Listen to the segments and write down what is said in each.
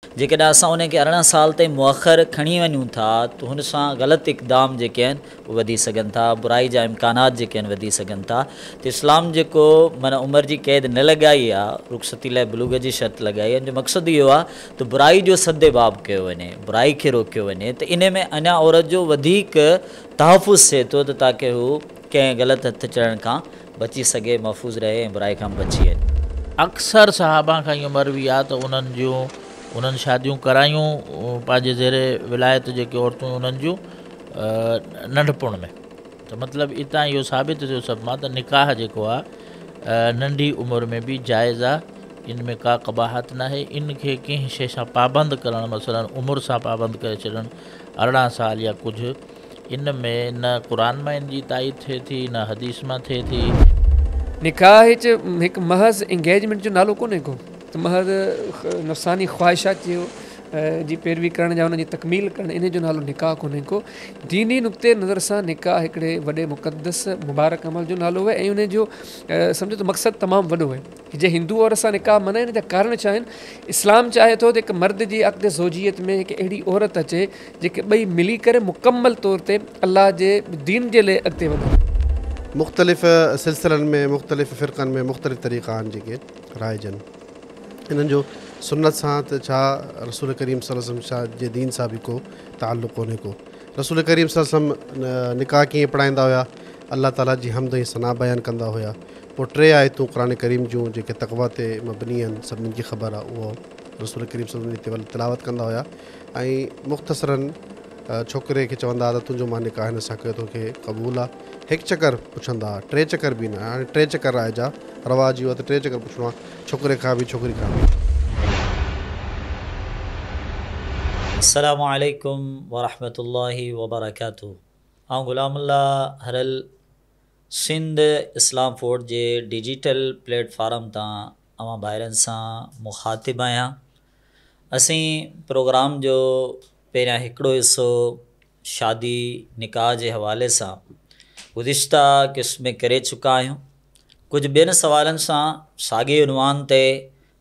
जेकॾहिं असां उन खे 18 साल ताईं मुअख़र खणी वञूं था त हुन सां ग़लति इक़दाम जेके आहिनि उहे वधी सघनि था, बुराई जा इम्कानात जेके आहिनि वधी सघनि था। त इस्लाम जेको माना उमिरि जी क़ैद न लॻाई आहे, रुख़सती लाइ बुलूग जी शर्त लॻाई आहे, जो मक़सदु इहो आहे त बुराई जो सदेबाब कयो वञे, बुराई खे रोकियो वञे। त इन में अञा औरत जो वधीक तहफ़ुज़ थिए थो त ताकी हू कंहिं ग़लति हथु चढ़ण खां बची सघे, महफ़ूज़ रहे ऐं बुराई खां बची वञे। अक्सर सहाबा खां इहो मरवी आहे त उन्हनि शादियूं करायूं पंहिंजे ज़ेरे विलायत जेके औरतूं उन्हनि जूं नंढपण में। त मतिलबु इतां इहो साबित थियो सभु मां त निकाह जेको आहे नंढी उमिरि में बि जाइज़ आहे, इन में का क़बाहत न आहे। इन खे कंहिं शइ सां पाबंद करणु, मसलन उमिरि सां पाबंद करे छॾणु 18 साल या कुझु, इन में न क़ुरान में इन जी ताईद थिए थी न हदीस मां थिए थी। निकाह हिकु महज़ इंगेजमेंट जो नालो कोन्हे को, त महज़ नफ़सानी ख़्वाहिशात जी पैरवी करण या उनजी तकमील करणु, इन जो नालो निकाह कोन्हे को। दीनी नुक़्ते नज़र सां निकाह हिकिड़े वॾे मुक़दस मुबारक अमल जो नालो आहे ऐं उन जो सम्झो त मक़सदु तमामु वॾो आहे। जे हिंदू औरत सां निकाह मनाइण जा कारण छा आहिनि? इस्लाम चाहे थो त हिकु मर्द जी अॻिते ज़ोजियत में हिकु अहिड़ी औरत अचे जेके ॿई मिली करे मुकमल तौर ते अल्लाह जे दीन जे लाइ अॻिते वधनि। मुख़्तलिफ़ सिलसिलनि में, मुख़्तलिफ़ फ़िरक़नि में मुख़्तलिफ़ तरीक़ा आहिनि जेके राइजनि। इन्हनि जो सुन्नत सां त छा रसूल करीम सल्लल्लाहु अलैहि वसल्लम छा जे दीन सां बि को ताल्लुक़ कोन्हे को। रसूल करीम सल्लल्लाहु अलैहि वसल्लम निकाह कीअं पढ़ाईंदा हुया, अल्लाह ताला जी हमद ऐं सना बयानु कंदा हुया। पोइ 3 आयतूं क़ुरान करीम जूं जेके तक़वा ते मबनी आहिनि, सभिनीनि खे ख़बर आहे, उहो रसूल करीम सल्लल्लाहु अलैहि वसल्लम तिलावत कंदा हुया। ऐं मुख़्तसरनि छोकिरे खे चवंदा त तुंहिंजो मां निकाह हिन सां कयो, तोखे क़बूल आहे। 1 चकर पुछंदा, 3 चकर बि न। हाणे 3 चकर राइजा रवाजी हुआ त 3 चकर पुछणो आहे, छोकिरे खां बि छोकिरी खां बि। अस्सलामु अलैकुम वरहमतुल्लाहि वबरकातुहू। आउं ग़ुलामुल्लाह हरल सिंध इस्लाम फोर्ड जे डिजिटल प्लेटफॉर्म तां अवां भाइरनि सां मुखातिब आहियां। असीं प्रोग्राम जो पहिरियां हिकिड़ो हिसो शादी निकाह जे हवाले सां गुज़िश्ता क़िस्त में करे चुका आहियूं। कुझु ॿियनि सवालनि सां साॻिए उनवान ते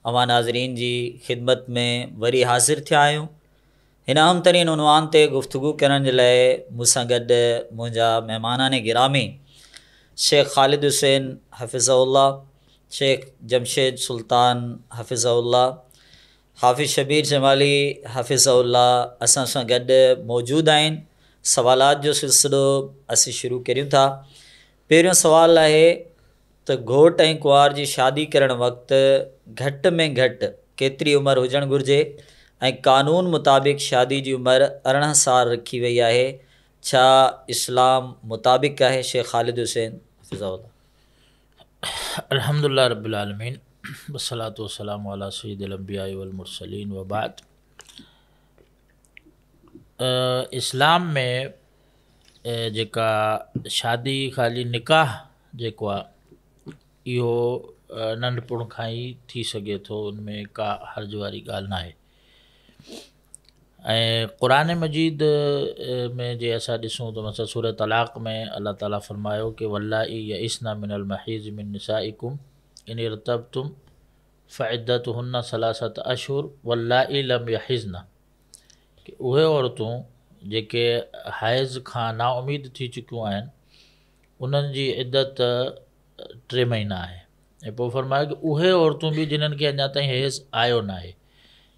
अवां नाज़रीन जी ख़िदमत में वरी हाज़िर थिया आहियूं। हिन अहम तरीन उनवान ते गुफ़्तगू करण जे लाइ मूंसां गॾु मुंहिंजा महिमानान गिरामी शेख ख़ालिद हुसैन हफ़िज़हुल्लाह, शेख जमशेद सुल्तान हफ़िज़हुल्लाह, हाफ़िज़ शबीर जमाली हफ़िज़हुल्लाह असां सां गॾु मौजूदु आहिनि। सवालात जो सिलसिलो असीं शुरू करियूं था। पहिरियों सुवाल आहे त घोट ऐं कुंवार जी शादी करण वक़्तु घटि में घटि केतिरी उमिरि हुजणु घुरिजे ऐं क़ानून मुताबिक़ शादी जी उमिरि 18 साल रखी वई आहे, छा इस्लाम मुताबिक़ आहे? शेख ख़ालिद हुसैन हफ़िज़हुल्लाह। अल्हम्दुलिल्लाह रब्बिल आलमीन, वस्सलातु वस्सलामु अला सय्यिदिल अंबियाइ वल मुरसलीन व बाद। इस्लाम में जेका शादी ख़ाली निकाह जेको आहे इहो नंढपण खां ई थी सघे थो, उनमें का हर्ज वारी ॻाल्हि न आहे। ऐं क़ुरान मजीद में जे असां ॾिसूं त मसला सूरह तलाक़ में अल्लाह ताला फ़रमायो कि वल्लाई यइस्ना मिनल महीज़ मिन निसाइकुम इन इर्तबतुम फ़इद्दतुहुन्ना सलासत अशहुर वल्लाई लम यहिज़्न, कि उहे औरतूं जेके हैज़ खां नाउमीद थी चुकियूं आहिनि उन्हनि जी इद्दत 3 महीना आहे। ऐं पोइ फ़रमायो कि उहे औरतूं बि जिन्हनि खे अञा ताईं हैज़ आयो न आहे।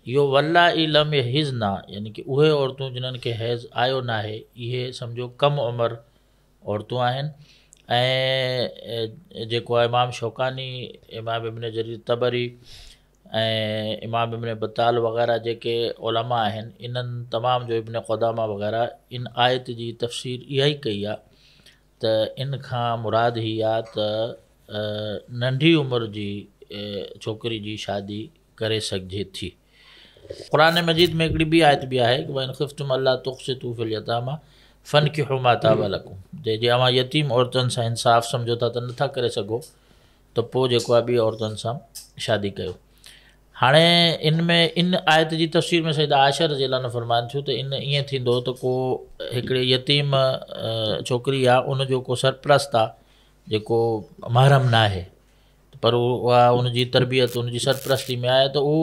इहो वल्लाई लम यहिज़्न यानी कि उहे औरतूं जिन्हनि खे हैज़ आयो न आहे, इहे सम्झो कम उमिरि औरतूं आहिनि। ऐं जेको आहे इमाम शौकानी, इमाम इब्न जरीर तबरी ऐं इमाम इब्न बत्ताल वग़ैरह जेके उलमा आहिनि, इन्हनि तमाम जो इब्न क़ुदामा वग़ैरह इन आयत जी तफ़सीर इहा ई कई आहे त इन खां मुराद ही आहे त नंढी उमिरि जी छोकिरी जी शादी करे सघिजे थी। क़ुरान मजीद में हिकिड़ी ॿी आयत बि आहे कि वइन ख़िफ़्तुम अल्ला तुक़्सितू फ़िल यतामा फ़नकिहू मा ताब लकुम, जे अवां यतीम औरतुनि सां इंसाफ़ सम्झो था त नथा करे सघो त पोइ जेको आहे ॿी औरतुनि सां शादी कयो। हाणे इन आयत जी तफ़सीर में सैयदा आयशा रज़ियल्लाहु अन्हा फ़रमाइनि थियूं त इन ईअं थींदो त को हिकिड़े यतीम छोकिरी आहे, उनजो को सरप्रस्त आहे जेको महरम न आहे, पर उहा उनजी तरबियत उनजी सरपरस्ती में आहे त उहो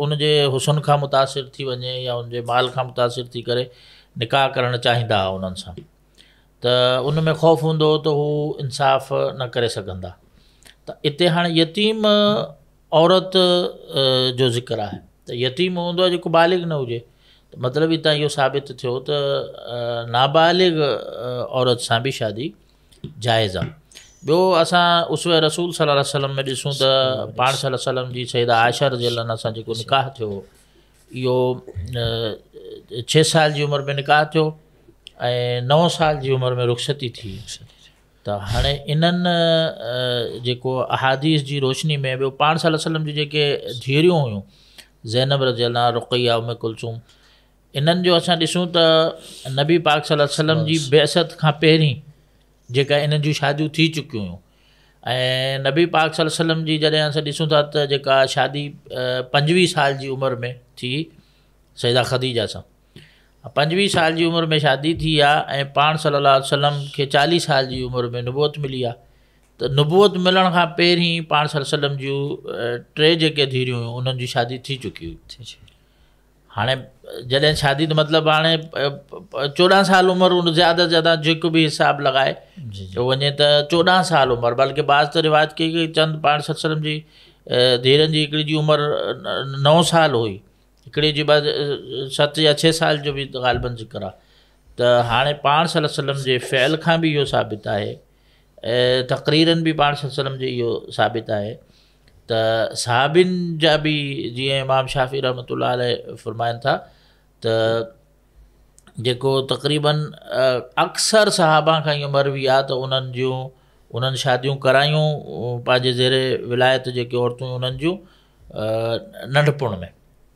उनजे हुसन खां मुतासिर थी वञे या उनजे माल खां मुतासिर थी करे निकाह करणु चाहींदा हुआ उन्हनि सां, त उन में ख़ौफ़ हूंदो त हू इंसाफ़ न करे सघंदा। त इते हाणे यतीम औरत जो ज़िक्र आहे, त यतीम हूंदो आहे जेको बालिग़ न हुजे, त मतिलबु हितां इहो साबित थियो त नाबालिग़ औरत सां बि शादी जाइज़ आहे। ॿियो असां उसवे रसूल सल्लल्लाहु अलैहि वसल्लम में ॾिसूं त पाण सल्लल्लाहु अलैहि वसल्लम जी सईदा आयशा रज़ियल्लाहु अन्हा सां जेको निकाह थियो इहो 6 साल जी उमिरि में निकाह थियो ऐं 9 साल जी उमिरि में रुख़सती थी। त हाणे इन्हनि जेको अहादीस जी रोशनी में ॿियो पाण सल्लल्लाहु अलैहि वसल्लम जी जेके धीअरियूं हुयूं ज़ैनब रज़ियल्लाहु अन्हा, रुक़ैया, उम्मे कुलसूम, इन्हनि जो असां ॾिसूं त नबी पाक सल्लल्लाहु अलैहि वसल्लम जी बेअसत खां पहिरीं जेका इन्हनि जूं शादियूं थी चुकियूं हुयूं ऐं नबी पाक सल्लल्लाहु अलैहि वसल्लम जी जॾहिं असां ॾिसूं था त जेका शादी 25 साल जी उमिरि में थी सईदा ख़दीजा सां, 25 साल जी उमिरि में शादी थी आहे ऐं पाण सल्लल्लाहु अलैहि वसल्लम खे 40 साल जी उमिरि में नुबूअत मिली आहे। त नुबूअत मिलण खां पहिरीं पाण सल्लल्लाहु अलैहि वसल्लम जूं 3 जेके धीअरियूं हुयूं उन्हनि जी शादी थी चुकी हुई। हाणे जॾहिं शादी त मतिलबु हाणे 14 साल उमिरि उन ज़्यादा से ज़्यादा जेको बि हिसाब लॻाए वञे त 14 साल उमिरि, बल्कि बाज़ त रिवायत कई कि चंद पाण सल्लल्लाहु अलैहि वसल्लम जी धीअरनि जी हिकिड़ी जी उमिरि 9 साल हुई, हिकिड़ी जी 7 या 6 साल जो बि ग़ालिबन ज़िक्र आहे। त हाणे पाण सल्लल्लाहु अलैहि वसल्लम जे फ़इल खां बि इहो साबित आहे ऐं तक़रीरनि बि पाण सल्लल्लाहु अलैहि वसल्लम जे इहो साबित आहे त सहाबिन जा बि जीअं इमाम शाफ़ी रहमतुल्लाह अलैह फरमाइनि था त जेको तक़रीबन अक्सर सहाबा खां इहो मरवी आहे त उन्हनि शादियूं करायूं पंहिंजे ज़ेरे विलायत जेके औरतूं उन्हनि जूं नंढपण में।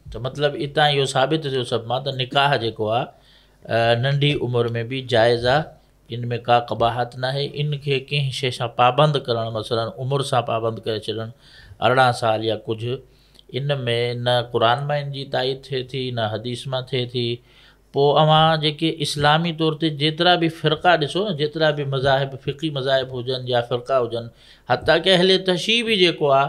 त मतिलबु हितां इहो साबित थियो सभु मां त निकाह जेको आहे नंढी उमिरि में बि जाइज़ आहे, इन में का क़बाहत न आहे। इन खे कंहिं शइ सां पाबंद करणु, मसलन उमिरि सां पाबंद करे छॾणु 18 साल या कुझु, इन में न क़ुर मां इन जी ताईद थिए थी न हदीस मां थिए थी। पोइ अवां जेके इस्लामी तौर ते जेतिरा बि फ़िरक़ा ॾिसो न, जेतिरा बि मज़ाहिब फ़िक़ी मज़ाहिब हुजनि या फ़िरक़ा हुजनि, हता की अहले तशी बि जेको आहे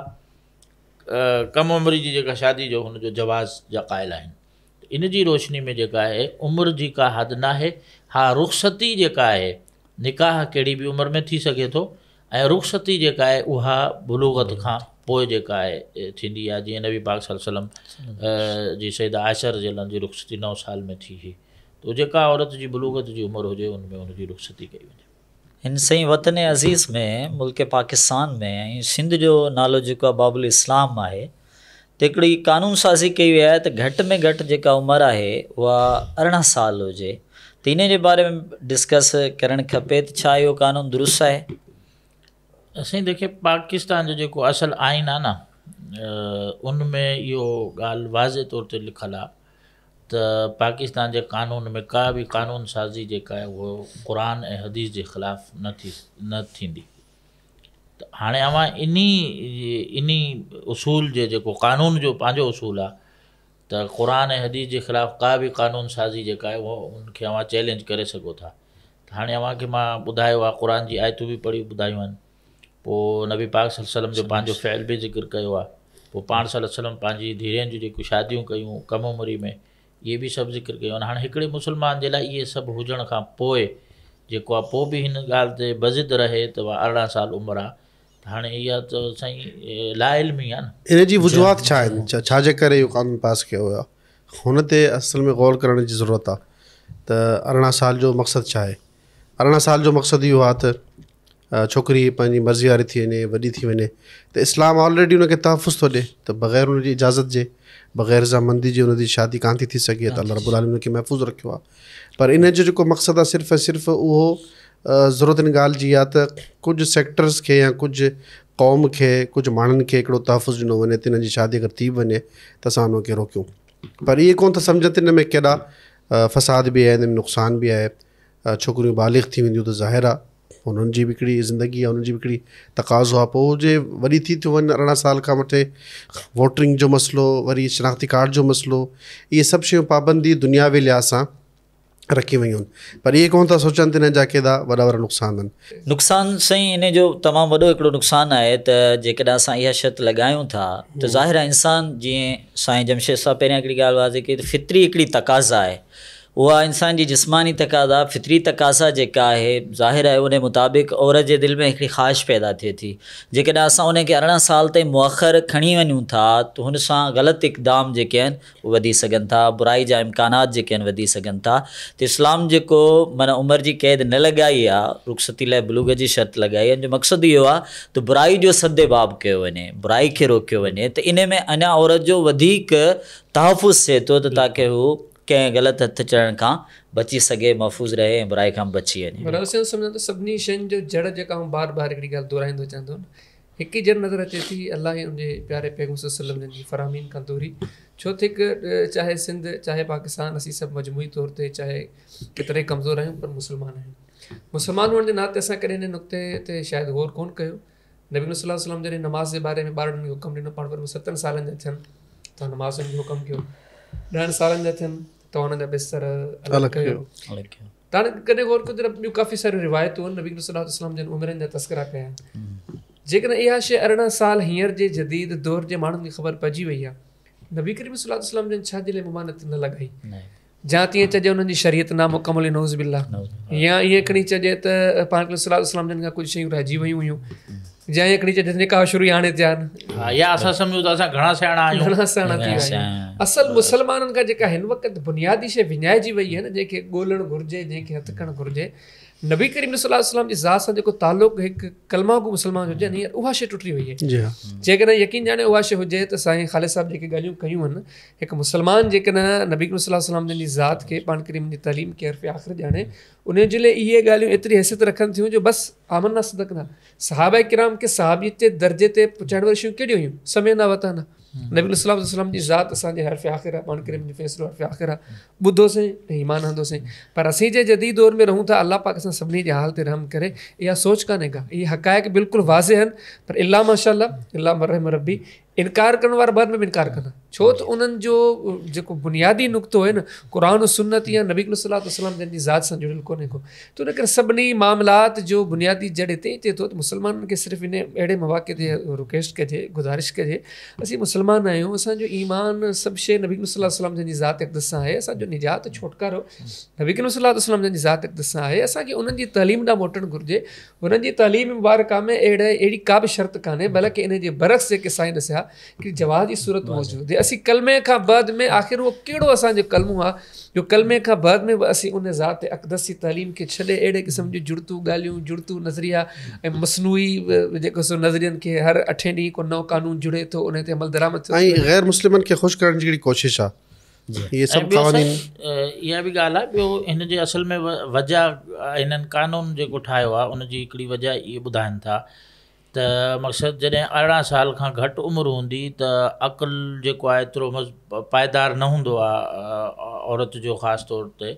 कम उमिरि जी जेका शादी जो हुनजो जवाज़ जा क़ाइल आहिनि। इन जी रोशनी में जेका आहे उमिरि जी का हद न आहे। हा, रुख़सती जेका आहे निकाह कहिड़ी बि उमिरि में थी सघे थो ऐं रुख़सती जेका आहे उहा बुलूगत खां पोइ जेका आहे थींदी आहे। जीअं नबी पाक सल्लल्लाहु अलैहि वसल्लम जी सईदा आयशा रज़ियल्लाहु अन्हा जी रुख़सती 9 साल में थी हुई, तो जेका औरत जी बुलूगत जी उमिरि हुजे उनमें उनजी रुख़सती कई वञे। हिन सईं वतन अज़ीज़ में मुल्क पाकिस्तान में सिंध जो नालो जेको आहे बाबुल इस्लाम आहे, त हिकिड़ी क़ानून साज़ी कई वई आहे त घटि में घटि जेका उमिरि आहे उहा 18 साल हुजे। त इन जे बारे में डिस्कस करणु खपे त छा इहो क़ानून दुरुस्त आहे? असां देखिए पाकिस्तान जो जेको असल आइन आहे न, उनमें इहो ॻाल्हि वाज़े तौर ते लिखियलु आहे त पाकिस्तान जे क़ानून में का बि क़ानून साज़ी जेका आहे उहो क़ुर ऐं हदीस जे ख़िलाफ़ न थींदी। त हाणे अवां इन्ही उसूल जे जेको क़ानून जो पंहिंजो उसूल आहे त क़ुर ऐं हदीस जे ख़िलाफ़ का बि क़ानून साज़ी जेका आहे उहो उनखे अवां चैलेंज करे सघो था। त हाणे अव्हांखे मां ॿुधायो आहे, क़ुर जी आयतूं बि पढ़ी ॿुधायूं आहिनि, पोइ नबी पाक सल्लल्लाहु अलैहि वसल्लम जो पंहिंजो फ़इल बि ज़िक्र कयो आहे, पोइ पाण सल्लल्लाहु अलैहि वसल्लम पंहिंजी धीअरुनि जूं जेकियूं शादियूं कयूं कम उमिरि में, इहे बि सभु ज़िक्र कयूं आहिनि। हाणे हिकिड़े मुस्लमान जे लाइ इहे सभु हुजण खां पोइ जेको आहे पोइ बि हिन ॻाल्हि ते बज़िद रहे त 18 साल उमिरि आहे, त हाणे इहा त साईं लाइल्मी आहे न। इन जी वजूहात छा आहिनि, छाजे करे इहो क़ानून पास कयो वियो आहे? हुन ते असल में गौर करण जी ज़रूरत आहे त 18 साल जो मक़सदु छा आहे। 18 साल जो मक़सदु इहो आहे त छोकिरी पंहिंजी मर्ज़ी वारी थी वञे, वॾी थी वञे, त इस्लाम ऑलरेडी उनखे तहफ़ुज़ थो ॾिए त बग़ैर उनजी इजाज़त जे, बग़ैर रज़ामंदी जे उनजी शादी कान थी सघे, त अल्लाह रब्बुल आलमीन उनखे महफ़ूज़ रखियो आहे। पर इन जो जेको मक़सदु आहे सिर्फ़ु ऐं सिर्फ़ु उहो ज़रूरत इन ॻाल्हि जी आहे त कुझु सेक्टर्स खे या कुझु क़ौम खे, कुझु माण्हुनि खे हिकिड़ो तहफ़ुज़ ॾिनो वञे त हिन जी शादी अगरि थी वञे त असां उनखे रोकियूं। पर इहे कोन था सम्झनि त हिन में केॾा फ़साद बि आहे, हिन में नुक़सान बि आहे। छोकिरियूं बालिग़ थी वेंदियूं त ज़ाहिर आहे हुननि जी बि हिकिड़ी ज़िंदगी आहे, हुननि जी बि हिकिड़ी तक़ाज़ो आहे। पोइ जे वॾी थी वञनि 18 साल खां मथे, वोटिंग जो मसइलो, वरी शनाख़्ती कार्ड जो मसइलो, इहे सभु शयूं पाबंदी दुनियावी लिहाज़ सां रखी वयूं आहिनि, पर इहे कोन था सोचनि त हिन जा केॾा वॾा वॾा नुक़सान आहिनि। नुक़सान साईं इन जो तमामु वॾो हिकिड़ो नुक़सानु आहे त जेकॾहिं असां इहा शर्त लॻायूं था त ज़ाहिर आहे इंसानु जीअं साईं जमशेद साहिबु पहिरियां हिकिड़ी ॻाल्हि वाज़े कई त फितरी हिकिड़ी तक़ाज़ा आहे, उहा इंसान जी जिस्मानी तक़ाज़ा फितरी तक़ाज़ा जेका आहे ज़ाहिर आहे उन मुताबिक़ औरत जे दिलि में हिकिड़ी ख़्वाहिश पैदा थिए थी। जेकॾहिं असां उनखे 18 साल ताईं मुअख़र खणी वञूं था त हुन सां ग़लति इक़दाम जेके आहिनि उहे वधी सघनि था, बुराई जा इम्कानात जेके आहिनि वधी सघनि था। त इस्लाम जेको माना उमिरि जी क़ैद न लॻाई आहे, रुख़सती लाइ बुलूग़ जी शर्त लॻाई आहे, जो मक़सदु इहो आहे त बुराई जो सदे बाब कयो वञे, बुराई खे रोकियो वञे, त इन में अञा औरत जो वधीक तहफ़ुज़ थिए थो त ताकी हू कंहिं ग़लति हथ चढ़ण खां बची सघे, महफ़ूज़ रहे ऐं बुराई खां बची वञे। पर सम्झो त सभिनी शयुनि जो जड़ जेका आऊं बार बार हिकिड़ी ॻाल्हि दोहराईंदो चवंदो न, हिकु ई जड़ नज़र अचे थी अलाह ऐं उनजे प्यारे पैगम्बर सल्लल्लाहु अलैहि वसल्लम जी फरमाइन खां दोहरी। छो त हिकु चाहे सिंध चाहे पाकिस्तान असीं सभु मजमूई तौर ते चाहे केतिरे कमज़ोर आहियूं पर मुस्लमान आहियूं। मुस्लमान हुअण जे नाते असां कॾहिं हिन नुक़्ते ते शायदि गौर कोन कयो। नबी सल्लल्लाहु अलैहि वसल्लम जॾहिं नमाज़ जे बारे में ॿारनि खे हुकुम ॾिनो, पाण पर 7 सालनि जा थियनि त नमाज़ जो हुकुम कयो, 10 सालनि जा थियनि त हुननि जा बिस्तर अलॻि कयो। त हाणे कॾहिं गौर कयो त ॿियूं काफ़ी सारियूं रिवायतूं आहिनि नबी सल्लल्लाहु अलैहि वसल्लम जन उमिरनि जा तस्करा कया आहिनि। जेकॾहिं इहा शइ 18 साल हींअर जे जदीद दौर जे माण्हुनि खे ख़बर पइजी वई आहे, नबी करीम सल्लल्लाहु अलैहि वसल्लम जन छाजे लाइ ममानत न लॻाई? जा तीअं चइजे उन्हनि जी शरीयत नामुकमल नौज़ बिल्लाह, या ईअं खणी चइजे त पाण सल्लल्लाहु अलैहि वसल्लम जन खां कुझु शयूं रहिजी वियूं हुयूं, या ईअं खणी चइजे निकाह शुरू हाणे थिया आहिनि, या असां सम्झूं था असां घणा सियाणा आहियूं, घणा सियाणा थी विया आहियूं। असल मुसलमाननि खां जेका हिन वक़्तु बुनियादी शइ विञाइजी वई आहे न, जंहिंखे ॻोल्हणु घुरिजे, जंहिंखे हथु करणु घुरिजे, नबी करीम सल्लल्लाहु अलैहि वसल्लम जी ज़ात सां जेको तालुक़ु हिकु कलमा को मुस्लमान हुजे हींअर उहा शइ टुटी वई आहे। जेकॾहिं यकीन ॼाणे उहा शइ हुजे त साईं ख़ालिद साहिबु जेके ॻाल्हियूं कयूं आहिनि, हिकु मुस्लमान जेकॾहिं नबी करीम सल्लल्लाहु अलैहि वसल्लम जी ज़ात खे पाण करीम जी तलीम खे हर्फ़ आख़िर ॼाणे, उन जे लाइ इहे ॻाल्हियूं एतिरी हैसियत रखनि थियूं जो बसि आमना सदकना। सहाबा किराम खे सहाबियत जे दर्जे ते पहुचाइण वारियूं शयूं कहिड़ियूं हुयूं? समय न वतन। नबी सल्लल्लाहु अलैहि वसल्लम जी ज़ात असांजे हर्फ़ आख़िर आहे, पाण करीम जो फ़ैसिलो हर्फ़ आख़िर आहे, ॿुधोसीं ऐं ईमान आंदोसीं। पर असीं जे जदीद दौर में रहूं था, अल्लाह पाक असां सभिनी जे हाल ते रहम करे, इहा सोच कान्हे का, इहे हक़ाइक़ बिल्कुलु वाज़े आहिनि, पर इल्ला माशाअल्लाह इल्ला मरहम रब्बी, इनकार करण वारा बाद में बि इनकार कंदा। छो त उन्हनि जो जेको बुनियादी नुक़्तो आहे न, क़ुरान और सुन्नत या नबी सल्लल्लाहु अलैहि वसल्लम जन जी ज़ात सां जुड़ियल कोन्हे को। त उन करे सभिनी मामलात जो बुनियादी जड़ हिते ई थिए थो त मुस्लमाननि खे सिर्फ़ु इन अहिड़े मौक़े ते रिक्वेस्ट कजे, गुज़ारिश कजे, असीं मुस्लमान आहियूं, असांजो ईमान सभु शइ नबी सल्लल्लाहु अलैहि वसल्लम जन जी ज़ात अक़दस सां आहे, असांजो निजात छुटकारो नबी सल्लल्लाहु अलैहि वसल्लम जन जी ज़ात अक़दस सां आहे। असांखे उन्हनि जी तलीम ॾांहुं मोटणु घुरिजे। उन्हनि जी तलीम मुबारका में अहिड़ी का बि शर्त कान्हे, बल्कि इन जे बरक्स जेके साईं ॾसिया कि जवाज़ जी सूरत मौजूदु आहे। असीं कलमे खां बाद में आख़िर उहो कहिड़ो असांजो कलमो आहे जो कलमे खां बाद में बि असीं उन ज़ात अक़दस जी तलीम खे छॾे अहिड़े क़िस्म जूं जुड़तूं ॻाल्हियूं, जुड़तूं नज़रिया ऐं मसनूई जेको सो नज़रियनि खे हर 8 ॾींहं को नओं कानून जुड़े थो, उन ते अमल दरामद थियो ऐं ग़ैर मुस्लिमनि खे ख़ुशि करण जी हिकिड़ी कोशिशि आहे। इहे सभु क़वानीन, इहा बि ॻाल्हि आहे। ॿियो हिन जे असल में वजह हिननि कानून जेको ठाहियो आहे उनजी हिकिड़ी वजह इहे ॿुधाइनि था त मक़सदु जॾहिं 18 साल खां घटि उमिरि हूंदी त अक़ुलु जेको आहे एतिरो पाइदार न हूंदो आहे औरत जो ख़ासि तौर ते,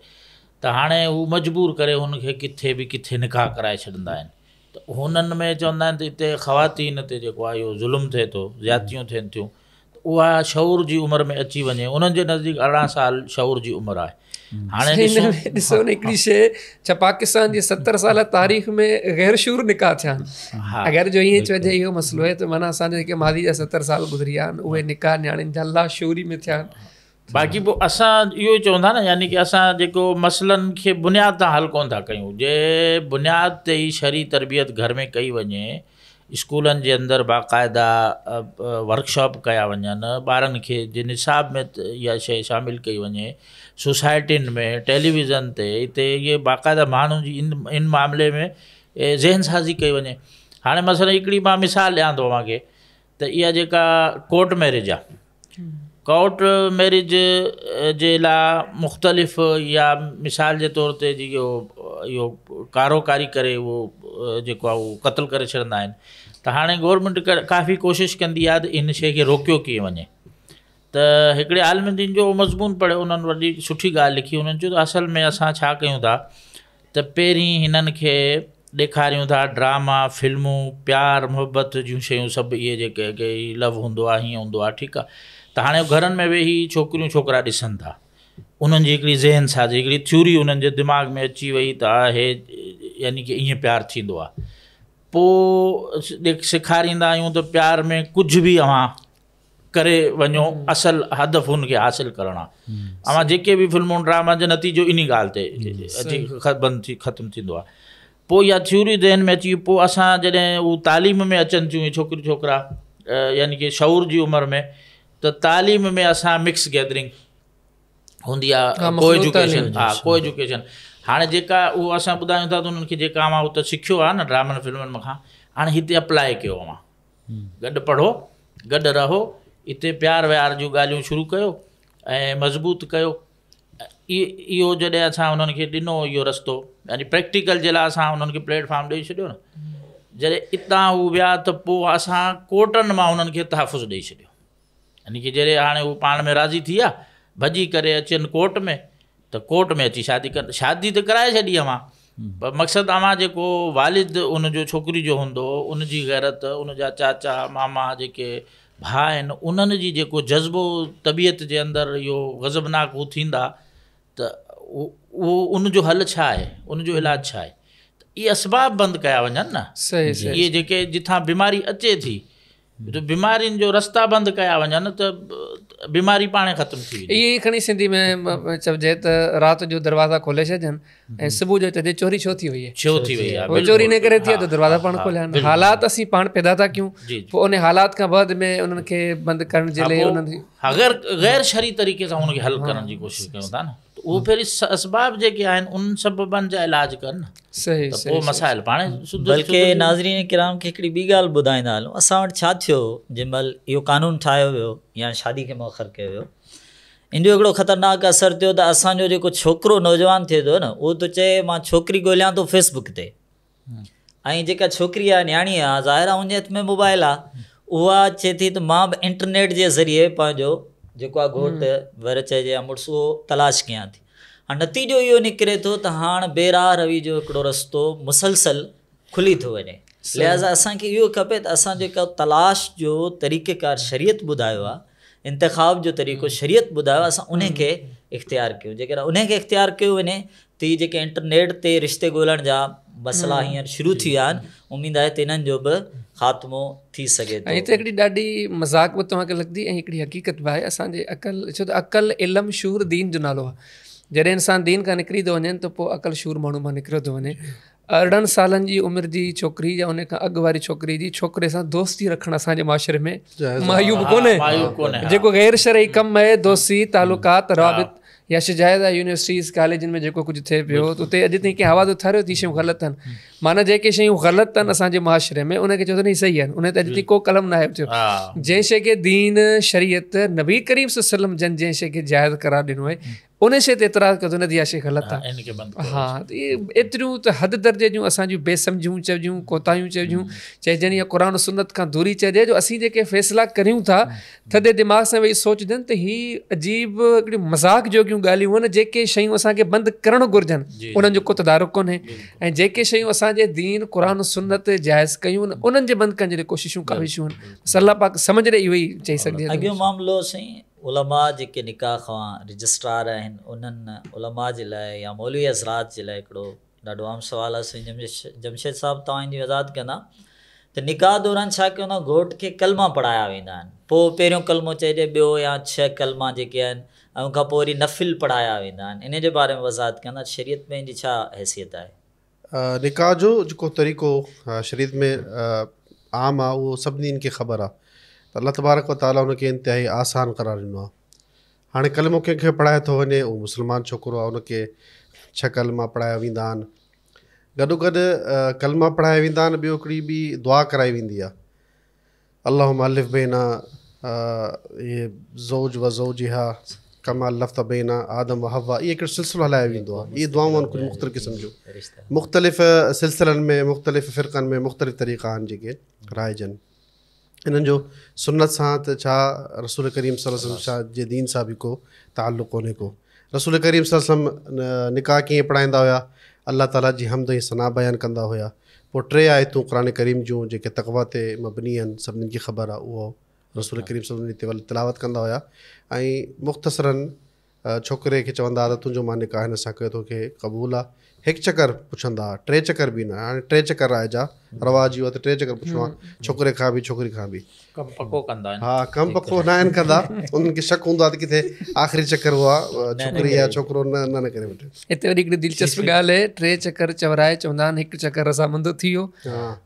त हाणे हू मजबूर करे हुनखे किथे बि किथे निकाह कराए छॾींदा आहिनि। त हुननि में चवंदा आहिनि त हिते ख़वातीन ते जेको आहे इहो ज़ुल्म थिए थो, ज़्यादतियूं थियनि थियूं, उहा शऊर जी उमिरि में अची वञे, उन्हनि जे नज़दीक 18 साल शऊर जी उमिरि आहे। हाणे ॾिसो न हिकिड़ी शइ, छा पाकिस्तान जी 70 साल तारीख़ में गैर शूर निकाह थिया आहिनि? अगरि जो ईअं चइजे इहो मसइलो आहे त माना असांजे जेके मादी जा 70 साल गुज़री विया आहिनि उहे निकाह न्याणियुनि जा लाशूरी में थिया आहिनि। बाक़ी पोइ असां इहो ई चवंदा न, यानी कि असां जेको मसइलनि खे बुनियाद तां हल कोन था कयूं। जे बुनियाद ते ई शरी तरबियत घर में कई वञे, स्कूलनि जे अंदरि बाक़ाइदा वर्कशॉप कया वञनि, ॿारनि खे जे निसाब में इहा शइ शामिलु कई वञे, सोसाइटियुनि में, टेलीविज़न ते, हिते इहे बाक़ाइदा माण्हुनि जी इन मामले में ज़हन साज़ी कई वञे। हाणे मसइला हिकिड़ी मां मिसाल ॾियां थो तव्हांखे त इहा जेका कोर्ट मैरिज आहे, कोर्ट मैरिज जे लाइ मुख़्तलिफ़, या मिसाल जे तौर ते इहो कारोकारी करे उहो जेको आहे उहो क़त्ल करे छॾींदा आहिनि। त हाणे गवर्नमेंट काफ़ी कोशिशि कंदी आहे त इन शइ खे रोकियो कीअं वञे। त हिकिड़े आलिम दीन जो मज़मून पढ़ियो, उन्हनि वॾी सुठी ॻाल्हि लिखी। उन्हनि चयो त असल में असां छा कयूं था त पहिरीं हिननि खे ॾेखारियूं था ड्रामा, फिल्मूं, प्यार मुहबत जूं शयूं, सभु इहे जेके लव हूंदो आहे, हीअं हूंदो आहे, ठीकु आहे। त हाणे घरनि में वेही छोकिरियूं छोकिरा ॾिसनि था, उन्हनि जी हिकिड़ी ज़हन साज़ी हिकिड़ी थ्योरी उन्हनि जे दिमाग़ में अची वई त हे यानी कि ईअं प्यारु थींदो आहे। पोइ सेखारींदा आहियूं त प्यार में कुझु बि अव्हां करे वञो, असल हदफ़ हुनखे हासिलु करणु आहे। अव्हां जेके बि फिल्मूं ड्रामा जो नतीजो इन ॻाल्हि ते अची बंदि थी ख़तमु थींदो आहे। पोइ इहा थ्योरी ज़हन में अची पोइ असां जॾहिं उहे तालीम में अचनि थियूं छोकिरियूं छोकिरा यानी कि शऊर जी उमिरि में, त तालीम में असां मिक्स गैदरिंग हूंदी आहे, को एजुकेशन। हा, को एजुकेशन। हाणे जेका उहो असां ॿुधायूं था त उन्हनि खे जेका अव्हां उते सिखियो आहे न ड्रामनि फिल्मनि खां, हाणे हिते अप्लाई कयो। अव्हां गॾु पढ़ो, गॾु रहो, हिते प्यार व्यार जूं ॻाल्हियूं शुरू कयो ऐं मज़बूत कयो। इहो जॾहिं असां उन्हनि खे ॾिनो इहो रस्तो, यानी प्रैक्टिकल जे लाइ असां उन्हनि खे प्लेटफॉर्म ॾेई छॾियो न, जॾहिं हितां हू विया त पोइ असां कोर्टनि मां उन्हनि खे तहफ़ुज़ ॾेई छॾियो। यानी कि जॾहिं हाणे हू पाण में राज़ी थी विया, भॼी करे अचनि कोर्ट में, त कोर्ट में अची शादी शादी त कराए छॾी अव्हां, पर मक़सदु अव्हां जेको वालिद उनजो छोकिरी जो हूंदो, उनजी गैरत, उनजा चाचा मामा जेके भाउ आहिनि, उन्हनि जी जेको जज़्बो तबियत जे अंदरि इहो ग़ज़बनाक हू थींदा, त उहो उनजो हल छा आहे, उनजो इलाजु छा आहे। त इहे असबाब बंदि कया वञनि न। इहे जेके जिथां बीमारी अचे थी, त बीमारियुनि जो रस्ता बंदि कया वञनि त बीमारी पाणे ख़तमु थी वेंदी। इहे खणी सिंधी में चइजे त राति जो दरवाज़ा खोले छॾनि ऐं सुबुह जो चइजे चोरी छो थी वई आहे, छो थी वई आहे, वो चोरी इन करे थी आहे त दरवाज़ा पाण खोलिया आहिनि। हालात असीं पाण पैदा था कयूं, पोइ उन हालात खां बाद में उन्हनि खे बंदि करण जे लाइ उन्हनि अगरि गैर शरी तरीक़े सां हुनखे हल करण जी कोशिशि कयूं था न, त उहो पहिरीं असबाब जेके आहिनि उन सबबनि जा इलाज कनि न, सही त पोइ मसाइल पाणे। बल्कि नाज़रीन किराम खे हिकिड़ी ॿी ॻाल्हि ॿुधाईंदा हलूं। असां वटि छा थियो जंहिं महिल इहो कानून ठाहियो वियो या शादी खे मुअख़र कयो वियो, इन जो हिकिड़ो ख़तरनाक असरु थियो त असांजो जेको छोकिरो नौजवान थिए थो न, उहो थो चए मां छोकिरी ॻोल्हियां थो फेसबुक ते, ऐं जेका छोकिरी आहे न्याणी आहे ज़ाहिर आहे उनजे हथ में मोबाइल आहे, उहा चए थी त मां बि इंटरनेट जे ज़रिए पंहिंजो जेको आहे घोटु वर चइजे या मुड़ुसु उहो तलाश कयां थी। हाणे नतीजो इहो निकिरे थो त हाणे बेराह रवी जो हिकिड़ो रस्तो मुसलसल खुली थो वञे। लिहाज़ा असांखे इहो खपे त असां जेका तलाश जो तरीक़ेकार शरीयत ॿुधायो आहे, इंतिखाब जो तरीक़ो शरीयत ॿुधायो आहे, असां उनखे इख़्तियार कयूं। जेकर उनखे इख़्तियार कयो वञे त इहे जेके इंटरनेट ते रिश्ते ॻोल्हण जा मसइला हींअर शुरू थी विया आहिनि, उमेदु आहे त इन्हनि जो बि ख़ात्मो थी सघे थो। ऐं हिते हिकिड़ी ॾाढी मज़ाक बि तव्हांखे लॻंदी ऐं हिकिड़ी हक़ीक़त बि आहे असांजे अक़ल, छो त अक़ल इल्मु शूर दीन जो नालो आहे। जॾहिं इंसानु दीन खां निकिरी थो वञे त पोइ अक़ल शूर माण्हू मां निकिरो थो वञे। 18 सालनि जी उमिरि जी छोकिरी या उन खां अॻु वारी छोकिरी जी छोकिरे सां दोस्ती रखणु असांजे माशरे में मायूब कोन्हे। जेको गैर शरई कमु आहे, दोस्ती तालुकात राबित या शिजायत यूनिवर्सिटीज़ कॉलेजनि में जेको कुझु थिए पियो, त उते अॼु ताईं कंहिं आवाज़ उथारियो थी शयूं ग़लति आहिनि। माना जेके शयूं ग़लति आहिनि असांजे माशरे में उनखे चवंदो नहीं सही आहिनि, उन ते अॼु ताईं को कलम न आहे थियो। जंहिं शइ खे दीन शरीयत नबी करीम सल्लल्लाहु अलैहि वसल्लम जंहिं शइ खे जाइज़ करार ॾिनो आहे, उन शइ ते एतिराज़ कयो न इहा शइ ग़लति आहे। हा, एतिरियूं त हद दर्जे जूं असांजूं बेसमझूं चइजूं, कोताहियूं चइजूं, चइजनि या क़ुर सुन्नत खां दूरी चइजे, जो असीं जेके फ़ैसिला करियूं था थधे दिमाग़ सां वेही सोचजनि त हीअ अजीब हिकिड़ी मज़ाक जोगियूं ॻाल्हियूं आहिनि। जेके शयूं असांखे बंदि करणु घुरिजनि उन्हनि जो को तदारुक कोन्हे, ऐं जेके शयूं असांजे दीन क़ुर सुन्नत जाइज़ कयूं उन्हनि जे बंदि करण जे लाइ कोशिशूं काविशूं आहिनि। अल्लाह पाक सम्झ ॾे इहो ई चई सघिजे। अॻियो मामिलो साईं उलमा जेके निकाह खां रजिस्ट्रार आहिनि उन्हनि उलमा जे लाइ या मौलवी हज़रात जे लाइ हिकिड़ो ॾाढो आम सुवालु आहे। साईं जमशेद साहिबु तव्हांजी वज़ाहत कंदा त निकाह दौरान छा कंदा, घोट खे कलमा पढ़ाया वेंदा आहिनि, पोइ पहिरियों कलमो चइजे, ॿियो या 6 कलमा जेके आहिनि, ऐं उनखां पोइ वरी नफ़िल पढ़ाया वेंदा आहिनि। इन जे बारे में वज़ाहत कंदा, शरीयत में इन जी छा हैसियत आहे? निकाह जो जेको तरीक़ो शरीयत में आम आहे उहो सभिनीनि खे ख़बर आहे त अल्लाह तबारक व ताला उनखे इंतिहाई आसान करार ॾिनो आहे। हाणे कलमो कंहिंखे पढ़ाए थो वञे, उहो मुस्लमान छोकिरो आहे, उनखे 6 कलमा पढ़ाया वेंदा आहिनि। गॾोगॾु कलमा पढ़ाया वेंदा आहिनि, ॿियो हिकिड़ी ॿी दुआ कराई वेंदी आहे, अल्लाहुम्मा अलिफ बैना इहे ज़ौज व ज़ौजिहा कमा लफ़्त बैना आदम व हवा, इहे हिकिड़ो सिलसिलो हलायो वेंदो आहे। इहे दुआऊं आहिनि कुझु मुख़्तलिफ़ क़िस्म जूं, मुख़्तलिफ़ सिलसिलनि में मुख़्तलिफ़ फ़िरक़नि में मुख़्तलिफ़ तरीक़ा आहिनि जेके राइजनि। इन्हनि जो सुन्नत सां त छा रसूल करीम सल्लल्लाहु अलैहि वसल्लम छा जे दीन सां बि को ताल्लुक़ कोन्हे को। रसूल करीम सल्लल्लाहु अलैहि वसल्लम निकाह कीअं पढ़ाईंदा हुया, अल्लाह ताला जी हमद ऐं सना बयानु कंदा हुया। पोइ 3 आयतूं क़ुर करीम जूं जेके तक़वा ते मबनी आहिनि, सभिनीनि खे ख़बर आहे, उहो रसूल करीम सल्लल्लाहु अलैहि वसल्लम ते तिलावत कंदा हुया। ऐं मुख़्तसरनि छोकिरे खे चवंदा त तुंहिंजो मां निकाह हिन सां कयो, तोखे क़बूल आहे, हिकु चकर पुछंदा, 3 चकर बि न, हाणे 3 चकर आहे जा रवाज इहो त 3 चकर पुछिणो आहे छोकिरे खां बि छोकिरी खां बि। कमु पको कंदा आहिनि। हा, कमु पको न आहिनि कंदा, उन्हनि खे शक हूंदो आहे त किथे आख़िरी चकर उहा छोकिरी या छोकिरो न करे वठे। हिते वरी हिकिड़ी दिलचस्प ॻाल्हि आहे, 3 चकर चवराए चवंदा आहिनि 1 चकर रज़ामंद थी वियो,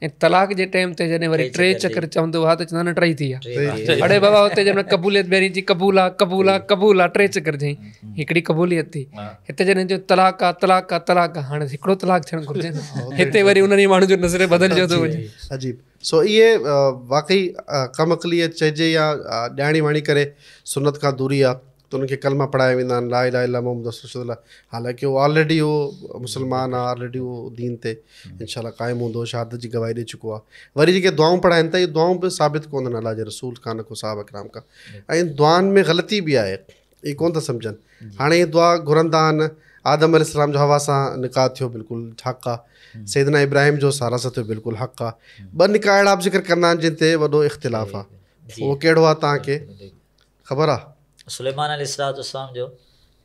ऐं तलाक जे टाइम ते जॾहिं वरी 3 चकर चवंदो आहे त चवंदा आहिनि 3 थी विया। अड़े बाबा हुते जॾहिं क़बूलियत पहिरीं जी क़बूल आहे क़बूल आहे क़बूल आहे, 3 चकर चई हिकिड़ी क़बूलियत थी। हिते जॾहिं जो तलाक आहे तलाक आहे तलाक आहे, हाणे हिकिड़ो तलाक थियणु घुरिजे न, हिते वरी उन्हनि माण्हू जो नज़र बदिलजो थो वञे। अजीब। सो इहे वाक़ई कम अक़लीअ चइजे या ॼाणी वाणी करे सुनत खां दूरी आहे, त उनखे कलमा पढ़ाया वेंदा आहिनि, ला इलाहा इल्लल्लाह मुहम्मद रसूलुल्लाह, हालांकि उहो ऑलरेडी उहो मुस्लमान आहे, ऑलरेडी उहो दीन ते इंशाल्लाह क़ाइमु हूंदो, शहादत जी गवाही ॾेई चुको आहे। वरी जेके दुआऊं पढ़ाइनि था, इहे दुआऊं बि साबित कोन आहिनि अलाह जे रसूल खां न को साहबा किराम खां, ऐं दुआनि में ग़लती बि आहे, इहे कोन था सम्झनि। हाणे इहे दुआ घुरंदा आहिनि, आदम अलैहिस्सलाम जो हवा सां निकाह थियो, बिल्कुलु हक़ आहे, सैदना इब्राहिम जो सारा सां थियो, बिल्कुलु हक़ आहे। 2 निकाह अहिड़ा बि ज़िक्र कंदा आहिनि जिन ते वॾो इख़्तिलाफ़ आहे, उहो कहिड़ो आहे तव्हांखे ख़बर आहे? सुलेमान अलैहिस्सलाम जो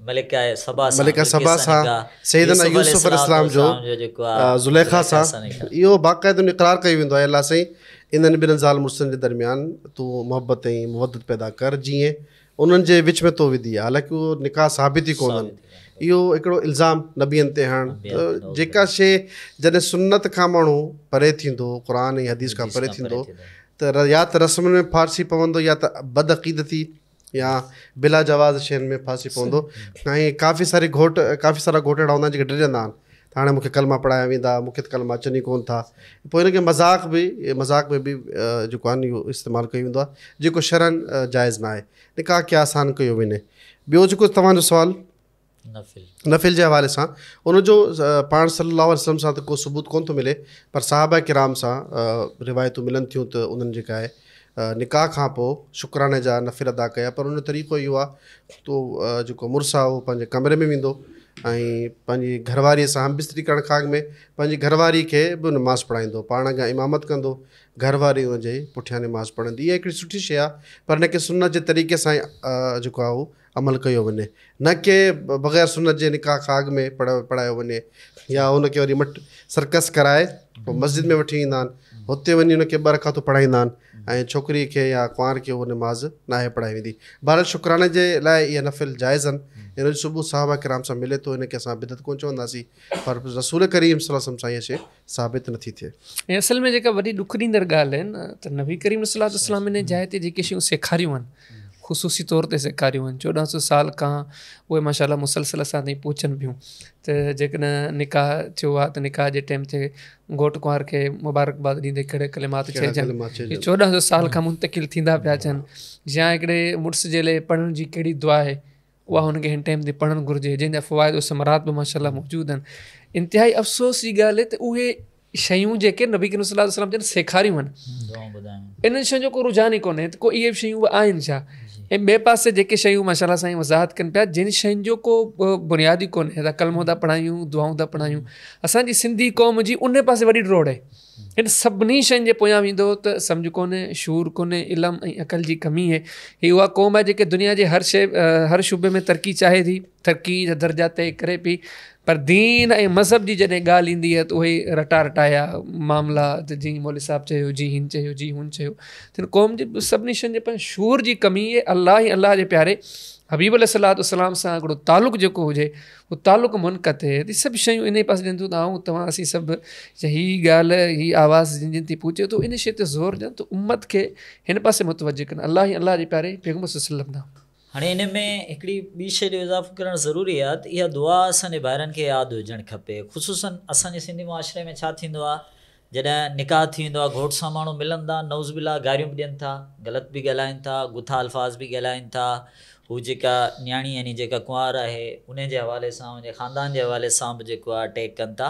मलिका सबा सां, सैयदना यूसुफ अलैहिस्सलाम जो ज़ुलेखा सां, इहो बाक़ाइदो इक़रार कयो वेंदो आहे, अल्लाह साईं इन्हनि ॿिन्हिनि ज़ाल मुड़ुसनि जे दरमियान तूं मोहबत ऐं मुवदत पैदा कर जीअं उन्हनि जे विच में तो विधी आहे, हालांकि उहो निकाह साबित ई कोन्हनि। इहो हिकिड़ो इल्ज़ाम नबियनि ते हणणु, त जेका शइ जॾहिं सुन्नत खां माण्हू परे थींदो, क़ुर ऐं हदीस खां परे थींदो, त या त रस्म में फारसी पवंदो, या त बदअक़ीदती या बिला जवाज़ शयुनि में फासी पवंदो। ऐं काफ़ी सारा घोट अहिड़ा हूंदा आहिनि जेके डिॼंदा आहिनि, त हाणे मूंखे कलमा पढ़ाया वेंदा, मूंखे त कलमा अचनि ई कोन था, पोइ हिनखे मज़ाक़ में बि जेको आहे इहो इस्तेमालु कयो वेंदो आहे, जेको शरन जाइज़ न आहे। निकाह खे आसान कयो वञे। ॿियो जेको तव्हांजो सुवालु नफ़िल जे हवाले सां, उनजो पाण सल्लल्लाहु अलैहि वसल्लम सां त को सबूत कोन थो मिले, पर साहबा किराम सां रिवायतूं मिलनि थियूं त उन्हनि जेका आहे निकाह खां पोइ शुक्राने जा नफ़िल अदा कया, पर उन तरीक़ो इहो आहे तो जेको मुड़ुस आहे उहो पंहिंजे कमरे में वेंदो ऐं पंहिंजी घरवारीअ सां हमबिस्तरी करण खां अॻु में पंहिंजी घरवारी खे बि नमाज़ पढ़ाईंदो, पाण अॻियां इमामत कंदो, घरवारी हुनजे पुठियां नमाज़ पढ़ंदी। इहा हिकिड़ी सुठी शइ आहे, पर हिनखे सुन्नत जे तरीक़े सां जेको आहे उहो अमल कयो वञे, न की बग़ैर सुन्नत जे निकाह खां अॻु में पढ़ायो वञे, या हुनखे वरी सर्कस कराए पोइ मस्जिद में वठी ईंदा आहिनि, हुते वञी हुनखे 2 रकातूं पढ़ाईंदा आहिनि, ऐं छोकिरी खे या कुंवार खे उहो नमाज़ नाहे पढ़ाई वेंदी। बहरहाल शुक्राने जे लाइ इहे नफ़िल जाइज़ आहिनि, हिन जो सुबुह साहबा किराम सां मिले थो, हिनखे असां बिदत कोन चवंदासीं, पर रसूल करीम सल्लल्लाहु अलैहि वसल्लम सां इहा शइ साबित नथी थिए। ऐं असल में जेका वॾी ॾुख ॾींदड़ ॻाल्हि आहे न, त नबी करीम सल्लल्लाहु अलैहि वसल्लम हिन जाइ ते जेके शयूं सेखारियूं आहिनि, ख़ुसूसी तौर ते सेखारियूं आहिनि, 1400 साल खां उहे माशाअल्लाह मुसलसल असां ताईं पहुचनि पियूं। त जेकॾहिं निकाह थियो आहे त निकाह जे टाइम ते घोट कुंवार खे मुबारकबाद ॾींदे कहिड़े कलिमात चइजनि, 1400 साल खां मुंतकिल थींदा पिया अचनि। या हिकिड़े मुड़ुस जे लाइ पढ़ण जी कहिड़ी दुआ आहे, उहा हुनखे हिन टाइम ते पढ़णु घुरिजे, जंहिंजा फ़वाइद समरात बि माशाअल्लाह मौजूदु आहिनि। इंतिहाई अफ़सोस जी ॻाल्हि आहे त उहे शयूं जेके नबी करीम सल्लल्लाहु अलैहि वसल्लम जन सेखारियूं आहिनि, इन्हनि शयुनि जो को रुझान ई कोन्हे, त को इहे शयूं बि आहिनि छा। ऐं ॿिए पासे जेके शयूं माशाअल्लाह साईं वज़ाहत कनि पिया, जिन शयुनि जो को बुनियादी कोन्हे, त कलमो था पढ़ायूं, दुआऊं था पढ़ायूं, असांजी सिंधी क़ौम जी उन पासे वॾी रोड़ आहे। हिन सभिनी शयुनि जे पोयां वेंदो त सम्झ कोन्हे, शूर कोन्हे, इल्मु ऐं अक़ल जी कमी आहे। हीअ उहा क़ौम आहे जेके दुनिया जे हर शुबे में तरक़ी चाहे थी, तरक़ी जा दर्जा तय करे पई, पर दीन ऐं मज़हब जी जॾहिं ॻाल्हि ईंदी आहे त उहे रटाया मामला, त जीअं मौलवी साहिबु चयो, जी हिन चयो, जी हुन चयो, त हिन क़ौम जी सभिनी शयुनि जे पंहिंजे शूर जी कमी आहे। अलाह ई अलाह जे प्यारे हबीब अलैहिस्सलातु वस्सलाम सां हिकिड़ो तालुक़ु जेको हुजे, उहो तालुक़ु मुनक़त थिए, त सभु शयूं इन पासे ॾियनि थियूं। तव्हां असीं सभु हीअ ॻाल्हि, हीअ आवाज़ जिन जिन ते पहुचे थो, इन शइ ते ज़ोर ॾियनि त उम्मत खे हिन पासे मुतवजह कनि, अलाह ई अलाह जे प्यारे पैगंबर सल्लल्लाहु अलैहि वसल्लम। हाणे हिन में हिकिड़ी ॿी शइ जो इज़ाफ़ो करणु ज़रूरी आहे, त इहा दुआ असांजे ॿारनि खे यादि हुजणु खपे। ख़ुशूसन असांजे सिंधी मुआशिरे में छा थींदो आहे, जॾहिं निकाह थी वेंदो आहे, घोट सां माण्हू मिलनि था, नौज़ बिल्ला गारियूं बि ॾियनि था, ग़लति बि ॻाल्हाइनि था, गुथा अल्फाज़ बि ॻाल्हाइनि था। हू जेका न्याणी यानी जेका कुंवार आहे, उन जे हवाले सां, उनजे ख़ानदान जे हवाले सां बि जेको आहे अटैक कनि था।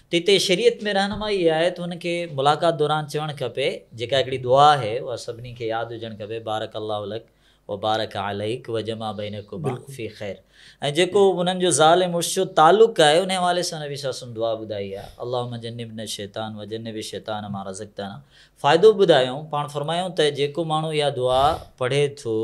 त हिते शरीयत में रहनुमाई इहा आहे त हुनखे मुलाक़ात दौरान चवणु खपे, जेका हिकिड़ी दुआ आहे उहा सभिनी खे यादि हुजणु खपे, बारक अल्लाहु लक व बारक अलैक व जमा बैनकुमा फ़ी ख़ैर। ऐं जेको उन्हनि जो ज़ाल मुर्श जो ताल्लुक़ आहे उन हवाले सां नबी सल्लल्लाहु अलैहि वसल्लम दुआ ॿुधाई आहे, अल्लाहुम्मा जन्निबना शैतान व जन्निबि शैतान मा रज़क़तना। फ़ाइदो ॿुधायूं, पाण फरमायूं त जेको माण्हू इहा दुआ पढ़े थो,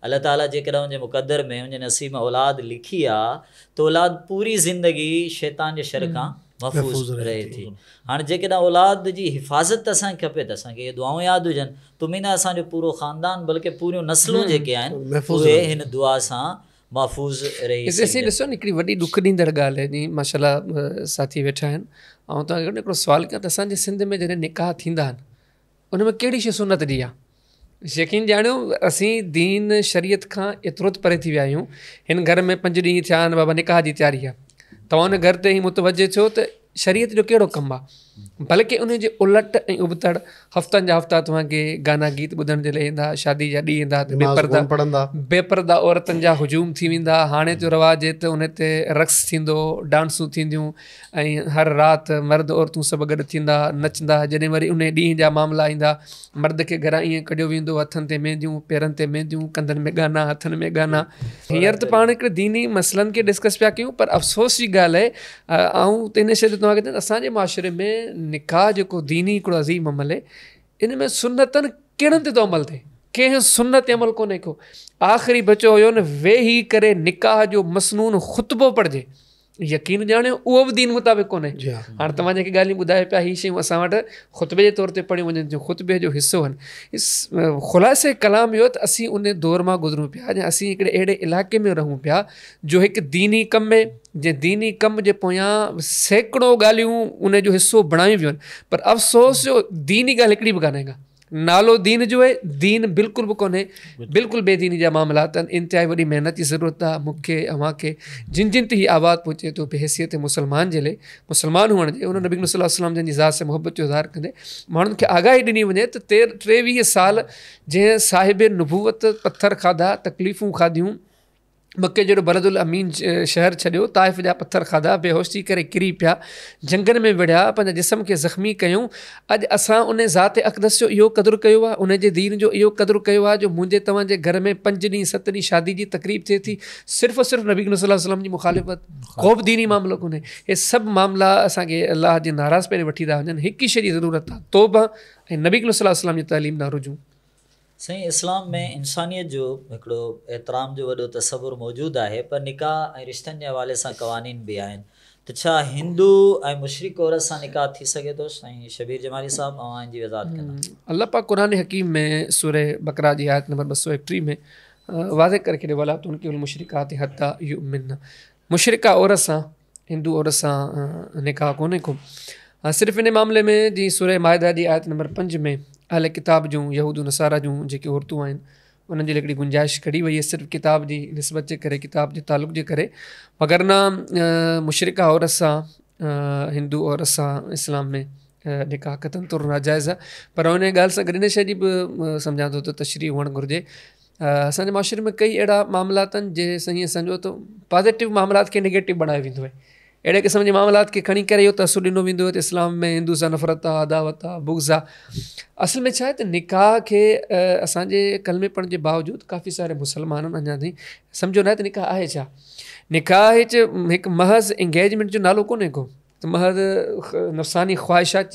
अल्लाह ताला जेकॾहिं उनजे मुक़दर में उनजे नसीब में औलाद लिखी आहे त औलाद पूरी ज़िंदगी शैतान जे शर खां महफ़ूज़ रहे थी। हाणे जेकॾहिं औलाद जी हिफ़ाज़त असांखे खपे त असांखे इहे दुआऊं यादि हुजनि, तुमीना असांजो पूरो ख़ानदान बल्कि पूरियूं नस्लूं जेके आहिनि उहे हिन दुआ सां महफ़ूज़ रही असीं ॾिसो न हिकिड़ी वॾी ॾुख ॾींदड़ ॻाल्हि आहे जीअं माशाल्लाह साथी वेठा आहिनि। ऐं तव्हांखे हिकिड़ो सुवालु कयां त असांजे सिंध में जॾहिं निकाह थींदा आहिनि उन में कहिड़ी शइ सुनत जी आहे? यकीन ॼाणियो असीं दीन शरीयत खां एतिरो त परे थी विया आहियूं। हिन घर में 5 ॾींहं थिया आहिनि, बाबा निकाह जी तयारी आहे, तव्हां हुन घर ते ई मुतवजे थियो त शरीयत जो कहिड़ो कमु आहे? बल्कि उन जे उलट ऐं उबतड़ हफ़्तनि जा हफ़्ता तव्हांखे गाना गीत ॿुधण जे लाइ ईंदा, शादी जा ॾींहं ईंदा त बेपर्दा औरतुनि जा हुजूम थी वेंदा। हाणे जो रवाज आहे त उन ते रक़्स थींदो, डांसूं थींदियूं ऐं हर राति मर्द औरतूं सभु गॾु थींदा, नचंदा। जॾहिं वरी उन ॾींहं जा मामला ईंदा, मर्द खे घरां ईअं कढियो वेंदो, हथनि ते मेहंदियूं, पेरनि ते मेहंदियूं, कंधनि में गाना, हथनि में गाना। हींअर त पाण हिकिड़े दीनी मसइलनि खे डिस्कस पिया कयूं, पर अफ़सोस जी ॻाल्हि आहे ऐं त इन शइ ते तव्हांखे चवंदा असांजे माशरे में निकाह जेको दीनी हिकिड़ो अज़ीम अमल आहे, इन में सुन्नतनि कहिड़नि ते थो अमल थिए? कंहिं सुन्नत ते अमल कोन्हे को। आख़िरी बचो हुयो न वेही करे निकाह जो मसनून ख़ुतबो पढ़िजे, यकीन ॼाणियो उहो बि दीन मुताबिक़ कोन्हे। हाणे तव्हां जेके ॻाल्हियूं ॿुधाए पिया हीअ शयूं असां वटि ख़ुतबे जे तौर ते पढ़ियूं वञनि थियूं, ख़ुतबे जो हिसो आहिनि। ख़ुलासे कलाम इहो त असीं उन दौर मां गुज़रूं पिया, या असीं हिकिड़े अहिड़े इलाइक़े में रहूं पिया जो हिकु दीनी कम में, जंहिं दीनी कम जे पोयां सैकड़ो ॻाल्हियूं उन जो हिसो बणायूं वियूं आहिनि, पर अफ़सोस जो दीनी ॻाल्हि हिकिड़ी बि कान्हे का। नालो दीन जो आहे, दीन बिल्कुलु बि कोन्हे, बिल्कुलु बेदीनी जा मामलात आहिनि। इंतिहाई वॾी महिनत जी ज़रूरत आहे मूंखे, अव्हांखे, जिन जिन ते हीअ आवाज़ पहुचे थो बेहसियत मुसलमान जे लाइ, मुसलमान हुअण जे, उन नबी सल्लल्लाहु अलैहि वसल्लम जंहिंजी ज़ात से मोहबत जो इज़हार कंदे माण्हुनि खे आगाही ॾिनी वञे त 23 साल जंहिं साहिब नबूवत पथर खाधा, तकलीफ़ूं खाधियूं, मके जहिड़ो बलदुल अमीन शहर छॾियो, ताइफ़ जा पथर खाधा, बेहोश थी करे किरी पिया, जंगनि में विढ़िया, पंहिंजे जिस्म खे ज़ख़्मी कयूं। अॼु असां उन ज़ात अक़दस जो इहो क़दुरु कयो आहे, उन जे दीन जो इहो क़दुरु कयो आहे जो मुंहिंजे तव्हांजे घर में 5 ॾींहं 7 ॾींहं शादी जी तकरीब थिए थी, सिर्फ़ु नबी सल्लल्लाहु अलैहि वसल्लम जी मुखालिफ़त, को बि दीनी मामिलो कोन्हे। हे सभु मामला असांखे अलाह जे नाराज़ पहिरीं वठी था वञनि। हिकु ई शइ जी ज़रूरत आहे, तौबा ऐं नबी सल्लल्लाहु अलैहि वसल्लम जी तालीम ॾांहुं रुजू। साईं, इस्लाम में इंसानियत जो हिकिड़ो एतिराम जो वॾो तसवुरु मौजूदु आहे, पर निकाह ऐं रिश्तनि जे हवाले सां क़वानीन बि आहिनि। त छा हिंदू ऐं मुशरिक औरत सां निकाह थी सघे थो? साईं शबीर जमाली साहब ऐं जी वज़ाहत कंदा। अल्लाह पाक क़ुरान हकीम में सूरह बकरा जी आयत नंबर 231 में वाज़े करे छॾियो, वला तुनकिहुल मुशरिकात हत्ता युमिन। मुशरिका औरत सां, हिंदू औरत सां निकाह कोन्हे को। सिर्फ़ु इन मामले में जीअं सूरह माइदा जी आयत नंबर 5 में अहले किताब जूं, यहूदू नसारा जूं जेके औरतूं आहिनि उन्हनि जे लाइ हिकिड़ी गुंजाइश कढी वई आहे, सिर्फ़ु किताब जी निस्बत जे करे, किताब जे तालुक़ जे करे। मगर न मुशरिका औरत सां, हिंदू औरत सां इस्लाम में निकाह क़तन तौरु नाजाइज़ आहे। पर उन ॻाल्हि सां गॾु इन शइ जी बि सम्झां थो त तशरीह हुअणु घुरिजे। असांजे माशरे में कई अहिड़ा मामलात आहिनि जे साईं सम्झो त पॉज़िटिव मामलात खे नेगेटिव बणायो वेंदो आहे। अहिड़े क़िस्म जे मामलात खे खणी करे इहो तसुरु ॾिनो वेंदो आहे त इस्लाम में हिंदू सां नफ़रत आहे, अदावत आहे, बुग़्ज़ आहे। असल में छा आहे त निकाह खे असांजे कलमे पढ़ण जे बावजूदि काफ़ी सारे मुसलमाननि अञा ताईं सम्झो न आहे त निकाह आहे छा। निकाह हिकु महज़ इंगेजमेंट जो नालो कोन्हे को, त महज़ नफ़सानी ख़्वाहिशात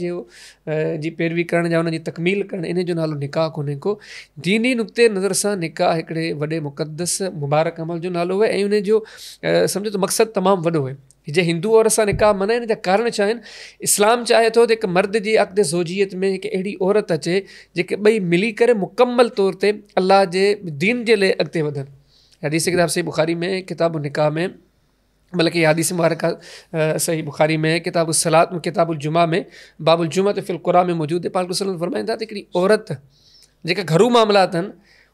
जी पैरवी करण जा उनजी तकमील करणु, इन जो नालो निकाह कोन्हे को। दीनी नुक़्ते नज़र सां निकाह हिकिड़े वॾे मुक़दस मुबारक अमल जो नालो आहे ऐं उन जो सम्झो त मक़सदु तमामु वॾो आहे। जे हिंदू औरत सां निकाह मनाइण जा कारण छा आहिनि? इस्लाम चाहे थो त हिकु मर्द जी अक़्द ज़ोजियत में हिकु अहिड़ी औरत अचे जेके ॿई मिली करे मुकमल तौर ते अलाह जे दीन जे लाइ अॻिते वधनि। हदीस किताब सही बुखारी में किताबु निकाह में, बल्कि हदीस मुबारक सही बुखारी में किताबु सलात में, किताबुल जुमा में, बाबुल जुमा त फिल क़ुरान में मौजूदु है। पाक वसल्लम फरमाईंदा त हिकिड़ी औरत जेका घरू मामलात आहिनि,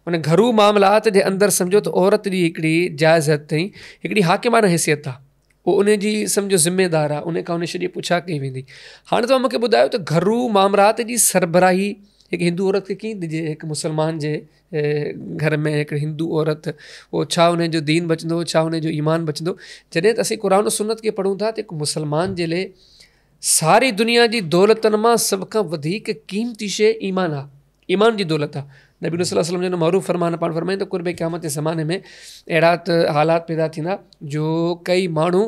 उन घरू मामलात जे अंदरि सम्झो त औरत जी हिकिड़ी जाइज़त ताईं हिकिड़ी हाकिमाना हैसियत आहे, उहो उन जी सम्झो ज़िम्मेदार आहे, उन खां उन शइ जी पुछा कई वेंदी। हाणे तव्हां मूंखे ॿुधायो त घरू मामलात जी सरबराही हिकु हिंदू औरत खे कीअं ॾिजे? हिकु मुसलमान जे घर में हिकु हिंदू औरत, उहो छा उन जो दीन बचंदो, छा उन जो ईमान बचंदो? जॾहिं त असीं क़ुरान सुन्नत खे पढ़ूं था त हिकु मुसलमान जे लाइ सारी दुनिया जी दौलतनि मां सभ खां वधीक क़ीमती शइ ईमान आहे, ईमान जी दौलत आहे। नबी सल्लल्लाहु अलैहि वसल्लम जो मरूफ़ फरमान पाण फरमाईं त क़ुर्ब क़यामत जे ज़माने में अहिड़ा हालात पैदा थींदा जो कई माण्हू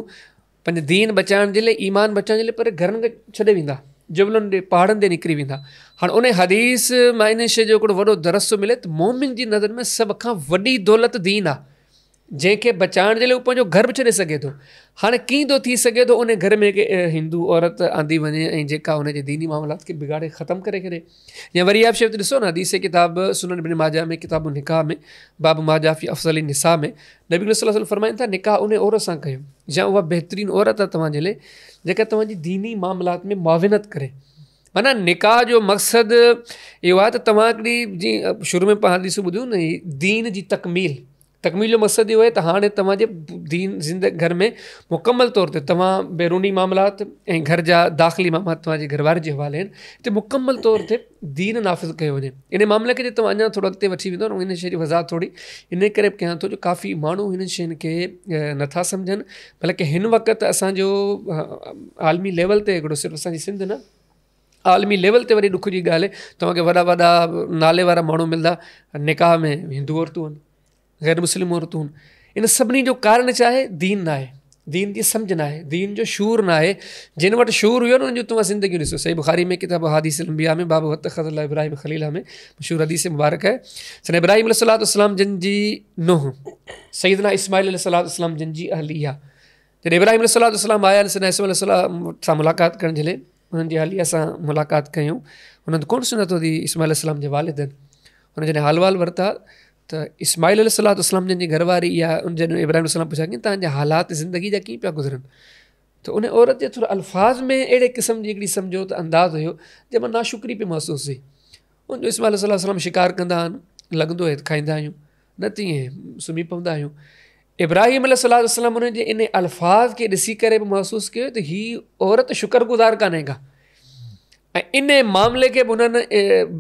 पंहिंजे दीन बचाइण जे लाइ ईमान बचाइण जे लाइ पर घरनि खे छॾे वेंदा जबलनि ॾे पहाड़नि ते निकिरी वेंदा। हाणे उन हदीस मां इन शइ जो हिकिड़ो वॾो दरस मिले त मोमिन जी नज़र में सभ खां वॾी दौलत दीन आहे जंहिंखे बचाइण जे लाइ उहो पंहिंजो घर बि छॾे सघे थो। हाणे कीअं थो थी सघे थो उन घर में हिंदू औरत आंदी वञे ऐं जेका उनजे दीनी मामलात खे बिगाड़े ख़तमु करे छॾे। या वरी आप शफ़्त ॾिसो न हदीस किताब सुनन इब्न माजा में किताब निकाह में बाब माजा फी अफ़ज़ल निसा में नबी सल्लल्लाहु अलैहि वसल्लम फरमाइनि था निकाह उन औरत सां कयो या उहा बहितरीन औरत आहे तव्हांजे लाइ जेका तव्हांजी दीनी मामलात में मुआविनत करे। माना निकाह जो मक़सदु इहो आहे त तव्हां हिकिड़ी जीअं शुरू में पाण हदीसूं ॿुधियूं न दीन जी तकमील जो मक़सदु इहो आहे त हाणे तव्हांजे दीन ज़िंदगी घर में मुकमल तौर ते तव्हां बैरूनी मामलात ऐं घर जा दाख़िली मामलात तव्हांजे घरवारे जे हवाले आहिनि हिते मुकमल तौर ते दीन नाफ़िज़ कयो वञे। इन मामले खे तव्हां अञा थोरो अॻिते वठी वेंदो इन शइ जी वज़ाहत थोरी इन करे बि कयां थो जो काफ़ी माण्हू हिन शयुनि खे नथा सम्झनि। बल्कि हिन वक़्तु असांजो आलमी लेवल ते हिकिड़ो सिर्फ़ु असांजी सिंध न आलमी लेवल ते वरी ॾुख जी ॻाल्हि आहे तव्हांखे वॾा नाले वारा माण्हू मिलंदा निकाह में हिंदू औरतूं आहिनि गैर मुस्लिम औरतूं आहिनि। इन सभिनी जो कारण छा आहे दीन न आहे दीन जी सम्झ न आहे दीन जो शूर न आहे। जिन वटि शूर हुयो न उन जो तव्हां ज़िंदगी ॾिसो सही बुखारी में किताब हादीस अंबिया में बाब वतख़ज़ इब्राहिम ख़लीला में मशहूर हदीस मुबारक है सन इब्राहिम अलैहिस्सलाम जिन जी नुह सैयदना इस्माइल अलैहिस्सलाम जिन जी अहलिया जॾहिं इब्राहिम अलैहिस्सलाम आया सैयदना इस्माइल सां मुलाक़ात करण जे लाइ उन्हनि जी अहलिया सां मुलाक़ात कयूं उन्हनि कोन सुञातो थी इस्माइल अलैहिस्सलाम जे वालिदनि हुन जॾहिं हाल वाल वरिता त इस्माइल अलैहिस्सलाम जिन जी घरवारी इहा उन जॾहिं इब्राहिम अलैहिस्सलाम पुछा की तव्हांजा हालात ज़िंदगी जा कीअं पिया गुज़रनि त उन औरत जे थोरो अल्फाज़ में अहिड़े क़िस्म जी हिकिड़ी सम्झो त अंदाज़ हुयो जंहिंमां नाशुक्री पई महसूसु हुई। उनजो इस्माइल अलैहिस्सलाम शिकार कंदा आहिनि लॻंदो आहे खाईंदा आहियूं न तीअं सुम्ही पवंदा आहियूं। इब्राहिम अलैहिस्सलाम उन जे इन अल्फाज़ खे ॾिसी करे बि महसूसु कयो त हीअ औरत शुक्रगुज़ार कान्हे का ऐं इन मामले खे बि उन्हनि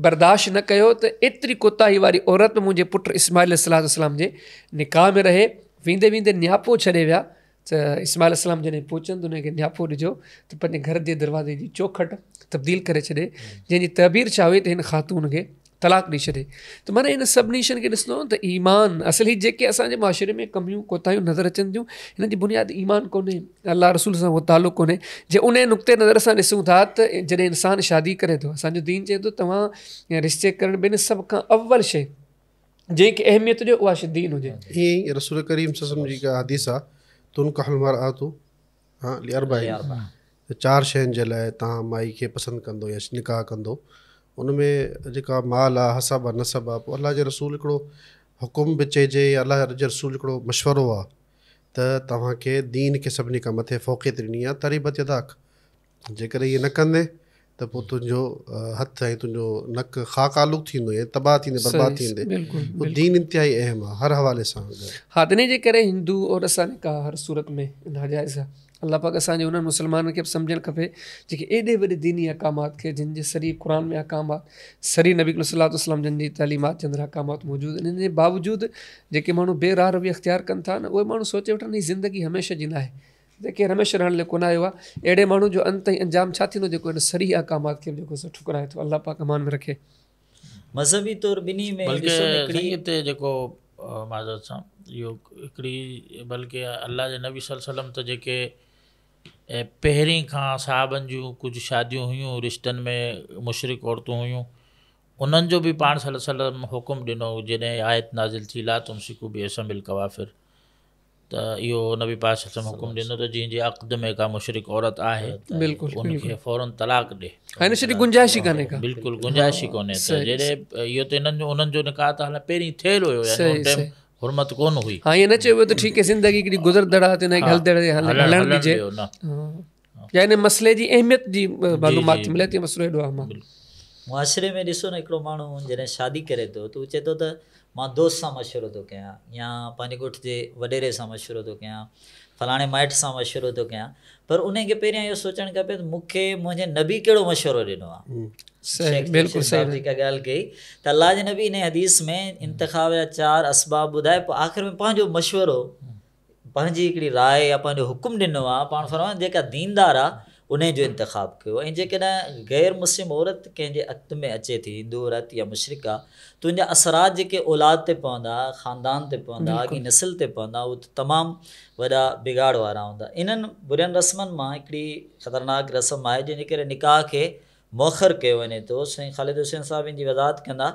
बर्दाश्त न कयो त एतिरी कोताही वारी औरत मुंहिंजे पुटु इस्माइल अलैहिस्सलाम जे निकाह में रहे वेंदे वेंदे नियापो छॾे विया त इस्माइल अलैहिस्सलाम जॾहिं पहुचनि त उनखे नियापो ॾिजो त पंहिंजे घर जे दरवाज़े जी चौखट तब्दील करे छॾे जंहिंजी तहबीर छा हुई त हिन ख़ातून खे तलाक ॾेई छॾे। त माना इन सभिनी शयुनि खे ॾिसंदो त ईमान असली जेके असांजे मुआशिरे में कमियूं कोताहियूं नज़र अचनि थियूं हिन जी बुनियादु ईमान कोन्हे अल्लाह रसूल सां उहो तालुक़ कोन्हे। जे उन नुक़्ते नज़र सां ॾिसूं था त जॾहिं इंसानु शादी करे थो असांजो दीन चए थो तव्हां रिश्ते करण ॿिनि सभ खां अव्वल शइ जंहिंखे अहमियत ॾियो उहा शइ दीन हुजे। ईअं ई रसूल करीम सल्लल्लाहु अलैहि वसल्लम जी का हदीस आहे तुनकाहुल मरअतु लिअर्बईन चार शयुनि जे लाइ तव्हां माई खे पसंदि कंदो या निकाह कंदो उनमें जेका माल आहे हसब आहे नसब आहे पोइ अलाह जे रसूल हिकिड़ो हुकुम बि चइजे या अलाह जे रसूल हिकिड़ो मशवरो आहे त तव्हांखे दीन खे सभिनी खां मथे फ़ौक़ियत ॾिनी आहे तरीबत यदाक जेकर इहे न कंदे त पोइ तुंहिंजो हथु ऐं तुंहिंजो नक ख़ाक आलूक थींदो ऐं तबाह थींदे बर्बाद थींदे दीन इंतिहाई अहम आहे हर हवाले सां। हा त इन जे करे हिंदू और असां निकाह हर सूरत में नाजाइज़ आहे। अल्लाह पाक असांजे उन्हनि मुस्लमाननि खे बि सम्झणु खपे जेके एॾे वॾे दीनी अहकामात खे जिन जे सरी क़ुर में अहकामात सरी नबी सल्लल्लाहु अलैहि वसल्लम जिन जी तालीमात जे अंदरि अहकामात मौजूदु आहिनि। इन जे बावजूदि जेके माण्हू बेराह रवी अख़्तियार कनि था न उहे माण्हू सोचे वठनि हीअ ज़िंदगी हमेशह जी न आहे जेके हमेशह रहण लाइ कोन आयो आहे। अहिड़े माण्हू जो अंत ऐं अंजाम छा थींदो जेको इन सरी अहकामात खे जेको सो ठुकराए थो। अल्लाह पाक अमान में रखे। मज़हबी तौर ॿिन्ही में हिते जेको माज़रत सां इहो हिकिड़ी बल्कि अल्लाह जे नबी सल्लल्लाहु अलैहि वसल्लम त जेके पहिरीं खां साहबनि जूं कुझु शादियूं हुयूं रिश्तनि में मुशरिक औरतूं हुयूं उन्हनि जो बि पाण सल्लल्लाहु अलैहि वसल्लम हुकुम ॾिनो जॾहिं आयत नाज़िल थी ला तुमसिकू बिअसमिल कवाफ़िर त इहो नबी पाक सल्लल्लाहु अलैहि वसल्लम हुकुम ॾिनो त जंहिंजे अक़द में का मुशरिक औरत आहे उनखे फ़ौरन तलाक ॾे गुंजाइश ई कान्हे बिल्कुलु गुंजाइश ई कोन्हे त जॾहिं इहो त इन्हनि जो उन्हनि जो निकाह त हाणे पहिरीं थियल हुयो हुरमत कोन हुई। हाँ ये न चयो वियो त ठीकु आहे ज़िंदगी हिकिड़ी गुज़रदड़ आहे त हिन खे हलणु ॾिजे या इन मसइले जी अहमियत जी मालूमात मिले थी। मसइलो एॾो आहे मुआशिरे में ॾिसो न हिकिड़ो माण्हू जॾहिं शादी करे थो त हू चए थो त मां दोस्त सां मशवरो थो कयां या पंहिंजे ॻोठ जे वॾेरे सां मशवरो थो कयां फलाणे माइट सां मशवरो थो कयां पर उनखे पहिरियां इहो सोचणु खपे त मूंखे मुंहिंजे नबी कहिड़ो मशवरो ॾिनो आहे। बिल्कुलु सही जेका ॻाल्हि कई त अल्लाह जे नबी इन हदीस में इंतिखाब जा 4 असबाब ॿुधाए पोइ आख़िर में पंहिंजो मशवरो पंहिंजी हिकिड़ी राय या पंहिंजो हुकुम ॾिनो आहे। पाण फरमाइनि जेका दीनदार आहे उन जो इंतिखाब कयो। ऐं जेकॾहिं गैर मुस्लिम औरत कंहिंजे अक़्त में अचे थी, हिंदू औरत या मुशरिक आहे, त उनजा असरात जेके औलाद ते पवंदा, ख़ानदान ते पवंदा, अॻी नसिल ते पवंदा, उहे तमामु वॾा बिगाड़ वारा हूंदा। इन्हनि बुरियुनि रस्मनि मां हिकिड़ी ख़तरनाक रस्म आहे जंहिंजे करे निकाह खे मुअख़र कयो वञे थो। साईं ख़ालिद हुसैन साहिब इन जी वज़ाहत कंदा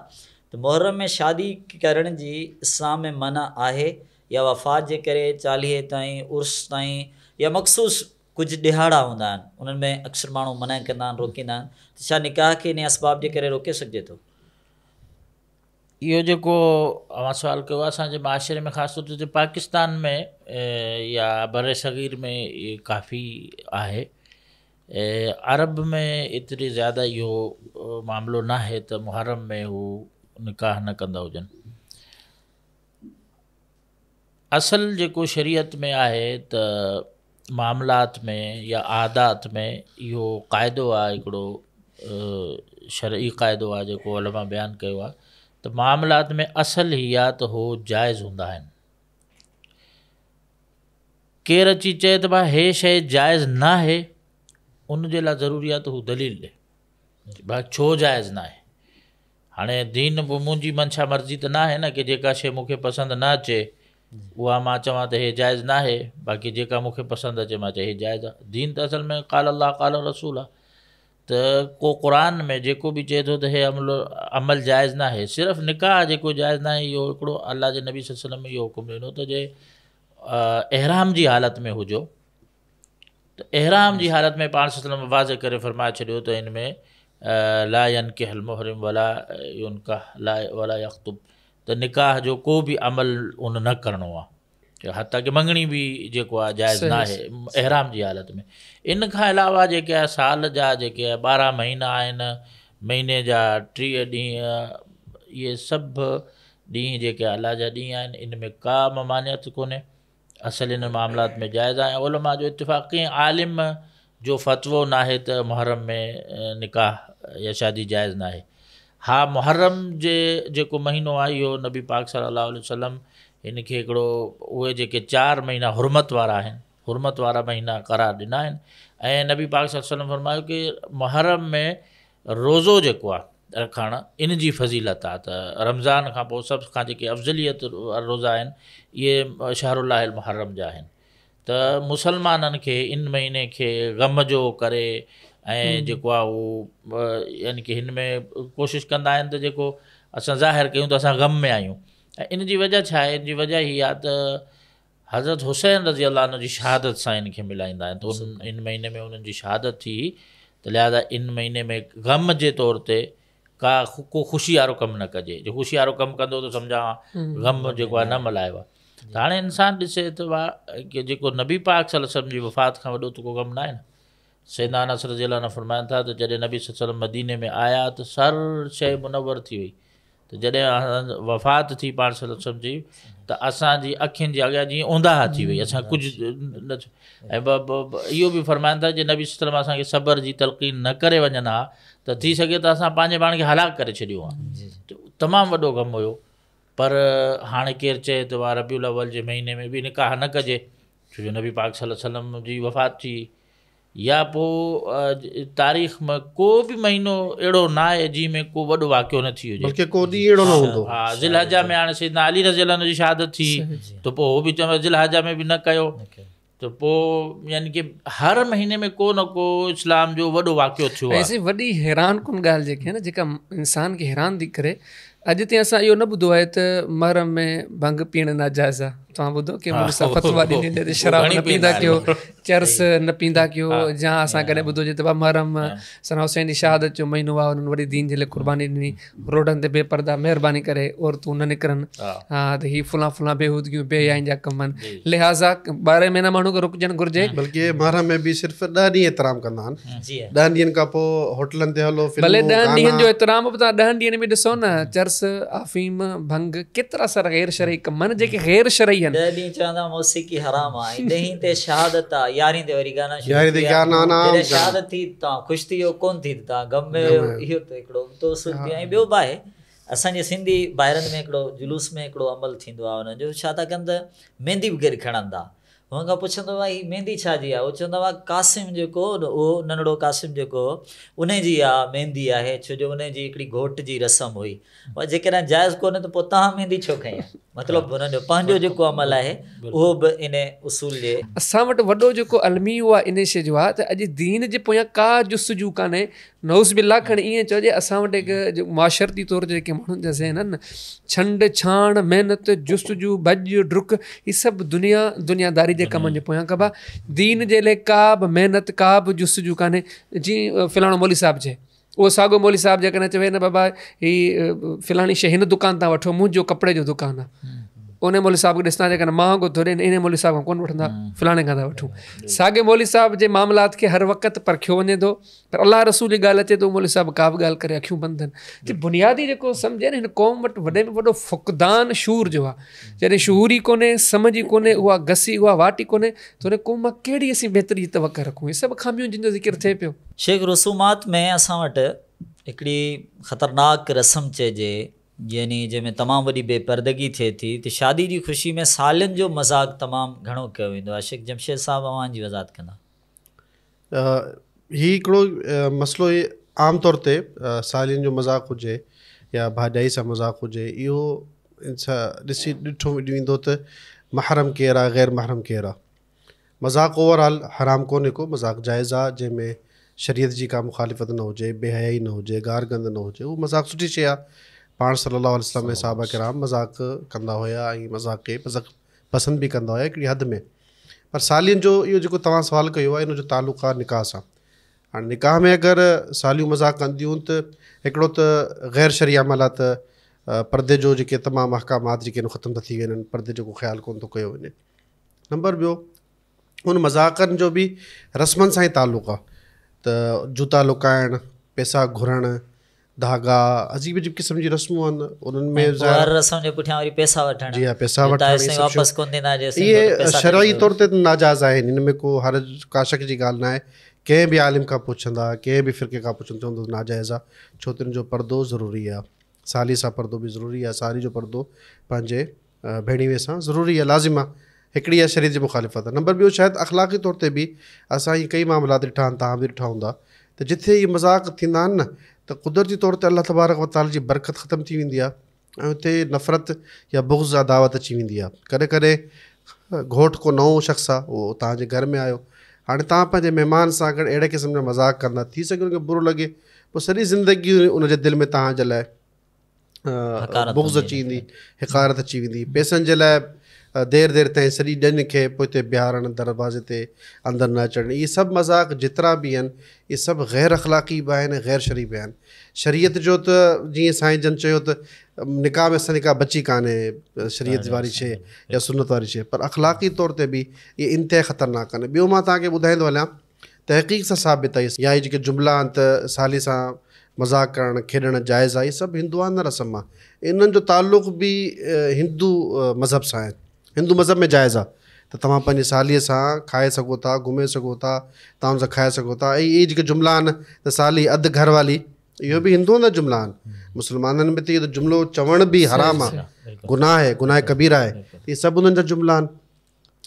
त मुहर्रम में शादी करण जी इस्लाम में मना आहे, या वफ़ात जे करे 40 ताईं, उर्स ताईं, या मख़सूस कुझु ॾिहाड़ा हूंदा आहिनि, उन्हनि में अक्सर माण्हू मना कंदा आहिनि, रोकींदा आहिनि, त छा निकाह खे इन असबाब जे करे रोके सघिजे थो? इहो जेको अव्हां सुवाल कयो आहे, असांजे माशरे में ख़ासि तौर ते पाकिस्तान में या बर सग़ीर में इहे काफ़ी आहे। अरब में एतिरी ज़्यादा इहो मामिलो न आहे त मुहर्रम में हू निकाह न कंदा हुजनि। असल जेको शरीयत में आहे त मामलात में या आदात में इहो क़ाइदो आहे, हिकिड़ो शरई क़ाइदो आहे जेको उलमा बयानु कयो आहे त मामलात में असल ई आहे त हो जाइज़ हूंदा आहिनि। केरु अची चए त भाई हे शइ जाइज़ न आहे, उनजे लाइ ज़रूरी आहे त हू दलील ॾे भाई छो जाइज़ न आहे। हाणे दीन बि मुंहिंजी मंशा मर्ज़ी त न आहे न कि जेका शइ मूंखे पसंदि न अचे उहा मां चवां त हे जाइज़ न आहे, बाक़ी जेका मूंखे पसंदि अचे मां चए हे जाइज़ आहे। दीन त असल में क़ाल अल्लाह क़ाल रसूल आहे। त को क़ुरान में जेको बि चए थो त हे अमल जाइज़ न आहे, सिर्फ़ु निकाह जेको जाइज़ न आहे, इहो हिकिड़ो अल्लाह जे नबी सल्लल्लाहु अलैहि वसल्लम में इहो हुकुम ॾिनो त जे एहराम जी हालत में हुजो, त एहराम जी हालत में पाण सल्लल्लाहु अलैहि वसल्लम वाज़े करे फरमाए छॾियो त हिन में ला यनकिहुल मुहरिम वला युनकाह ला वला यख़्तुब, त निकाह जो को बि अमल उन न करिणो आहे, हता की मङणी बि जेको आहे जाइज़ न आहे एहराम जी हालत में। इन खां अलावा जेके आहे साल जा जेके आहे 12 महीना आहिनि, महीने जा 30 ॾींहं, इहे सभु ॾींहं जेके अल्लाह जा ॾींहं आहिनि, इन में का ममानियत कोन्हे, असल इन मामलात में जाइज़ आहे। उलमा जो इत्तिफ़ाक़ कंहिं आलिम जो फ़तवो न आहे त मुहर्रम में निकाह या शादी जाइज़ न आहे। हा, मुहर्रम जे जेको महीनो आहे इहो नबी पाक सल्लल्लाहु अलैहि वसल्लम हिन खे हिकिड़ो उहे जेके 4 महीना हुरमत वारा आहिनि, हुरमत वारा महीना करार ॾिना आहिनि। ऐं नबी पाक सल्लल्लाहु अलैहि वसल्लम फरमायो कि मुहर्रम में रोज़ो जेको आहे रखणु इन जी फज़ीलत आहे, त रमज़ान खां पोइ सभ खां जेके अफ़ज़लियत रोज़ा आहिनि इहे शहरुल्लाहिल मुहर्रम जा आहिनि। त मुसलमाननि खे इन महीने खे ग़म जो करे ऐं जेको आहे उहो यानी कि हिन में कोशिशि कंदा आहिनि त जेको असां ज़ाहिर कयूं त असां ग़म में आहियूं। ऐं इन जी वजह छा आहे? इन जी वजह हीअ आहे त हज़रत हुसैन रज़ी अल्लाह अन्हु जी शहादत सां इन खे मिलाईंदा आहिनि, त इन महीने में उन्हनि जी शहादत थी, त लिहाज़ा इन महीने में ग़म जे तौर ते को ख़ुशी वारो कमु न कजे। जो ख़ुशी वारो कमु कंदो त सम्झा ग़म जेको आहे न मल्हायो आहे। त हाणे इंसानु ॾिसे त कि जेको नबी पाक सल्लल्लाहु अलैहि वसल्लम जी वफ़ात खां वॾो त को ग़म न आहे न। सैयदना अनस रज़ियल्लाहु अन्हु फरमाइनि था त जॾहिं नबी सल्लल्लाहु अलैहि वसल्लम मदीने में आया त सर शइ मुनवर थी वई, त जॾहिं वफ़ात थी पाण सल्लल्लाहु अलैहि वसल्लम जी, त असांजी अखियुनि जे अॻियां जीअं ऊंदाह थी वई, असां कुझु न। ऐं इहो बि फरमाइनि था जे नबी सल्लल्लाहु अलैहि वसल्लम असांखे सब्र जी तलक़ीन न करे वञनि हा त थी सघे त असां पंहिंजे पाण खे हलाक करे छॾियो आहे। तमामु वॾो ग़म हुयो। पर हाणे केरु चए त वाह रबीउल अव्वल जे महीने में बि निकाह न कजे छो जो नबी पाक सल्लल्लाहु अलैहि वसल्लम जी वफ़ात थी, या पोइ तारीख़ में को बि महीनो अहिड़ो न आहे जंहिं में को वॾो वाक़ियो न थी हुजे, बल्कि को ॾींहुं अहिड़ो न हूंदो। हा, ज़िलहजा में हाणे सैयदना अली रज़ियल्लाहु अन्हु जी शहादत थी, त पोइ उहो बि चवंदो ज़िलहजा में बि न कयो, त पोइ यानी कि हर महीने में को न को इस्लाम जो वॾो वाक़ियो थियो आहे। ऐसी वॾी हैरान कुन ॻाल्हि जेकी आहे न, जेका इंसान खे हैरान थी करे, अॼु ताईं असां इहो न ॿुधो आहे त मुहर्रम में भंग पीअणु नाजाइज़ आहे। तव्हां ॿुधो की फतवा ॾिनी शराब न पींदा कयो, चरस न पींदा कयो, या असां कॾहिं ॿुधो जे त मुहर्रम सना हुसैन जी शहादत जो महीनो आहे, हुननि वरी दीन जे लाइ क़ुर्बानी ॾिनी, रोडनि ते बेपर्दा महिरबानी करे औरतूं न निकिरनि, हा त हीअ फलां फलां बेहूदगियूं बेहयाइन जा कम आहिनि, लिहाज़ा 12 महीना माण्हू खे रुकजणु घुरिजे। बल्कि मुहर्रम में बि सिर्फ़ु 10 ॾींहं एतिराम कंदा आहिनि, 10 ॾींहंनि खां पोइ होटलनि ते हलो, भले 10 ॾींहंनि जो एतिराम बि तव्हां 10 ॾींहंनि में ॾिसो न, चरस अफ़ीम भंग केतिरा सारा गैर शरई कम आहिनि जेके गैर शरई आहिनि। 10 ॾींहं चवंदा मौसीक़ी हराम आहे, 10 ते शहादत आहे, 11 ते वरी गाना शुरू यारी ते गाना जॾहिं शहादत थी तव्हां ख़ुशि थी वियो, कोन थी तव्हां गम में इहो त हिकिड़ो तो सुधी। ऐं ॿियो बि आहे असांजे सिंधी ॿाहिरनि में हिकिड़ो जुलूस में हिकिड़ो अमल थींदो आहे हुनजो, छा था कनि त मेहंदी बि गॾु खणंदा, हुन खां पुछंदो आहे हीअ मेहंदी छाजी आहे, उहो चवंदो आहे क़ासिम जेको उहो नंढड़ो क़ासिम जेको उनजी आहे मेहंदी आहे, छो जो उनजी हिकिड़ी घोट जी रस्म हुई। पर जेकॾहिं जाइज़ कोन्हे त पोइ तव्हां मेहंदी छो खई आहे, मतिलबु हुननि जो पंहिंजो जेको अमल आहे उहो बि इन उसूल जे। असां वटि वॾो जेको अलमी आहे इन शइ जो आहे त अॼु दीन जे पोयां का जुस्तजू कान्हे। नौज़ बिल्ला खणी ईअं चइजे असां वटि हिकु मुआशरती तौर ते जेके माण्हुनि जा ज़हन आहिनि न, छंड छाण महिनत जुस्तजू भॼ डुक हीअ सभु दुनियादारी जे कमनि जे पोयां कबा। दीन जे लाइ का बि महिनत का बि जुस्तजू कान्हे। जीअं फ़लाणो मौली साहिबु चए, उहो साॻियो मौली साहिबु जेकॾहिं चवे न बाबा हीअ फ़लाणी शइ हिन दुकान तां वठो, मुंहिंजो कपिड़े जो दुकानु आहे, उन मौली साहिब खे ॾिसंदा जेकॾहिं महांगो थो ॾियनि, इन मौली साहिब खां कोन वठंदा, फ़लाणे खां था वठूं। साॻे मौली साहिब जे मामलात खे हर वक़्तु परखियो वञे थो, पर अलाह रसूल जी ॻाल्हि अचे थो मौली साहिब का बि ॻाल्हि करे अखियूं बंदि आहिनि। त बुनियादी जेको सम्झे न हिन क़ौम वटि वॾे में वॾो फ़ुक़दान शूर जो आहे। जॾहिं शूर ई कोन्हे, सम्झ ई कोन्हे, उहा घसी उहा वाटी कोन्हे, त हुन क़ौम मां कहिड़ी असीं बहितरी जी तवक़ा रखूं। इहे सभु खामियूं जिन जो ज़िक्र थिए पियो। शेख रसूमात में असां वटि हिकिड़ी ख़तरनाक रस्म चइजे, यानी जंहिंमें तमामु वॾी बेपर्दगी थिए थी, त शादी जी ख़ुशी में सालियुनि जो मज़ाक़ तमामु घणो कयो वेंदो आहे। शेख जमशेद साहिबु अव्हांजी वज़ाहत कंदा। हीउ हिकिड़ो मसइलो आम तौर ते सालियुनि जो मज़ाक़ हुजे या भाॼाई सां मज़ाक़ हुजे, इहो ॾिठो वेंदो त महरम केरु आहे, ग़ैर महरम केरु आहे। मज़ाक़ ओवरऑल हराम कोन्हे को, मज़ाक़ जाइज़ आहे जंहिंमें शरीयत जी का मुखालिफ़त न हुजे, बेहयाई न हुजे, गार गंद न हुजे, उहो मज़ाक़ सुठी शइ आहे। पाण सल्लल्लाहु अलैहि वसल्लम में सहाबा किराम मज़ाक़ कंदा हुया ऐं मज़ाक़ खे पसंदि बि कंदा हुया हिकिड़ी हद में। पर सालियुनि जो इहो जेको तव्हां सुवालु कयो आहे, इन जो तालुक़ु आहे निकाह सां। हाणे निकाह में अगरि सालियूं मज़ाक़ कंदियूं त हिकिड़ो त ग़ैर शरई अमल आहे, त पर्दे जो जेके तमामु अहकामात जेके आहिनि ख़तमु था थी वञनि, पर्दे जो को ख़्यालु कोन थो कयो वञे। नंबर ॿियो, उन मज़ाक़नि जो बि रस्मनि सां ई तालुक़ु आहे, त जूता लुकाइणु, पैसा घुरणु, धागा, अजीब अजीब क़िस्म जी रस्मूं आहिनि उन्हनि में। हर रस्म जे पुठियां वरी पैसा वठणु, जी हा, पैसा वठणु, वापसि कोन ॾींदा, इहे शरई तौर ते नाजाइज़ आहिनि। हिन में को हर का शक जी ॻाल्हि न आहे। कंहिं बि आलिम खां पुछंदा, कंहिं बि फ़िरके खां पुछंदा, चवंदो नाजाइज़ आहे, छो त हिन जो पर्दो ज़रूरी आहे। साली सां पर्दो बि ज़रूरी आहे, साली जो पर्दो पंहिंजे भेणीअ सां ज़रूरी आहे, लाज़िम आहे। हिकिड़ी आहे शरीयत जी मुखालिफ़त आहे। नंबर ॿियो, शायदि अख़लाक़ी तौर ते बि असां इहे कई मामलात ॾिठा आहिनि, तव्हां बि ॾिठा हूंदा, त जिथे इहे मज़ाक़ थींदा आहिनि न, त क़ुदरती तौर ते अल्लाह तबारक व तआला जी बरकत ख़तमु थी वेंदी आहे ऐं हुते नफ़रत या बुग़्ज़ जा दावत अची वेंदी आहे। कॾहिं कॾहिं घोट को नओं शख़्स आहे, उहो तव्हांजे घर में आयो, हाणे तव्हां पंहिंजे महिमान सां गॾु अहिड़े क़िस्म जा मज़ाक़ कंदा, थी सघे उनखे बुरो लॻे, पोइ सॼी ज़िंदगी उनजे दिलि में तव्हांजे लाइ बुग़्ज़ अची वेंदी, हिकारत अची वेंदी। पैसनि जे लाइ देरि ताईं सॼी ॼञ खे पोइ हिते बिहारणु, दरवाज़े ते अंदरि न अचणु, इहे सभु मज़ाक़ जेतिरा बि आहिनि, इहे सभु ग़ैर अख़लाक़ी बि आहिनि, ग़ैर शरई बि आहिनि। शरीयत जो त जीअं साईं जन चयो त निकाह में असांजी का बची कान्हे शरीयत वारी शइ या सुनत वारी शइ, पर अख़लाक़ी तौर ते बि इहे इंतिहा ख़तरनाक आहिनि। ॿियो मां तव्हांखे ॿुधाईंदो हलियां, तहक़ीक़ सां साबित आहे, या इहे जेके जुमिला आहिनि त साली सां मज़ाक़ करणु, खेॾणु जाइज़ आहे, इहे सभु हिंदुआना रस्म आहे। इन्हनि जो ताल्लुक़ बि हिंदू मज़हब सां आहे। हिंदू मज़हब में जाइज़ आहे त तव्हां पंहिंजी सालीअ सां खाए सघो था, घुमे सघो था, तव्हां हुन सां खाए सघो था। ऐं इहे जेके जुमिला आहिनि त साली अधु घर वाली, इहो बि हिंदुअनि जा जुमिला आहिनि। मुस्लमाननि में त इहो त जुमिलो चवणु बि हराम आहे, गुनाह आहे, गुनाह कबीर आहे। इहे सभु उन्हनि जा जुमिला आहिनि।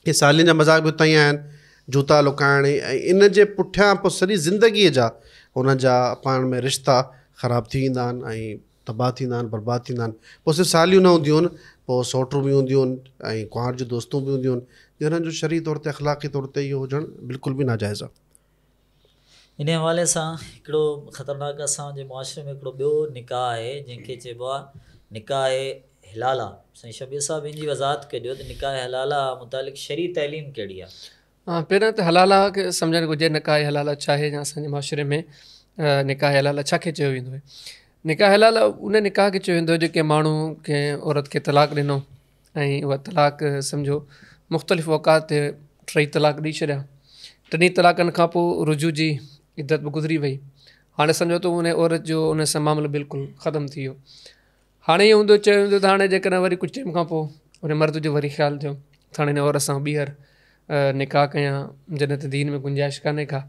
इहे सालियुनि जा मज़ाक़ बि उतां ई आहिनि, जूता लुकाइण, ऐं इन जे पुठियां पोइ सॼी ज़िंदगीअ जा हुन जा पाण में रिश्ता ख़राबु थी वेंदा आहिनि ऐं तबाह थींदा आहिनि, बर्बादु थींदा आहिनि। पोइ सिर्फ़ु सालियूं न हूंदियूं आहिनि, पोइ सौटूं बि हूंदियूं आहिनि ऐं कुंवार जूं दोस्तूं बि हूंदियूं आहिनि, जिन्हनि जो शरई तौर ते अख़लाक़ी तौर ते इहो हुजणु बिल्कुलु बि नाजाइज़ आहे। इन हवाले सां हिकिड़ो ख़तरनाक असांजे मुआशरे में हिकिड़ो ॿियो निकाह आहे, जंहिंखे चइबो आहे निकाह हिलाला। साईं शबीर साहिबु इन जी वज़ाहत कजो त निकाह हिलाला मुतालिक़ शरई तइलीम कहिड़ी आहे? पहिरियों त हलाला खे सम्झणु घुरिजे, निकाह हलाला छा आहे, या असांजे मुआशरे में निकाह हलाला छा खे चयो वेंदो आहे। निकाह हलाला उन निकाह खे चयो वेंदो आहे जेके माण्हू कंहिं औरत खे तलाक ॾिनो ऐं उहा तलाक सम्झो मुख़्तलिफ़ औक़ात ते 3 तलाक ॾेई छॾिया, 3 तलाकनि खां पोइ रुजू जी इद्दत बि गुज़री वई। हाणे सम्झो त उन औरत जो उन सां मामिलो बिल्कुलु ख़तमु थी वियो। हाणे इहो हूंदो चयो वेंदो त हाणे जेकॾहिं वरी कुझु टाइम खां पोइ उन मर्द जो वरी ख़्यालु थियो त हाणे हिन औरत सां ॿीहर निकाह कयां, जॾहिं त दीन में गुंजाइश कान्हे का।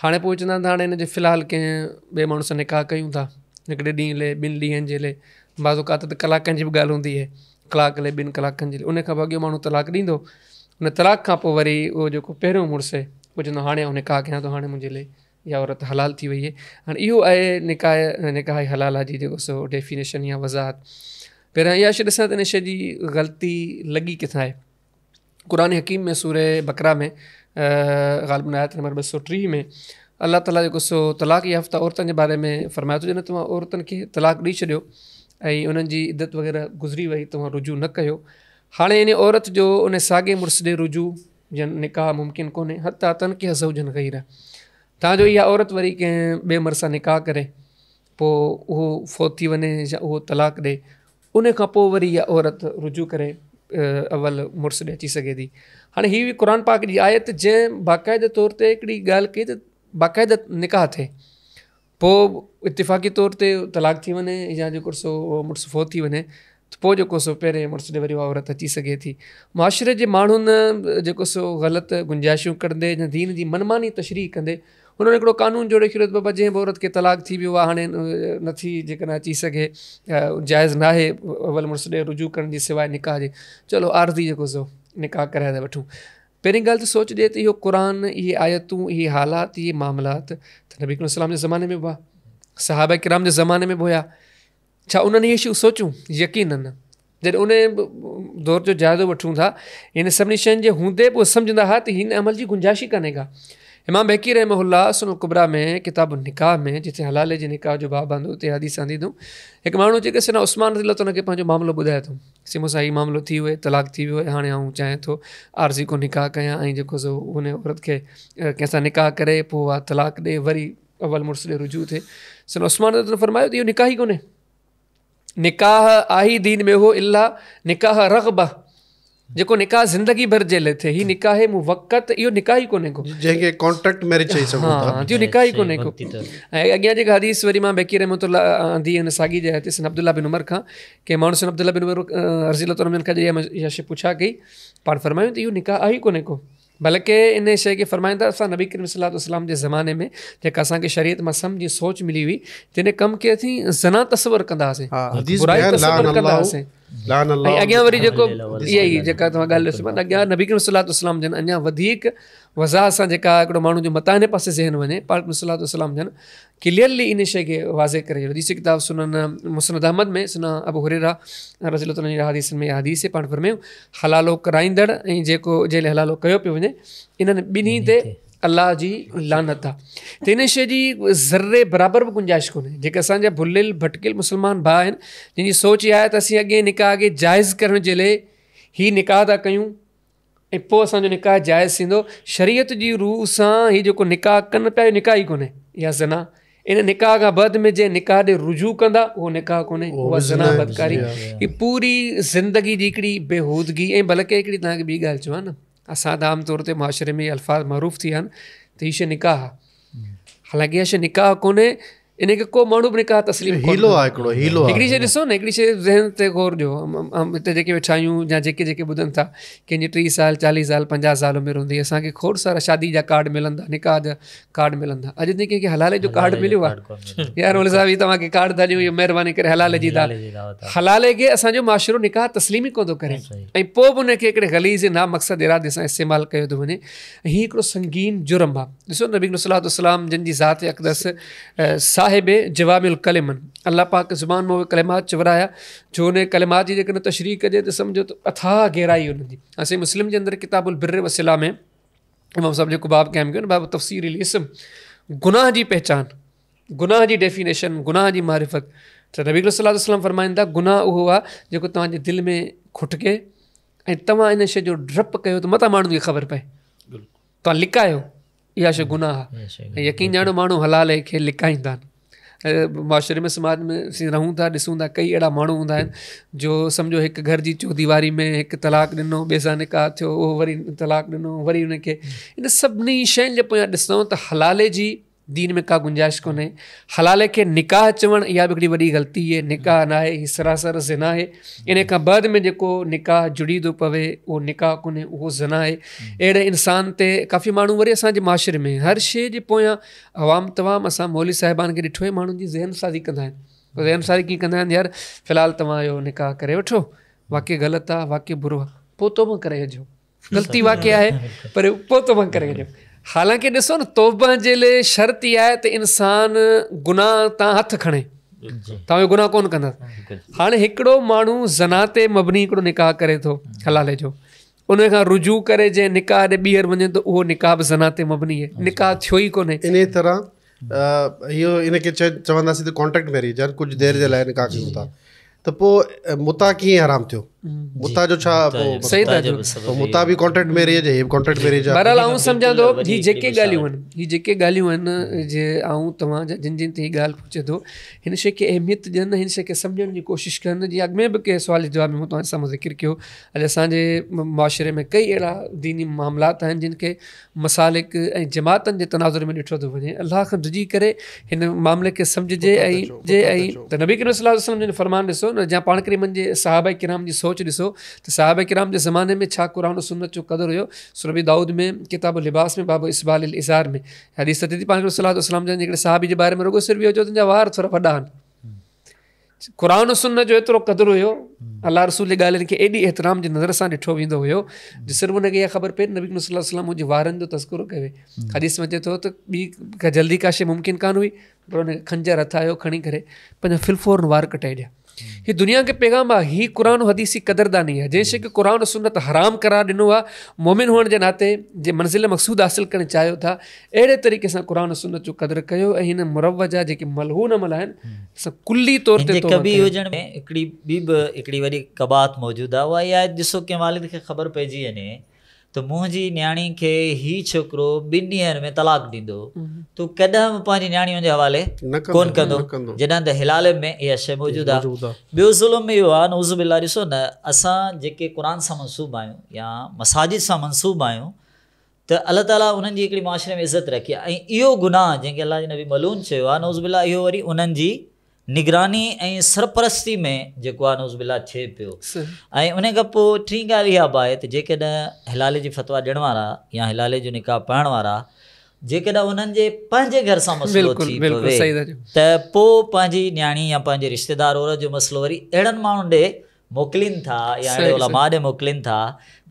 हाणे पोइ चवंदा त हाणे हिन जे फ़िलहालु कंहिं ॿिए माण्हू सां निकाह कयूं था, हिकिड़े ॾींहं लाइ, 2 ॾींहंनि जे लाइ, बाज़ औक़ात त कलाकनि जी बि ॻाल्हि हूंदी आहे, कलाक लाइ, 2 कलाकनि जे लाइ, उन खां पोइ अॻियो माण्हू तलाक ॾींदो। उन तलाक खां पोइ वरी उहो जेको पहिरियों मुड़ुसु आहे उहो चवंदो हाणे आउं निकाह कयां थो, हाणे मुंहिंजे लाइ इहा औरत हलाल थी वई आहे। हाणे इहो आहे निकाह हलाल जी जेको सो डेफिनेशन या वज़ाहत। पहिरियां इहा शइ ॾिसां त इन शइ जी ग़लती लॻी किथां आहे। क़ुरान हकीम में सूरे बकरा में ग़ालिबन आयत नंबर 203 में अल्लाह ताला जेको सो तलाक याफ़्ता औरतुनि जे बारे में फ़रमायो थो, जॾहिं तव्हां औरतुनि खे तलाक ॾेई छॾियो ऐं उन्हनि जी इद्दत वग़ैरह गुज़री वई, तव्हां रुजू न कयो, हाणे इन औरत जो उन साॻे मुड़ुस ॾे रुजू या निकाह मुमकिन कोन्हे हता तनकिह ज़ौजन ग़ैर। तव्हांजो इहा औरत वरी कंहिं ॿिए मर्द सां निकाह करे पोइ उहो फ़ौत थी वञे या उहो तलाक ॾे, उन खां पोइ वरी इहा औरत रुजू करे अवल मुड़ुस ॾे अची सघे थी। हाणे हीअ क़ुरान पाक जी आयत जंहिं बाक़ाइदे तौर ते हिकिड़ी ॻाल्हि कई त बाक़ाइदा निकाह थिए, पोइ इतिफ़ाक़ी तौर ते तलाक थी वञे या जेको सो मुड़ुसु फ़ौत थी वञे त पोइ जेको सो पहिरें मुड़ुस ॾे वरी उहा औरत अची सघे थी। मुआशिरे जे माण्हुनि जेको सो ग़लति गुंजाइशूं कंदे या दीन जी मनमानी तशरीह कंदे उन्होंने हिकिड़ो कानून जोड़े छॾियो त बाबा जंहिं बि औरत खे तलाक थी वियो आहे हाणे नथी जेकॾहिं अची सघे, जाइज़ न आहे अवल मुड़ुस ॾे रुजू करण जी सवाइ निकाह जे, चलो आर्ज़ी जेको सो निकाह कराए था वठूं। पहिरीं ॻाल्हि त सोचिजे त इहो क़ुरान, इहे आयतूं, इहे हालात, इहे मामलात त नबी इस्लाम जे ज़माने में बि हुआ, सहाबा किराम जे ज़माने में बि हुया। छा उन्हनि इहे शयूं सोचूं? यकीनन। जॾहिं उन दौर जो जाइज़ो वठूं था इन सभिनी शयुनि जे हूंदे बि सम्झंदा हुआ त हिन अमल जी गुंजाइश ई कान्हे का। इमाम बहकी रहमहुल्लाह सुनन कुबरा में किताब निकाह में जिथे हलाले जे निकाह जो बाब आंदो उते हदीस आंदी अथऊं, हिकु माण्हू जेके सना उस्मान रज़ियल्लाहु अन्हु खे पंहिंजो मामिलो ॿुधाए थो, सी मूंसां हीउ मामिलो थी वियो, तलाक थी वियो, हाणे आउं चाहियां थो आर्ज़ी को निकाह कयां ऐं जेको सो उन औरत खे कंहिंसां निकाह करे पोइ उहा तलाक ॾे वरी अवल मुड़ुस ॾे रुजू थिए। सना उस्मान रज़ियल्लाहु अन्हु फरमायो त इहो निकाह ई कोन्हे, निकाह आही दीन में हो इल्ला निकाह रग़बा, जेको निकाह ज़िंदगी भर जे लाइ थिए, ही निकाह मुवक़्क़त, इहो निकाह ई कोन्हे को जंहिंखे कॉन्ट्रैक्ट मैरिज चई सघूं था। हाँ इहो निकाह ई कोन्हे को। ऐं अॻियां जेका हदीस वरी मां बेकी रहमतुल्लाह आंदी आहिनि साॻी जाइ ते सन अब्दुल्ला बिन उमर खां, कंहिं माण्हू सन अब्दुल्ला बिन उमर रज़ियल्लाहु अन्हु खां इहा शइ पुछा कई, पाण फरमायूं त इहो निकाह आहे ई कोन्हे को, बल्कि इन शइ खे फरमाईंदा असां नबी करीम सल्लल्लाहु अलैहि वसल्लम जे ज़माने में जेका असांखे शरीयत मां सम्झी सोच मिली हुई तिन कमु खे असीं ज़ना तस्वर कंदा हुआसीं, बुराई तस्वर कंदा हुआसीं। ऐं अॻियां वरी जेको इहा ई जेका तव्हां ॻाल्हि ॾिसो अॻियां नबी करीम सल्लल्लाहु अलैहि वसल्लम जन अञा वधीक वज़ाह सां जेका हिकिड़ो माण्हू जो मता हिन पासे ज़हन वञे, पाक सल्लल्लाहु अलैहि वसल्लम जन क्लियरली इन शइ खे वाज़े करे छॾियो। हदीस किताब सुनन मुस्नद अहमद में सुना अबू हुरैरा रज़ियल्लाहु अन्हु जी हदीस में हदीस पाण फरमायूं हलालो कराईंदड़ ऐं जेको जंहिं हलालो कयो पियो वञे इन्हनि ॿिन्ही ते अल्लाह जी लानत आहे। त इन शइ जी ज़र्रे बराबरि बि गुंजाइश कोन्हे। जेके असांजा भुलियल भटकियल मुस्लमान भाउ आहिनि जंहिंजी सोच इहा आहे त असीं अॻे निकाह खे जाइज़ करण जे लाइ हीउ निकाह था कयूं ऐं पोइ असांजो निकाह जाइज़ थींदो, शरीयत जी रूह सां हीउ जेको निकाह कनि पिया निकाह ई कोन्हे, इहा ज़ना। इन निकाह खां बाद में जंहिं निकाह ॾे रुजू कंदा उहो निकाह कोन्हे, उहा ज़ना बदकारी। हीअ पूरी ज़िंदगी जी हिकिड़ी बेहूदगी। ऐं बल्कि हिकिड़ी तव्हांखे ॿी ॻाल्हि चवां न, असां त आम तौर ते मुआशिरे में अल्फाज़ मरूफ़ थी विया आहिनि त हीअ शइ निकाह आहे, हालांकि इहा शइ निकाह कोन्हे, इनखे को माण्हू बि निकाह तस्लीम हीलो आहे हिकिड़ो हीलो आहे। हिकिड़ी शइ ॾिसो न, हिकिड़ी शइ ज़हन ते गौर ॾियो, हिते जेके वेठा आहियूं या जेके जेके ॿुधनि था कंहिंजी 30 साल 40 साल 50 साल उमिरि हूंदी, असांखे खोड़ सारा शादी जा कार्ड मिलंदा, निकाह जा कार्ड मिलंदा, अॼु ताईं कंहिंखे हलाले जो कार्ड मिलियो आहे? यार उन सां बि तव्हांखे कार्ड था ॾियूं, इहो महिरबानी करे हलाले जी दावत। हलाले खे असांजो माशरो निकाह तस्लीम ई कोन थो करे ऐं पोइ बि उनखे हिकिड़े ग़लीज़ ना मक़सद इरादे सां इस्तेमालु कयो थो वञे। हीअ हिकिड़ो संगीन जुर्म आहे। ॾिसो नबी सल्लल्लाहु अलैहि वसल्लम जिन जी ज़ात अक़दस साहिबे जवाब कलिमन, अल्लाह पाक ज़ुबान में उहे कलिमात चवराया जो उन कलिमात जी जेकॾहिं तशरीह कजे त सम्झो त अथाह गहराई हुननि जी। असीं मुस्लिम जे अंदरि किताबुल बिर्र वसिला में इमाम साहब जेको बाब क़ाइमु कयो न, बाब तफ़सीर इस्म, गुनाह जी पहचान, गुनाह जी डेफिनेशन, गुनाह जी मारिफत, त नबी सल्लल्लाहु अलैहि वसल्लम फरमाईंदा गुनाह उहो आहे जेको तव्हांजे दिलि में खुटके ऐं तव्हां इन शइ जो डपु कयो त मता माण्हुनि खे ख़बर पए, तव्हां लिकायो, इहा शइ गुनाह आहे। ऐं यकीन ॼाणो माण्हू हलाल खे लिकाईंदा आहिनि। मुआशिरे में समाज में असीं रहूं था, ॾिसूं था, कई अहिड़ा माण्हू हूंदा आहिनि जो सम्झो हिकु घर जी चौदीवारी में हिकु तलाक ॾिनो, ॿिए सां निकाह थियो, उहो वरी तलाक ॾिनो, वरी हुनखे, इन सभिनी शयुनि जे पोयां ॾिसूं त हलाले जी दीन में का गुंजाइश कोन्हे। हलाले खे निकाह चवणु इहा बि हिकिड़ी वॾी ग़लती आहे। निकाह न आहे, हीअ सरासर ज़िना आहे। इन खां बाद में जेको निकाह जुड़ी थो पवे उहो निकाह कोन्हे, उहो ज़िना आहे। अहिड़े इंसान ते काफ़ी माण्हू वरी असांजे माशरे में हर शइ जे पोयां अवाम तमामु असां मौली साहिबान खे ॾिठो आहे माण्हुनि जी ज़हन साज़ी कंदा आहिनि। ज़हन साज़ी कीअं कंदा आहिनि? यार फ़िलहालु तव्हां इहो निकाह करे वठो, वाक़ई ग़लति आहे, वाक़ई बुरो आहे, पोइ तौबो करे अचिजो, ग़लती वाक़ई आहे पर पोइ तोबा करे वञो। हालांकि ॾिसो न, तौबा जे लाइ शर्त इहा आहे त इंसान गुनाह तां हथु खणे, तव्हां इहो गुनाह कोन कंदा। हाणे हिकिड़ो माण्हू ज़ना ते मबनी हिकिड़ो निकाह करे थो हलाले जो, उन खां रुजू करे जंहिं निकाह ॾे ॿीहर वञे थो, उहो निकाह बि ज़ना ते मबनी आहे, निकाह थियो ई कोन्हे। इन तरह इहो इनखे चवंदासीं त कॉन्ट्रैक्ट मैरिज आहे, कुझु देरि जे लाइ निकाह कयूं था, त पोइ मुता कीअं हराम थियो? मुता जो छा सही था चओ, मुता बि कॉन्ट्रैक्ट मैरिज आहे, कॉन्ट्रैक्ट मैरिज आहे। बहरहाल आऊं सम्झां थो ही जेके ॻाल्हियूं आहिनि जे आऊं तव्हां जिन जिन ते हीअ ॻाल्हि पुछे थो, हिन शइ खे अहमियत ॾियनि, हिन शइ खे सम्झण जी कोशिशि कनि। जीअं अॻु में बि कंहिं सुवाल जवाब में मूं तव्हां साम्हूं ज़िक्र कयो, अॼु असांजे मुआशिरे में कई अहिड़ा दीनी मामलात आहिनि जिन खे मसालिक ऐं जमातनि जे तनाज़ुर में ॾिठो थो वञे। अलाह खां डिॼी करे हिन मामले खे सम्झिजे ऐं त नबी करीम सल्लल्लाहु अलैहि वसल्लम जो फरमान ॾिसो न, या पाण करीमनि जे सहाबा किराम जी सोच ॾिसो त सहाबा किराम जे ज़माने में छा क़ुरान सुन्नत जो क़दुरु हुयो। सुरबी दाऊद में किताब लिबास में बाबु इस्बाल इज़ार में हदीस अचे थी, पाण करीम सल्लल्लाहु अलैहि वसल्लम जे हिकिड़े सहाबी जे बारे में रुगो सिर्फ़ु इहो चयो तुंहिंजा वार थोरा वॾा आहिनि। क़ुरान सुन्नत जो एतिरो क़दुरु हुयो, अलाह रसूल जी ॻाल्हियुनि खे एॾी एतिराम जी नज़र सां ॾिठो वेंदो हुयो जो सिर्फ़ु हुनखे इहा ख़बर पए नबी करीम सल्लल्लाहु अलैहि वसल्लम मुंहिंजे वारनि जो तज़कुरो कयो। हदीस में अचे थो त ॿी जल्दी का शइ मुमकिन कान हुई, पर हुनखे खंजर हथायो, खणी करे पंहिंजा फिलफोरन वार कटाए ॾिया। हीअ दुनिया खे पैगाम आहे, हीअ क़ुरान हदीसी क़दरदानी आहे। जंहिं शइ खे क़ुरान सुन्नत हराम करार ॾिनो आहे, मोमिन हुअण जे नाते जे मंज़िल मक़सूद हासिल करणु चाहियो था, अहिड़े तरीक़े सां क़ुरान सुन्नत जो क़दुरु कयो ऐं हिन मुरवजा जेके मलहून अमल आहिनि असां कुल्ली तौर ते कबी हुजण में हिकिड़ी वॾी कबात मौजूदु आहे। उहा इहा आहे, ॾिसो कंहिं वालिद खे ख़बर पइजी वञे त मुंहिंजी न्याणी खे हीउ छोकिरो 2 ॾींहंनि में तलाक ॾींदो, तूं कॾहिं बि पंहिंजी न्याणीअ जे हवाले कोन कंदो, जॾहिं त हिलाले में इहा शइ मौजूदु आहे। ॿियो ज़ुल्म इहो आहे, नऊज़ु बिल्लाह, ॾिसो न, असां जेके क़ुरान सां मनसूब आहियूं या मसाजिद सां मनसूब आहियूं, त अलाह ताला उन्हनि जी हिकिड़ी माशरे में इज़त रखी आहे। ऐं इहो गुनाह जंहिंखे अलाह जे नबी मलून चयो आहे, नऊज़ु बिल्लाह, इहो वरी उन्हनि जी निगरानी ऐं सरपरस्ती में जेको आहे नऊज़ु बिल्लाह थिए पियो। ऐं उन खां पोइ टी ॻाल्हि इहा बि आहे त जेकॾहिं हिलाले जी फतवा ॾियण वारा या हिलाले जो निकाह पाइण वारा जेकॾहिं उन्हनि जे पंहिंजे घर सां मसइलो थी पवे त पोइ पंहिंजी न्याणी या पंहिंजे रिश्तेदार औरत जो मसइलो वरी अहिड़नि माण्हुनि ॾे मोकिलीनि था या अहिड़े उलमा ॾे मोकिलीनि था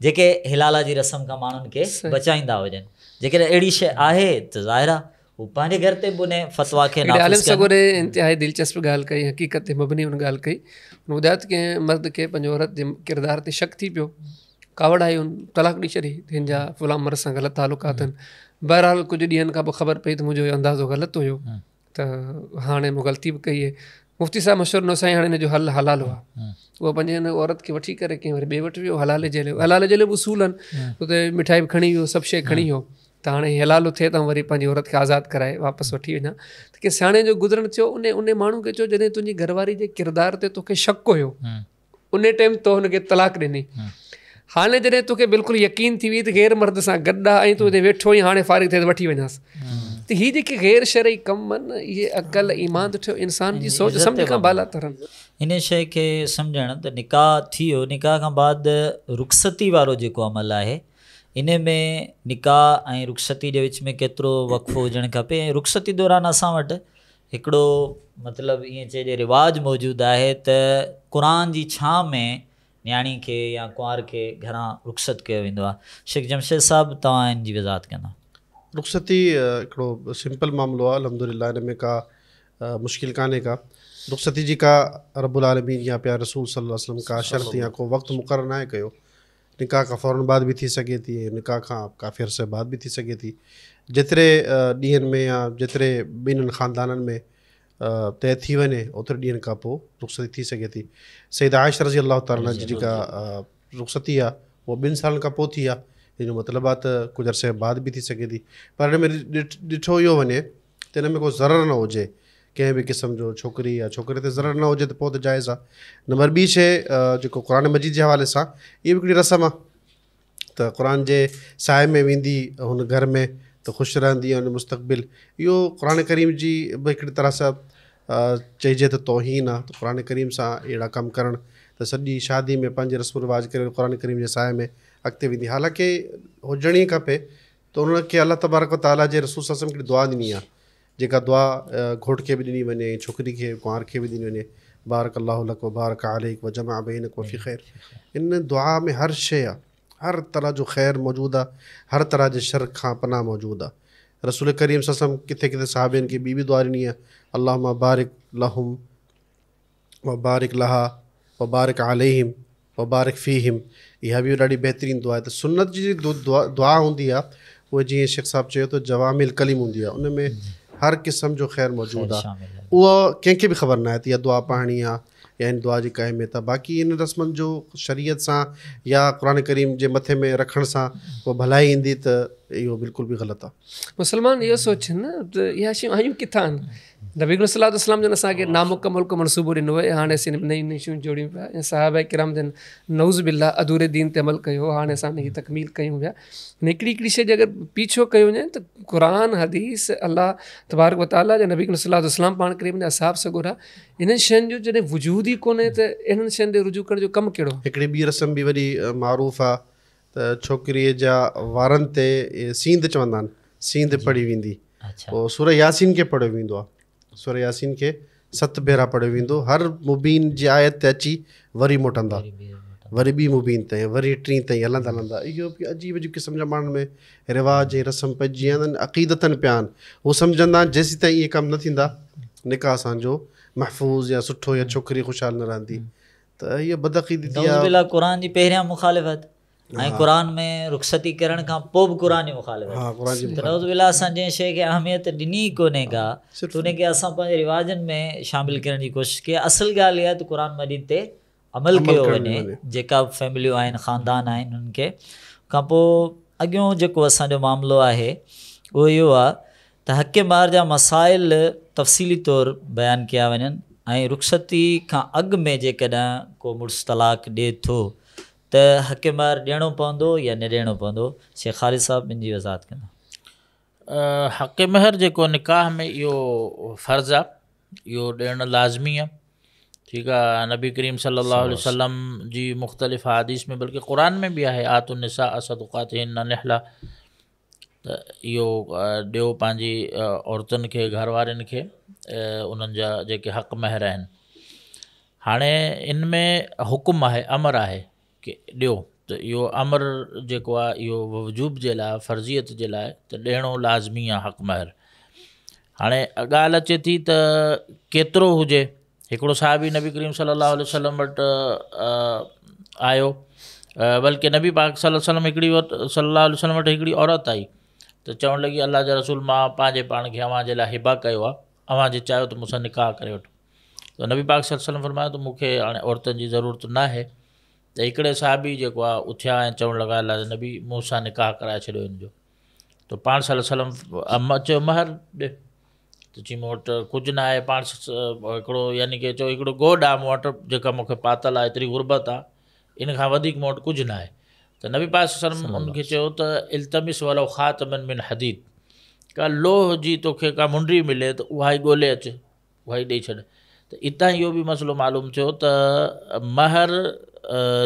जेके हिलाला जी रस्म खां माण्हुनि खे बचाईंदा हुजनि। जेकॾहिं अहिड़ी शइ आहे त ज़ाहिर आहे हू पंहिंजे घर ते बि उन फतवा खे आलिम सगोरे इंतिहाई दिलचस्प ॻाल्हि कई, हक़ीक़त ते मबनी उन ॻाल्हि कई। हुन ॿुधायो त कंहिं मर्द खे पंहिंजो औरत जे किरदार ते शक थी पियो, कावड़ आई, हुन तलाक ॾेई छॾी, हिन जा फुलां मर्द सां ग़लति तालुकात आहिनि। बहरहाल कुझु ॾींहंनि खां पोइ ख़बर पई त मुंहिंजो अंदाज़ो ग़लति हुयो, त हाणे मूं ग़लती बि कई आहे। मुफ़्ती साहिबु मशवरो न साईं, हाणे हिन जो हल हलालो आहे। उहो पंहिंजे हिन औरत खे वठी करे कंहिं वरी ॿिए वटि वियो, हलाले जे लाइ उसूल आहिनि, हुते मिठाई बि खणी वियो, सभु शइ खणी वियो, त हाणे हलालो थिए त वरी पंहिंजी औरत खे आज़ादु कराए वापसि वठी वञा। त कंहिं सियाणे जो गुज़रण थियो, उन माण्हू खे चयो जॾहिं तुंहिंजी घरवारी जे किरदार ते तोखे शक हुयो, उन टाइम तो हुनखे तलाक ॾिनी। हाणे जॾहिं तोखे बिल्कुलु यकीन थी वई त गैर मर्द सां गॾु आहे ऐं तूं हिते वेठो ई हाणे फारिग थिए त वठी वञासि, त हीअ जेके गैर शरई कम आहिनि, इहे अक़ल ईमान थियो इंसान जी सोच सम्झ खां बाला तरनि। इन शइ खे सम्झणु त निकाह थी वियो, निकाह खां बाद रुख़सती वारो जेको अमल आहे, इन में निकाह ऐं रुख़सती जे विच में केतिरो वक़फ़ो हुजणु खपे। ऐं रुख़सती दौरान असां वटि हिकिड़ो मतिलबु ईअं चइजे रिवाज मौजूदु आहे त क़ुरान जी छां में न्याणी खे या कुंवार खे घरां रुख़सत कयो वेंदो आहे। शेख जमशेद साहिबु तव्हां इन जी वज़ाहत कंदा। रुख़सती हिकिड़ो सिंपल मामिलो आहे, अल्हम्दुलिल्लाह, हिन में का मुश्किल कान्हे का। रुख़सती जी का रब्बुल आलमीन या प्यारे रसूल सल्लल्लाहु अलैहि वसल्लम का शर्त या को वक़्तु मुक़ररु नाहे कयो। निकाह खां फ़ौरन बाद बि थी सघे थी, निकाह खां काफ़ी अरसे बाद बि थी सघे थी। जेतिरे ॾींहंनि में या जेतिरे ॿिन्हिनि ख़ानदाननि में तय थी वञे ओतिरे ॾींहंनि खां पोइ रुख़सती थी सघे थी। सईदा आयशा रज़ी अल्लाह तआला जी जेका रुख़सती आहे उहा 2 सालनि खां पोइ थी आहे। हिन जो मतिलबु आहे त कुझु अरसे बाद बि थी सघे थी, पर हिन में ॾिठो इहो वञे त हिन में को ज़रर न हुजे कंहिं बि क़िस्म जो, छोकिरी या छोकिरे ते ज़रर न हुजे त पोइ त जाइज़ आहे। नंबर ॿी शइ जेको क़ुरान मजीद जे हवाले सां इहा बि हिकिड़ी रस्म आहे त क़ुरान जे साए में वेंदी हुन घर में त ख़ुशि रहंदी हुन मुस्तक़बिल। इहो क़ुरान करीम जी बि हिकिड़ी तरह सां चइजे त तौहीन आहे। त क़ुरान करीम सां अहिड़ा कमु करणु त सॼी शादी में पंहिंजे रस्म रिवाज करे क़ुरान करीम जे साए में अॻिते वेंदी। हालांकि हुजणी ई खपे त उनखे अलाह तबारक व तआला जे रसूल सल्लल्लाहु अलैहि वसल्लम हिकिड़ी दुआ ॾिनी आहे, जेका दुआ घोट खे बि ॾिनी वञे, छोकिरी खे कुंवार खे बि ॾिनी वञे, बारक अल्लाहु लक व बारक अलैक व जमा बैनक व फी ख़ैर। इन दुआ में हर शइ आहे, हर तरह जो ख़ैर मौजूदु आहे, हर तरह जे शर खां पनाह मौजूदु आहे। रसूल करीम सल्लल्लाहु अलैहि वसल्लम किथे किथे सहाबियुनि खे ॿी दुआ ॾिनी आहे, अल्लाहुम्मा बारिक लहुम व बारिक लहा व बारिक अलैहिम व बारिक फ़ीहिम। इहा बि ॾाढी बहितरीनु दुआ आहे। त सुन्नत जी दुआ हूंदी आहे, उहे जीअं शेख साहिबु चयो त जवामिल कलीम हूंदी आहे, उन में हर क़िस्म जो ख़ैर मौजूदु आहे। उहा कंहिंखे बि ख़बर न आहे त इहा दुआ पढ़णी आहे या इन दुआ जी का अहमियत आहे। बाक़ी इन रस्मनि जो शरीयत सां या क़ुरान करीम जे मथे में रखण सां उहा भलाई ईंदी त इहो बिल्कुलु बि ग़लति आहे। मुस्लमान इहो सोचनि न त इहा शयूं आयूं किथां आहिनि। नबी करीम सल्लल्लाहु अलैहि वसल्लम जन असांखे नामुकमल को मनसूबो ॾिनो आहे, हाणे असीं नयूं नयूं शयूं जोड़ियूं पिया, ऐं साहबा किराम जन नऊज़ बिल्ला अधूरे दीन ते अमल कयो, हाणे असां हिनजी तकमील कयूं पिया। हिकिड़ी हिकिड़ी शइ जे अगरि पीछो कयो वञे त क़ुरान हदीस अल्लाह तबारक व तआला जा नबी करीम सल्लल्लाहु अलैहि वसल्लम पाण करीम जा असहाब सगोरा, इन्हनि शयुनि जो जॾहिं वजूद ई कोन्हे त इन्हनि शयुनि ते रुजू करण जो कमु कहिड़ो। हिकिड़ी ॿी रस्म बि वॾी मारूफ़ आहे त छोकिरीअ जा वारनि ते सींद चवंदा आहिनि, सींद पढ़ी वेंदी, पोइ सूरह यासीन खे पढ़ियो वेंदो आहे, सूरह यासीन खे 7 भेरा पढ़ियो वेंदो, हर मुबीन जी आयत ते अची वरी मोटंदा, वरी ॿी मुबीन ताईं, वरी 3 ताईं हलंदा हलंदा। इहो बि अजीब अजीब क़िस्म जा माण्हुनि में रिवाज ऐं रस्म पइजी विया आहिनि, अक़ीदतनि पिया आहिनि। हू सम्झंदा आहिनि जेसीं ताईं इहे कमु न थींदा निकाह असांजो महफ़ूज़ या सुठो या छोकिरी ख़ुशहाल न रहंदी। त इहा बदअक़ीदी थी आहे। क़ुरान जी पहिरियां मुखालिफ़त ऐं क़ुरान में रुख़सती करण खां पोइ बि क़ुरान जी मुखालिफ़त। त नौज़ुबिल्लाह असां जंहिं शइ खे अहमियत ॾिनी कोन्हे का, त उनखे असां पंहिंजे रिवाजनि में शामिलु करण जी कोशिशि कई। असुलु ॻाल्हि इहा आहे त क़ुरान मजीद ते अमल कयो वञे, जेका बि फैमिलियूं आहिनि, ख़ानदान आहिनि, उन्हनि खे खां पोइ अॻियों जेको असांजो मामिलो आहे उहो इहो आहे त हक़ मार जा मसाइल तफ़सीली तौरु बयानु कया वञनि, ऐं रुख़सती खां अॻु में जेकॾहिं को मुड़ुसु तलाक ॾिए थो त हक़ मार ॾियणो पवंदो या न ॾियणो पवंदो। शेख ख़ालिद साहिबु ॿिनि जी वज़ाहत कंदा। हक़ महर जेको निकाह में इहो फ़र्ज़ु आहे, इहो ॾियणु लाज़मी आहे। ठीकु आहे। नबी करीम सल्लल्लाहु अलैहि वसल्लम जी मुख़्तलिफ़ हदीस में, बल्कि क़ुरान में बि आहे, आतुन निसा सदक़ातिहिन्न निहला, त इहो ॾियो पंहिंजी औरतुनि खे, घर वारनि खे उन्हनि जा जेके हक़ महर आहिनि। हाणे इन में हुकुम आहे, अमर आहे कि ॾियो, त इहो अमर जेको आहे इहो वजूब जे लाइ, फ़र्ज़ियत जे लाइ त ॾियणो लाज़मी आहे हक़ महर। हाणे ॻाल्हि अचे थी त केतिरो हुजे। हिकिड़ो साहिबी नबी करीम सल्लल्लाहु अलैहि वसल्लम वटि आयो, बल्कि नबी पाक सल्लल्लाहु अलैहि वसल्लम हिकिड़ी सल्लल्लाहु अलैहि वसल्लम वटि हिकिड़ी औरत आई त चवणु लॻी, अल्लाह जा रसूल, मां पंहिंजे पाण खे अव्हां जे लाइ हिबा कयो आहे, अव्हां जे चाहियो त मूंसां निकाह करे वठो। त नबी पाक सल्लल्लाहु अलैहि वसल्लम फरमायो त मूंखे हाणे औरतुनि जी ज़रूरत न आहे। त हिकिड़े साहिबी जेको आहे उथिया ऐं चवणु लॻा, अल्लाह जा नबी, मूंसां निकाह कराए छॾियो हिन जो। त पाण सल्लल्लाहु अलैहि वसल्लम चयो महर ॾे। त चई मूं वटि कुझु न आहे। पाण हिकिड़ो यानी कि चयो हिकिड़ो गोॾ आहे मूं वटि, जेका मूंखे पातल आहे, एतिरी गुरबत आहे, इन खां वधीक मूं वटि कुझु न आहे। त नबी पाक सल्लल्लाहु अलैहि वसल्लम उनखे चयो त इल्तमिस वलो ख़ातमन मिन हदीद, का लोह जी तोखे का मुंडी मिले त उहा ई ॻोल्हे अचु, उहा ई ॾेई छॾ। त इतां इहो बि मसइलो मालूम थियो त महर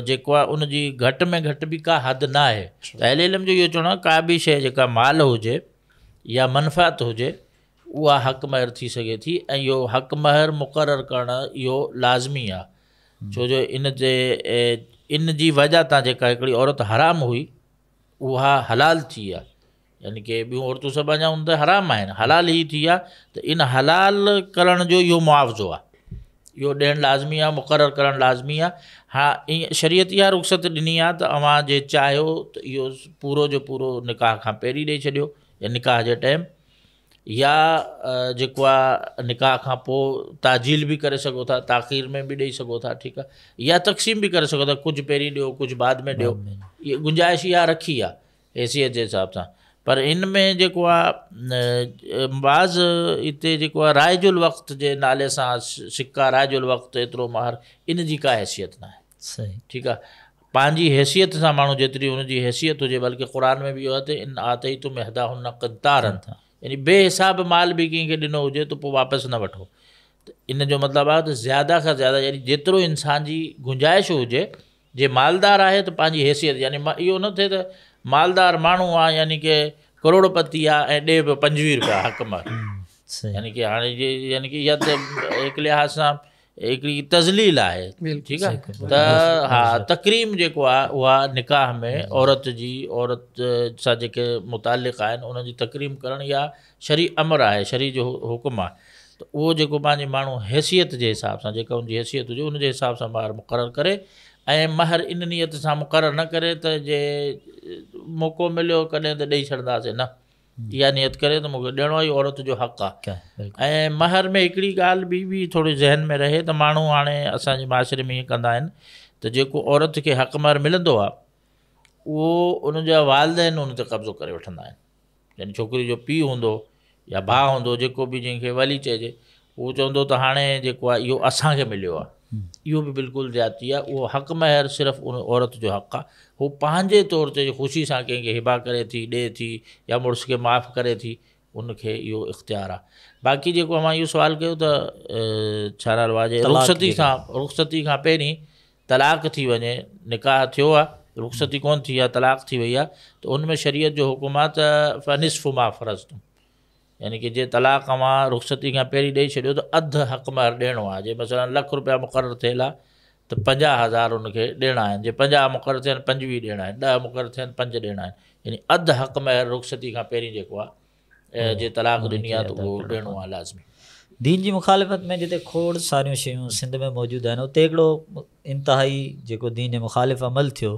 जेको आहे उनजी घटि में घटि बि का हद न आहे। त अहले इल्म जो इहो चवणो आहे, का बि शइ जेका माल हुजे या मनफ़ात हुजे उहा हक़ महर थी सघे थी, ऐं इहो हक़ महर मुक़ररु करणु इहो लाज़मी आहे। छो जो इन जी वजह तां जेका हिकिड़ी औरत हराम हुई उहा हलाल थी आहे, यानी कि ॿियूं औरतूं सभु अञा उन ते हराम आहिनि, हलाल ई थी आहे। त इन हलाल करण जो इहो मुआवज़ो आहे, इहो ॾियणु लाज़मी आहे, मुक़ररु करणु लाज़मी आहे। हा, ईअं शरीयत इहा रुख़सत ॾिनी आहे त अव्हां जे चाहियो त इहो पूरो जो पूरो निकाह खां पहिरीं ॾेई छॾियो, या निकाह जे टाइम, या जेको आहे निकाह खां पोइ ताजील बि करे सघो था, ताख़ीर में बि ॾेई सघो था, ठीकु आहे, या तक़सीम बि करे सघो था, कुझु पहिरीं ॾियो, कुझु बाद में ॾियो। इहा गुंजाइश इहा रखी आहे हैसियत जे हिसाब सां। पर इन में जेको आहे बाज़ हिते जेको आहे रायजुल वक़्त जे नाले सां सिक्का रायजुल वक़्त एतिरो महर, इन जी का हैसियत न आहे। सही, ठीकु आहे। पंहिंजी हैसियत सां माण्हू जेतिरी हुनजी हैसियत हुजे, बल्कि क़ुरान में बि इहो आहे त इन आतई तुम इहदाहुन्ना क़िंतारन, यानी बेहिसाब माल बि कंहिंखे ॾिनो हुजे त पोइ वापसि न वठो। त इन जो मतिलबु आहे त ज़्यादा खां ज़्यादा, यानी जेतिरो इंसान जी गुंजाइश हुजे, जे मालदार आहे त पंहिंजी हैसियत, यानी इहो न थिए त मालदार माण्हू आहे, यानी कि करोड़पति आहे ऐं ॾे बि 25 रुपया हक़ महर, यानी कि हाणे यानी कि या त हिकु लिहाज़ सां हिकिड़ी तज़लील आहे, ठीकु आहे। त हा, तकरीम जेको आहे उहा निकाह में औरत सां जेके मुतालिक़ आहिनि उन्हनि जी तकरीम करणु इहा शरी अमर आहे, शरी जो हुकुम आहे। त उहो जेको पंहिंजे माण्हू हैसियत जे हिसाब सां, जेका उनजी हैसियत हुजे उनजे हिसाब सां ॿार मुक़ररु करे, ऐं महर इन नियत सां मुक़ररु न करे त जे मौक़ो मिलियो कॾहिं त ॾेई छॾंदासीं, न, इहा नियत करे त मूंखे ॾियणो ई औरत जो हक़ आहे। ऐं महर में हिकिड़ी ॻाल्हि ॿी थोरी ज़हन में रहे त माण्हू हाणे असांजे माशरे में ईअं कंदा आहिनि त जेको औरत खे हक़ महर मिलंदो आहे उहो उनजा वालिदैन उन ते कब्ज़ो करे वठंदा आहिनि। यानी छोकिरी जो पीउ हूंदो या भाउ हूंदो, जेको बि जंहिंखे वली चइजे, उहो चवंदो त हाणे जेको आहे इहो असांखे मिलियो आहे। इहो बि बिल्कुलु ज़्यादती आहे। उहो हक़ महर सिर्फ़ु उन औरत जो हक़ आहे। हू पंहिंजे तौर ते ख़ुशी सां कंहिंखे हिबा करे थी, ॾिए थी, या मुड़ुस खे माफ़ु करे थी, उनखे इहो इख़्तियार आहे। बाक़ी जेको मां इहो सुवालु कयो त छा नालो आहे, रुख़्सती खां पहिरीं तलाक़ थी वञे, निकाह थियो आहे, रुख़्सती कोन थी आहे, तलाक़ थी वई आहे, त उनमें शरीयत जो हुकुम आहे त फ़निस्फ़ु मा फ़रज़्तुम, यानी कि जे तलाक़ मां रुख़्सती खां पहिरीं ॾेई छॾियो त अधु हक़ महर ॾियणो आहे। जे मसइलन ₹1,00,000 मुक़ररु थियल आहे त 50,000 उनखे ॾियणा आहिनि। जे 50 मुक़ररु थियनि 25 ॾियणा आहिनि, 10 मुक़ररु थियनि 5 ॾियणा आहिनि। यानी अधु हक़ महर रुख़्सती खां पहिरीं जेको आहे जे तलाक़ ॾिनी आहे त उहो ॾियणो आहे लाज़मी। दीन जी मुखालिफ़त में जिते खोड़ सारियूं शयूं सिंध में मौजूदु आहिनि, उते हिकिड़ो इंतिहाई जेको दीन जे मुखालिफ़ अमल थियो,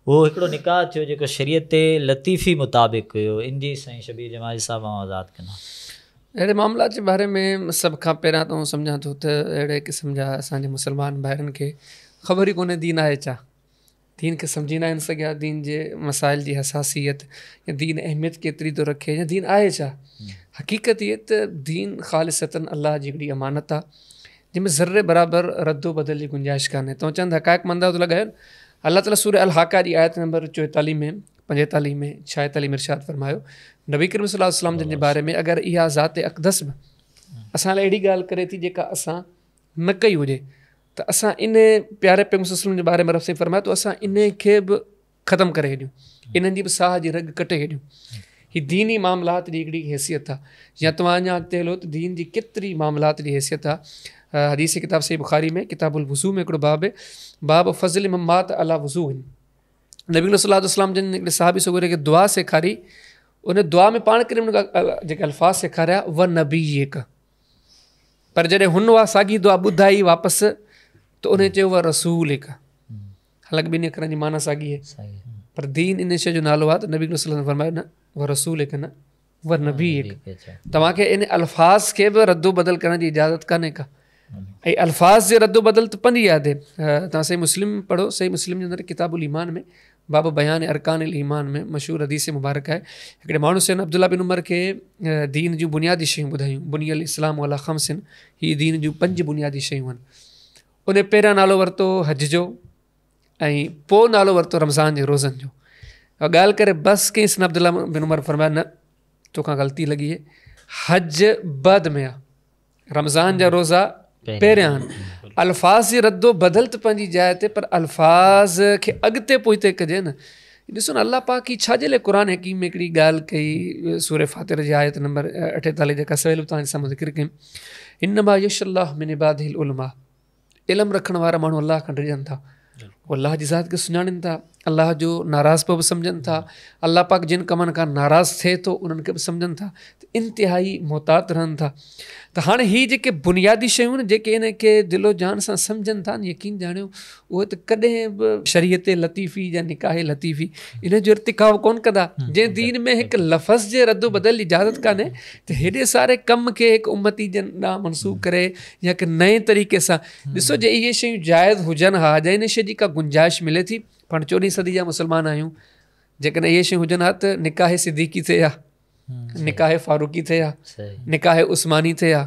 उहो हिकिड़ो निकाह थियो जेको शरीयत ते लतीफ़ी मुताबिक़ हुयो। इन जी साईं शबीर जमाली साहब आज़ाद कंदा। अहिड़े मामला जे बारे में सभ खां पहिरियां त सम्झां थो त अहिड़े क़िस्म जा असांजे मुस्लमान भाइरनि खे ख़बर ई कोन्हे दीन आहे छा, दीन खे सम्झी न आहिनि सघिया, दीन जे मसाइल जी हसासियत या दीन अहमियत केतिरी थो रखे, या दीन आहे छा। हक़ीक़त इहे त दीन ख़ालिसतन अल्लाह जी हिकिड़ी अमानत आहे जंहिंमें ज़र्रे बराबरि रद्दो बदल जी गुंजाइश कान्हे। तो चंद हक़ाइक़ मंदा थो लॻाइनि। अल्लाह ताला सूरह अल हाका जी आयत नंबर 44 में 45 में 46 में इरशाद फरमायो, नबी करीम सल्लल्लाहु अलैहि वसल्लम जे बारे में, अगरि इहा ज़ाते अक़दस में असां लाइ अहिड़ी ॻाल्हि करे थी जेका असां न कई हुजे त असां इन प्यारे पैगंबर सल्लल्लाहु अलैहि वसल्लम जे बारे में रब साईं फरमायो तो असां इन खे बि ख़तमु करे छॾियूं, इन्हनि जी बि साह जी रग कटे छॾियूं। हीअ दीनी मामलात जी हिकिड़ी हैसियत आहे। या तव्हां अञा अॻिते हलो त दीन जी केतिरी मामलात जी हैसियत आहे। हदीस किताब सही बुखारी में किताबुल वज़ू में हिकिड़ो बाब आहे, बाब फ़ज़ल मम्मात अला वज़ू आहिनि। नबी सल्लल्लाहु अलैहि वसल्लम जिन हिकिड़े साहबी सगोरे खे दुआ सेखारी, उन दुआ में पाण करे जेके अल्फाज़ सेखारिया व नबी एक, पर जॾहिं हुन उहा साॻी दुआ ॿुधाई वापसि त उन चयो व रसूल एक। हालांकि ॿिनि अखरनि जी माना साॻी आहे, पर दीन इन शइ जो नालो आहे त नबी सल्लल्लाहु अलैहि वसल्लम फरमायो न व रसूल एक, न व नबी एक। तव्हांखे इन अल्फाज़ खे बि रद्दो बदल करण जी इजाज़त कान्हे का। ऐं अल्फाज़ जे रद्दो बदल त पंज यादि आहे। तव्हां सही मुस्लिम पढ़ो, सही मुस्लिम जे अंदरि किताबुल ईमान में बाब बयान अरकान ईमान में मशहूरु हदीस मुबारक आहे। हिकिड़े माण्हू से अब्दुल्ला बिन उमर खे दीन जूं बुनियादी शयूं ॿुधायूं, बुनियल इस्लाम अला ख़म्सिन, हीअ दीन जूं 5 बुनियादी शयूं आहिनि। उन पहिरियां नालो वरितो हज जो, ऐं पोइ नालो वरितो रमज़ान जे रोज़नि जो। ॻाल्हि करे बसि कंहिंसि अब्दुल्ला बिन उमर फरमाया न तोखां ग़लती लॻी आहे, हज बाद में आहे, रमज़ान जा रोज़ा पहिरियां आहिनि। अल्फाज़ जे रद्दो बदल त पंहिंजी जाइ ते, पर अल्फाज़ खे अॻिते पोइते कजे न। ॾिसो न अल्लाह पाक ही छाजे लाइ क़ुर हकीम में हिकिड़ी ॻाल्हि कई, सूरह फातिर जी आयत नंबर 48 जेका सवेल तव्हां सां ज़िक्र कई, इन्नमा यशअल्लाहु मिन इबादिहिल उलमा, इल्मु रखण वारा माण्हू अल्लाह खां डिॼनि था, अल्लाह जी ज़ात खे सुञाणनि था, अल्लाह जो नाराज़ बि सम्झनि था, अल्लाह पाक जिन कमनि खां नाराज़ थिए थो उन्हनि खे बि सम्झनि था, त इंतिहाई मुहतात रहनि था। त हाणे हीअ जेके बुनियादी शयूं आहिनि जेके इन खे दिलो जान सां सम्झनि था, यकीन ॼाणियो उहे त कॾहिं बि शरीयत लतीफ़ी या निकाह लतीफ़ी इन जो इर्तिकाब कोन कंदा। जंहिं दीन में हिकु लफ़्ज़ जे रद्दो बदल जी इजाज़त कान्हे, त हेॾे सारे कम खे हिकु उम्मती जन ॾांहुं मनसूब करे या हिकु नए तरीक़े सां ॾिसो, जे इहे शयूं जाइज़ हुजनि हा, या इन शइ जी का गुंजाइश मिले थी, पाण 14वीं सदी जा मुस्लमान आहियूं, जेकॾहिं इहे शयूं हुजनि हा त निकाह सिद्दीक़ी थिए हा, निकाह फारूकी थिए हा, निकाह उस्मानी थिए हा,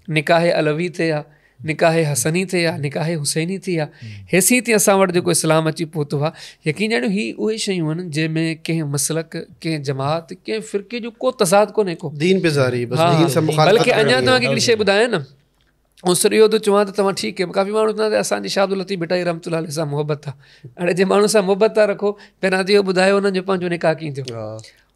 निकाह अलवी थिए हा, निकाह हसनी थिए हा, निकाह हुसैनी थी हा, हेसी थी असां वटि जेको इस्लाम अची पहुतो आहे। यकीन ॼाणियो ही उहे शयूं आहिनि जंहिंमें कंहिं मसलक, कंहिं जमात, कंहिं फ़िरके जो को तज़ाद कोन्हे को। दीन पे ज़ारी बस दीन सां मुखालिफ़त बल्कि अञा तव्हांखे हिकिड़ी शइ ॿुधायां न, ऐं सिर्फ़ु इहो त चवां त तव्हां ठीकु आहे, काफ़ी माण्हू चवंदा असांजी शाह अब्दुल लतीफ़ भटाई रहमतुल्लाह सां मुहबत आहे। हाणे जे माण्हू सां मुहबत था रखो, पहिरियां त इहो ॿुधायो हुननि जो पंहिंजो निकाह कीअं थियो,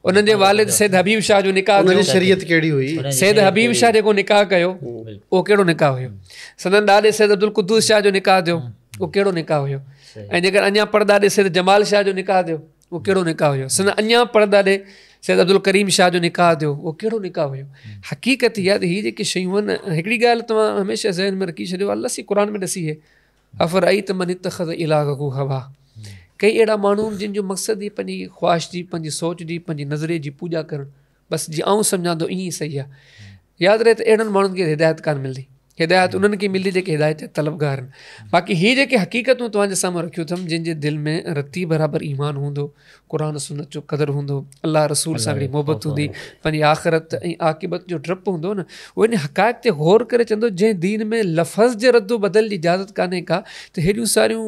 उन्हनि जे वालिद सैद हबीब शाह जो निकाह उनजी थियो। शरीयत कहिड़ी हुई? सैद हबीब शाह जेको निकाह कयो उहो कहिड़ो निकाह हुयो? संदन ॾाॾे सैद अब्दुल कुद्दूस शाह जो निकाह थियो, उहो कहिड़ो निकाह हुयो? ऐं जेकर अञा परदाॾे सैद जमाल शाह जो निकाह थियो, उहो कहिड़ो निकाह हुयो? संदन अञा परदाॾे सैद अब्दुल करीम शाह जो निकाह थियो, उहो कहिड़ो निकाह हुयो? हक़ीक़त इहा त हीअ जेकी शयूं आहिनि, हिकिड़ी ॻाल्हि तव्हां हमेशह ज़हन में रखी छॾियो, अल्लाह सी क़ुर में ॾिसी है अफ़रअयत मन इत्तख़ज़ इलाहहु हवा। कई अहिड़ा माण्हू जिन जो मक़सदु ई पंहिंजी ख़्वाहिश जी, पंहिंजी सोच जी, पंहिंजी नज़रिए जी पूॼा करणु, बसि जीअं आउं सम्झां थो ईअं ई सही आहे। यादि रहे त अहिड़नि माण्हुनि खे हिदायत कान मिलंदी, हिदायत उन्हनि खे मिलंदी जेके हिदायत जा तलबगार आहिनि। बाक़ी हीअ जेके हक़ीक़तूं तव्हांजे साम्हूं रखियूं अथमि, जंहिंजे दिलि में रती बराबरि ईमान हूंदो, क़ुर सुन्नत जो क़दुरु हूंदो, अलाह रसूल सां हिकिड़ी मोहबत हूंदी, पंहिंजी आख़िरत ऐं आक़िबत जो डपु हूंदो न, उहो इन हक़ाइक़ ते गौर करे चवंदो जंहिं दीन में लफ़्ज़ जे रद्दो बदल जी इजाज़त कान्हे का, त हेॾियूं सारियूं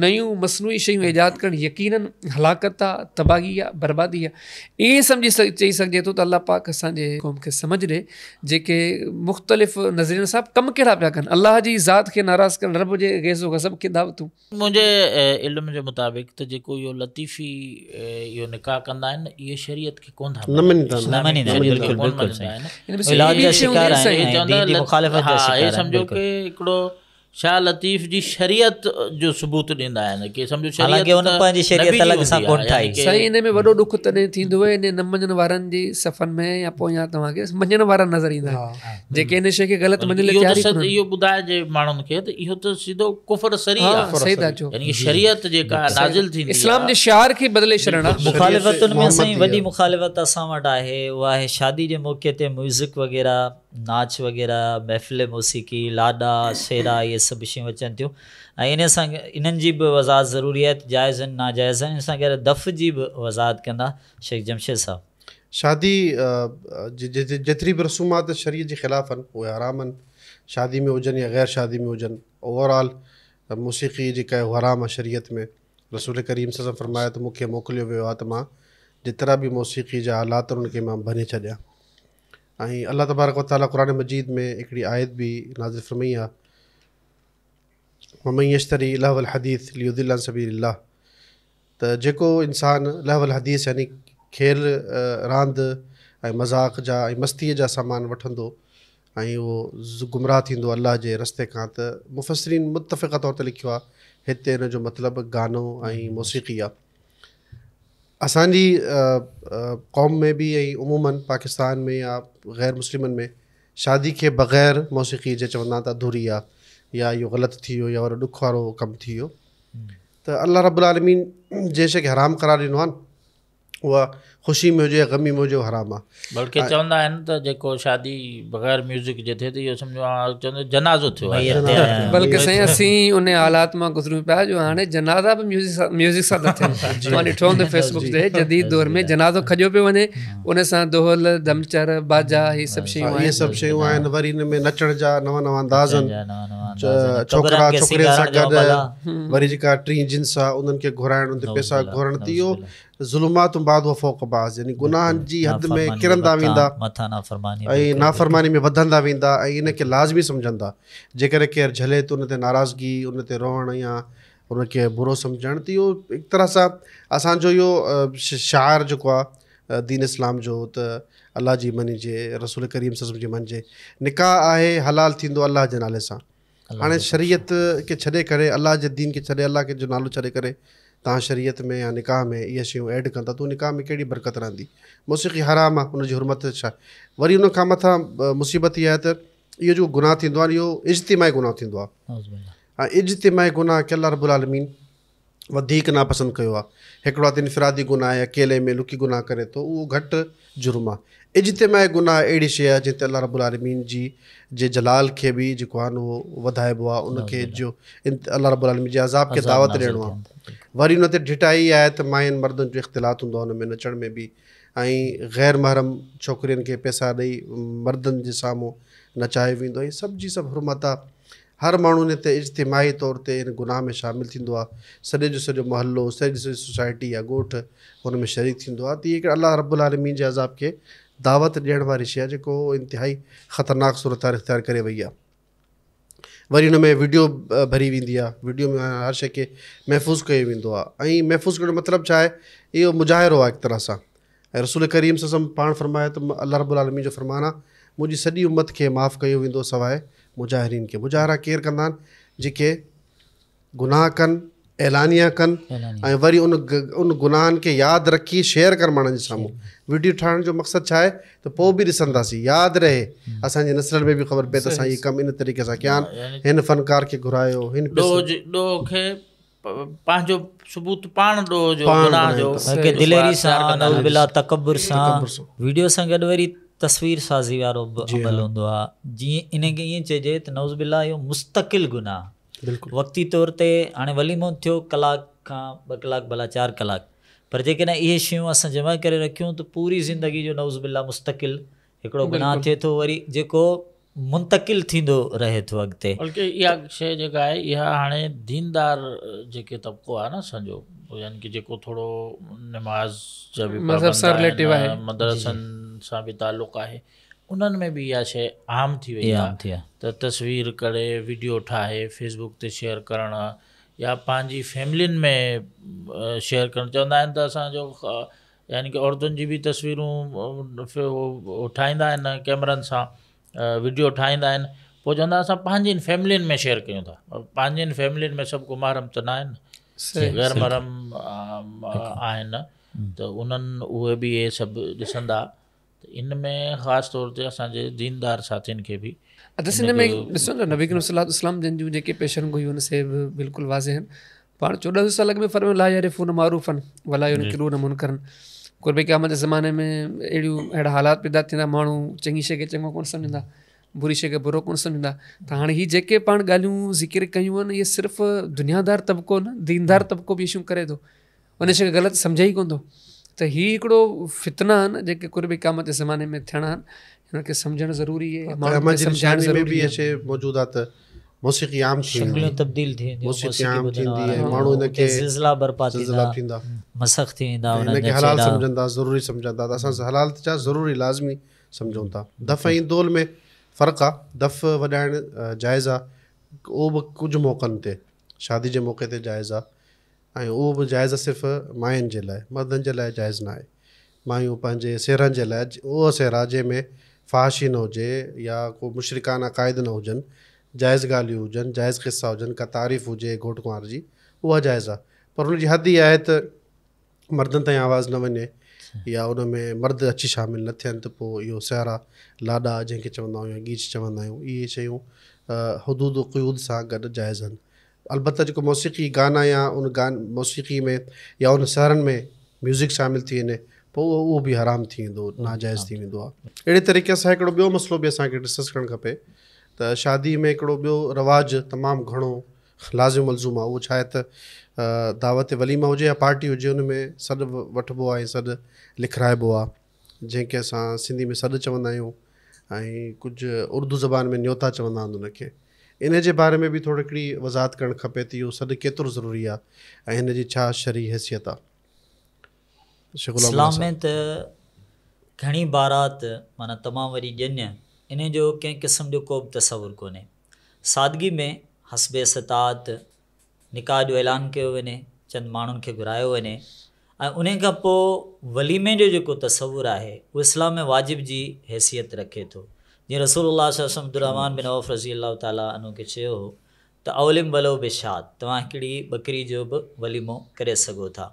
नयूं मसनूई शयूं ईजाद करणु यकीनन हलाकत आहे, तबाही आहे, बर्बादी आहे। ईअं सम्झी चई सघिजे थो त अलाह पाक असांजे क़ौम खे सम्झ ॾे जेके मुख़्तलिफ़ नज़रियनि सां कमु कहिड़ा पिया कनि, अलाह जी ज़ात खे नाराज़ कनि, रब जे गेज़ो गज़ब खे दावतूं। मुंहिंजे इल्म जे मुताबिक़ त जेको इहो लतीफ़ी इहो निकाह कंदा आहिनि, इहे शरीयत खे कोन था न मञींदा न मञींदा आहिनि, बिल्कुलु बिल्कुलु सही। इलाज जा शिकार आहिनि ऐं दीन जी मुखालिफ़त जा शिकार आहिनि। सम्झो कि हिकिड़ो शाह लतीफ़ जी शरीयत जो सबूत ॾींदा आहिनि कि सम्झो हालांकि हुन पंहिंजी शरीयत अलॻि सां कोन ठाही। साईं इन में वॾो ॾुख तॾहिं थींदो आहे इन न मञण वारनि जी सफ़नि में, या पोइ या तव्हांखे मञण वारा नज़र ईंदा आहिनि जेके इन शइ खे ग़लति मञण लाइ तयार कोन्हनि। इहो ॿुधाइजे माण्हुनि खे त इहो त सिधो कुफ़र सरी आहे। सही था चओ, यानी शरीयत जेका नाज़िल थींदी इस्लाम जे शिआर खे बदिले छॾणु। मुखालिफ़तुनि में साईं वॾी मुखालिफ़त असां वटि आहे, उहा आहे शादी जे मौक़े ते म्यूज़िक वग़ैरह, नाच वग़ैरह, महफ़िल मौसीक़ी, लाॾा शेरा, इहे सभु शयूं अचनि थियूं। ऐं इन सां इन्हनि जी बि वज़ाहत ज़रूरी आहे, जाइज़ आहिनि नाजाइज़ आहिनि। इन सां गॾु दफ़ जी बि वज़ाहत कंदा शेख जमशेद साहब। शादी जेतिरी बि रसूमात शरीयत जे ख़िलाफ़ आहिनि उहे हराम आहिनि, शादी में हुजनि या ग़ैर शादी में हुजनि। ओवरऑल मौसीक़ी जेका आहे हराम आहे शरीयत में। रसूल करीम सल्लल्लाहु अलैहि वसल्लम फरमाया त मूंखे मोकिलियो वियो आहे त मां जेतिरा बि मौसीक़ी जा आलात उनखे मां भञे छॾियां। ऐं अल्लाह तबारक व तआला क़ुर मजीद में हिकिड़ी आयत बि नाज़िल फरमाई आहे, वमन यश्तरी लहवल हदीस लियुदिल्ल अन सबीलिल्लाह। त जेको इंसानु लहवल हदीस यानी खेल रांदि ऐं मज़ाक़ जा ऐं मस्तीअ जा सामान वठंदो ऐं उहो गुमराह थींदो अल्लाह जे रस्ते खां, त मुफ़स्सिरीन मुतफ़िक़ा तौर ते लिखियो आहे हिते हिन जो मतिलबु गानो ऐं मौसीक़ी आहे। असांजी क़ौम में बि ऐं उमूमन पाकिस्तान में या ग़ैर मुस्लिमनि में शादी खे बग़ैर मौसीक़ी जे चवंदा त अधूरी आहे, या इहो ग़लति थी वियो, या वॾो ॾुख वारो कमु थी वियो। त अल्लाह रब्बुल आलमीन जंहिं शइ खे हराम करार ॾिनो आहे न, उहा ख़ुशी में हुजे या ग़मी में हुजे हराम आहे। बल्कि चवंदा आहिनि त जेको शादी बग़ैर म्यूज़िक जे थिए त इहो सम्झो चवंदो जनाज़ो थियो आहे। बल्कि साईं असीं उन हालात मां गुज़रूं पिया जो हाणे जनाज़ा बि म्यूज़िक सां था थियनि। मां ॾिठो हूंदो फेसबुक ते जदीद दौर में जनाज़ो खॼो पियो वञे, उन सां दोहल दमचर बाजा इहे सभु शयूं आहिनि। वरी हिन में नचण जा नवां नवां अंदाज़ आहिनि, छोकिरा छोकिरे सां गॾु वरी जेका टी जिन्स आहे उन्हनि खे घुराइण, उन ते पैसा घुरण, त इहो ज़ुल्मात बाद व फ़ौक़ बाज़, यानी गुनाहनि जी हद में किरंदा वेंदा ऐं नाफ़रमानी में वधंदा वेंदा ऐं इन खे लाज़मी सम्झंदा। जेकॾहिं केरु झले त उन ते नाराज़गी, उन ते रोअण या उनखे बुरो सम्झणु, त इहो हिकु तरह सां असांजो इहो शाइर जेको आहे दीन इस्लाम जो, त अलाह जी मञिजे, रसूल करीम सल्लल्लाहु अलैहि वसल्लम जी मञिजे। निकाह आहे हलाल थींदो अलाह जे नाले सां। हाणे शरीयत खे छॾे करे, अलाह जे दीन खे छॾे, अलाह खे जो नालो छॾे करे तव्हां शरीयत में या निकाह में इहे शयूं ऐड कंदा त निकाह में कहिड़ी बरकत रहंदी। मौसीक़ी हराम आहे, उनजी हुरमत छा। वरी उन खां मथां मुसीबत इहा आहे त इहो जो गुनाह थींदो आहे इहो इज्तिमाई गुनाह थींदो आहे। ऐं इज्तिमाई गुनाह खे अल्लाह रब्बुल आलमीन वधीक नापसंदि कयो आहे। हिकिड़ो आहे त इनफ़िरादी गुनाह आहे, अकेले में लुकी गुनाह करे थो, उहो घटि जुर्म आहे। इज्तिमाई गुनाह अहिड़ी शइ आहे जिते अल्लाह रब्बुल आलमीन जी जे जलाल खे बि जेको आहे न उहो वधाइबो आहे, उनखे जो अल्लाह रब्बुल आलमीन जे अज़ाब खे दावत ॾियणो आहे। वरी उन ते ढिटाई आहे त मायुनि मर्दनि जो इख़्तिलात हूंदो आहे उन में नचण में बि, ऐं ग़ैर महरम छोकिरियुनि खे पैसा ॾेई मर्दनि जे साम्हूं नचायो वेंदो आहे। सभु जी सभु हुरमत आहे। हर माण्हू इन ते इज्तिमाही तौर ते इन गुनाह में शामिलु थींदो आहे। सॼे जो सॼो महलो, सॼी सॼी सोसाइटी या ॻोठु हुन में शरीक थींदो आहे। त इहे अल्लाह रब्बुल आलमीन जे अज़ाब खे दावत ॾियण वारी शइ आहे जेको इंतिहाई ख़तरनाक सूरत इख़्तियार करे वई आहे। वरी हुन में वीडियो भरी वेंदी आहे, वीडियो में हर शइ खे महफ़ूज़ कयो वेंदो आहे। ऐं महफ़ूज़ करण जो मतिलबु छा आहे, इहो मुजाहिरो आहे हिकु तरह सां। ऐं रसूल करीम ससम पाण फरमाए त अल्लाह रब्बुल आलमीन जो फरमान आहे, मुंहिंजी सॼी उम्मत खे माफ़ु कयो वेंदो सवाइ मुजाहिरीन खे। मुजाहिरा केरु कंदा आहिनि? जेके गुनाह कनि, ऐलानिया कनि ऐं वरी उन गुनाहनि खे यादि रखी शेयर कनि माण्हुनि जे साम्हूं। वीडियो ठाहिण जो मक़सदु छा आहे त पोइ बि ॾिसंदासीं, यादि रहे, असांजे नस्ल में बि ख़बर पए त असां इहे कमु इन तरीक़े सां कया आहिनि, हिन फनकार खे घुरायो, हिन ॾोह खे पंहिंजो सबूत पाण ॾोह जो गुनाह जो दिलेरी सां नौज़ुबिल्लाह तकब्बुर सां वीडियो सां गॾु वरी तस्वीर साज़ी वारो बि अमल हूंदो आहे। जीअं इनखे ईअं चइजे त नौज़ुबिल्लाह इहो मुस्तक़िल गुनाह, बिल्कुलु वक़्ती तौर ते हाणे वलीमो थियो कलाक खां 2 कलाक भला 4 कलाक, पर जेकॾहिं इहे शयूं असां जमा करे रखियूं त पूरी ज़िंदगी जो नौज़ुबिल्लाह मुस्तक़िल हिकिड़ो गुनाह थिए थो, वरी जेको मुंतकिल थींदो रहे थो अॻिते। बल्कि इहा शइ जेका आहे इहा हाणे दीनदार जेके तबिको आहे न असांजो, यानी कि जेको थोरो नमाज़ जा बि मदरसनि सां बि तालुक़ु आहे, उन्हनि में बि इहा शइ आम थी वई आहे त तस्वीर करे वीडियो ठाहे फेसबुक ते शेयर करणु या पंहिंजी फैमिलियुनि में शेयर करणु। चवंदा आहिनि त असांजो यानी कि औरतुनि जी बि तस्वीरूं ठाहींदा आहिनि कैमरनि सां, वीडियो ठाहींदा आहिनि, पोइ चवंदा असां पंहिंजियुनि फैमिलियुनि में शेयर कयूं था। पंहिंजियुनि फैमिलियुनि में सभु को महरम त न आहिनि, गैर महरम आहिनि, त उन्हनि उहे बि इहे सभु ॾिसंदा। त इन में ख़ासि तौर ते असांजे दीनदार साथियुनि खे बि अदस हिन में ॾिसो न, नबी करीम सल्लल्लाहु अलैहि वसल्लम जन जूं जेके पेशन गोयूं आहिनि से बि बिल्कुलु वाज़िह आहिनि। पाण 14 साल में फरमायो ला यारिफून मारूफ़न वला युनकिरून मुनकरन। क़ुर्ब क़यामत जे ज़माने में अहिड़ा हालात पैदा थींदा, माण्हू चङी शइ खे चङो कोन सम्झंदा, बुरी शइ खे बुरो कोन सम्झंदा। त हाणे हीअ जेके पाण ॻाल्हियूं ज़िक्र कयूं आहिनि, इहे सिर्फ़ु दुनियादार तबिको न, दीनदार तबिको बि इशू करे थो, उन शइ खे ग़लति सम्झे ई कोन थो। त हीअ हिकिड़ो फितना आहिनि जेके क़ुर्ब क़यामत जे ज़माने में थियणा आहिनि, हिनखे सम्झणु ज़रूरी आहे। मौजूदु आहे त मौसीक़ी आम शक्लियूं तब्दील थी वेंदियूं, मौसीक़ी आम थींदी आहे, माण्हू हिनखे ज़िलज़िला बर्पा थींदा, मसख़ थी वेंदा, हिनखे हलाल सम्झंदा, ज़रूरी सम्झंदा। त असां हलाल त छा ज़रूरी लाज़मी सम्झूं था। दफ़ ऐं दोल में फ़र्क़ु आहे। दफ़ वॼाइणु जाइज़ आहे, उहो बि कुझु मौक़नि ते, शादी जे मौक़े ते जाइज़ आहे, ऐं उहो बि जाइज़ आहे सिर्फ़ु मायुनि जे लाइ, मर्दनि जे लाइ जाइज़ न आहे। मायूं पंहिंजे सेरनि जे लाइ, उहो सेरा जंहिंमें फ़ाहिशी न हुजे या को मुशरिकाना क़ाइद न हुजनि, जाइज़ ॻाल्हियूं हुजनि, जाइज़ क़िसा हुजनि, का तारीफ़ हुजे घोट कुंवार जी, उहा जाइज़ आहे। पर हुनजी हद इहा आहे त मर्दनि ताईं आवाज़ु न वञे या उन में मर्द अची शामिलु न थियनि, त पोइ इहो सारा लाॾा जंहिंखे चवंदा आहियूं, गीच चवंदा आहियूं, इहे शयूं हुदूद क़ुयूद सां गॾु जाइज़ आहिनि। अलबत्त जेको मौसीक़ी गाना या उन मौसीक़ी में या उन सहरनि में म्यूज़िक शामिलु थी वञे, पोइ उहो बि हराम थी वेंदो, नाजाइज़ थी वेंदो आहे। अहिड़े तरीक़े सां हिकिड़ो ॿियो मसइलो बि असांखे डिस्कस करणु खपे त शादी में हिकिड़ो ॿियो रवाजु तमामु घणो लाज़िम मलज़ूम आहे। उहो छा आहे त दावत वलीमा हुजे या पार्टी हुजे, उन में सॾु वठिबो आहे ऐं सॾु लिखाइबो आहे, जंहिंखे असां सिंधी में सॾु चवंदा आहियूं ऐं कुझु उर्दू ज़बान में न्योता चवंदा आहिनि उनखे। इन जे बारे में बि थोरी हिकिड़ी वज़ाहत करणु खपे त इहो सॾु केतिरो ज़रूरी आहे ऐं हिन जी छा शरई हैसियत आहे। इस्लाम में त घणी बारात माना तमामु वरी ॼञ, इन जो कंहिं क़िस्म जो को बि तसवुरु कोन्हे। सादगी में हस्बे इस्तात निकाह जो ऐलान कयो वञे, चंद माण्हुनि खे घुरायो वञे, ऐं उन खां पोइ वलीमे जो जेको तसवुरु आहे उहो इस्लाम में वाजिब जी हैसियत रखे थो। जीअं रसूलुल्लाह सल्लल्लाहु अलैहि वसल्लम अब्दुर्रहमान बिन औफ़ रज़ी अल्लाह ताला अन्हु खे चयो हो त अवलिम वलो बिशात, तव्हां हिकिड़ी बकरी जो बि वलीमो करे सघो था।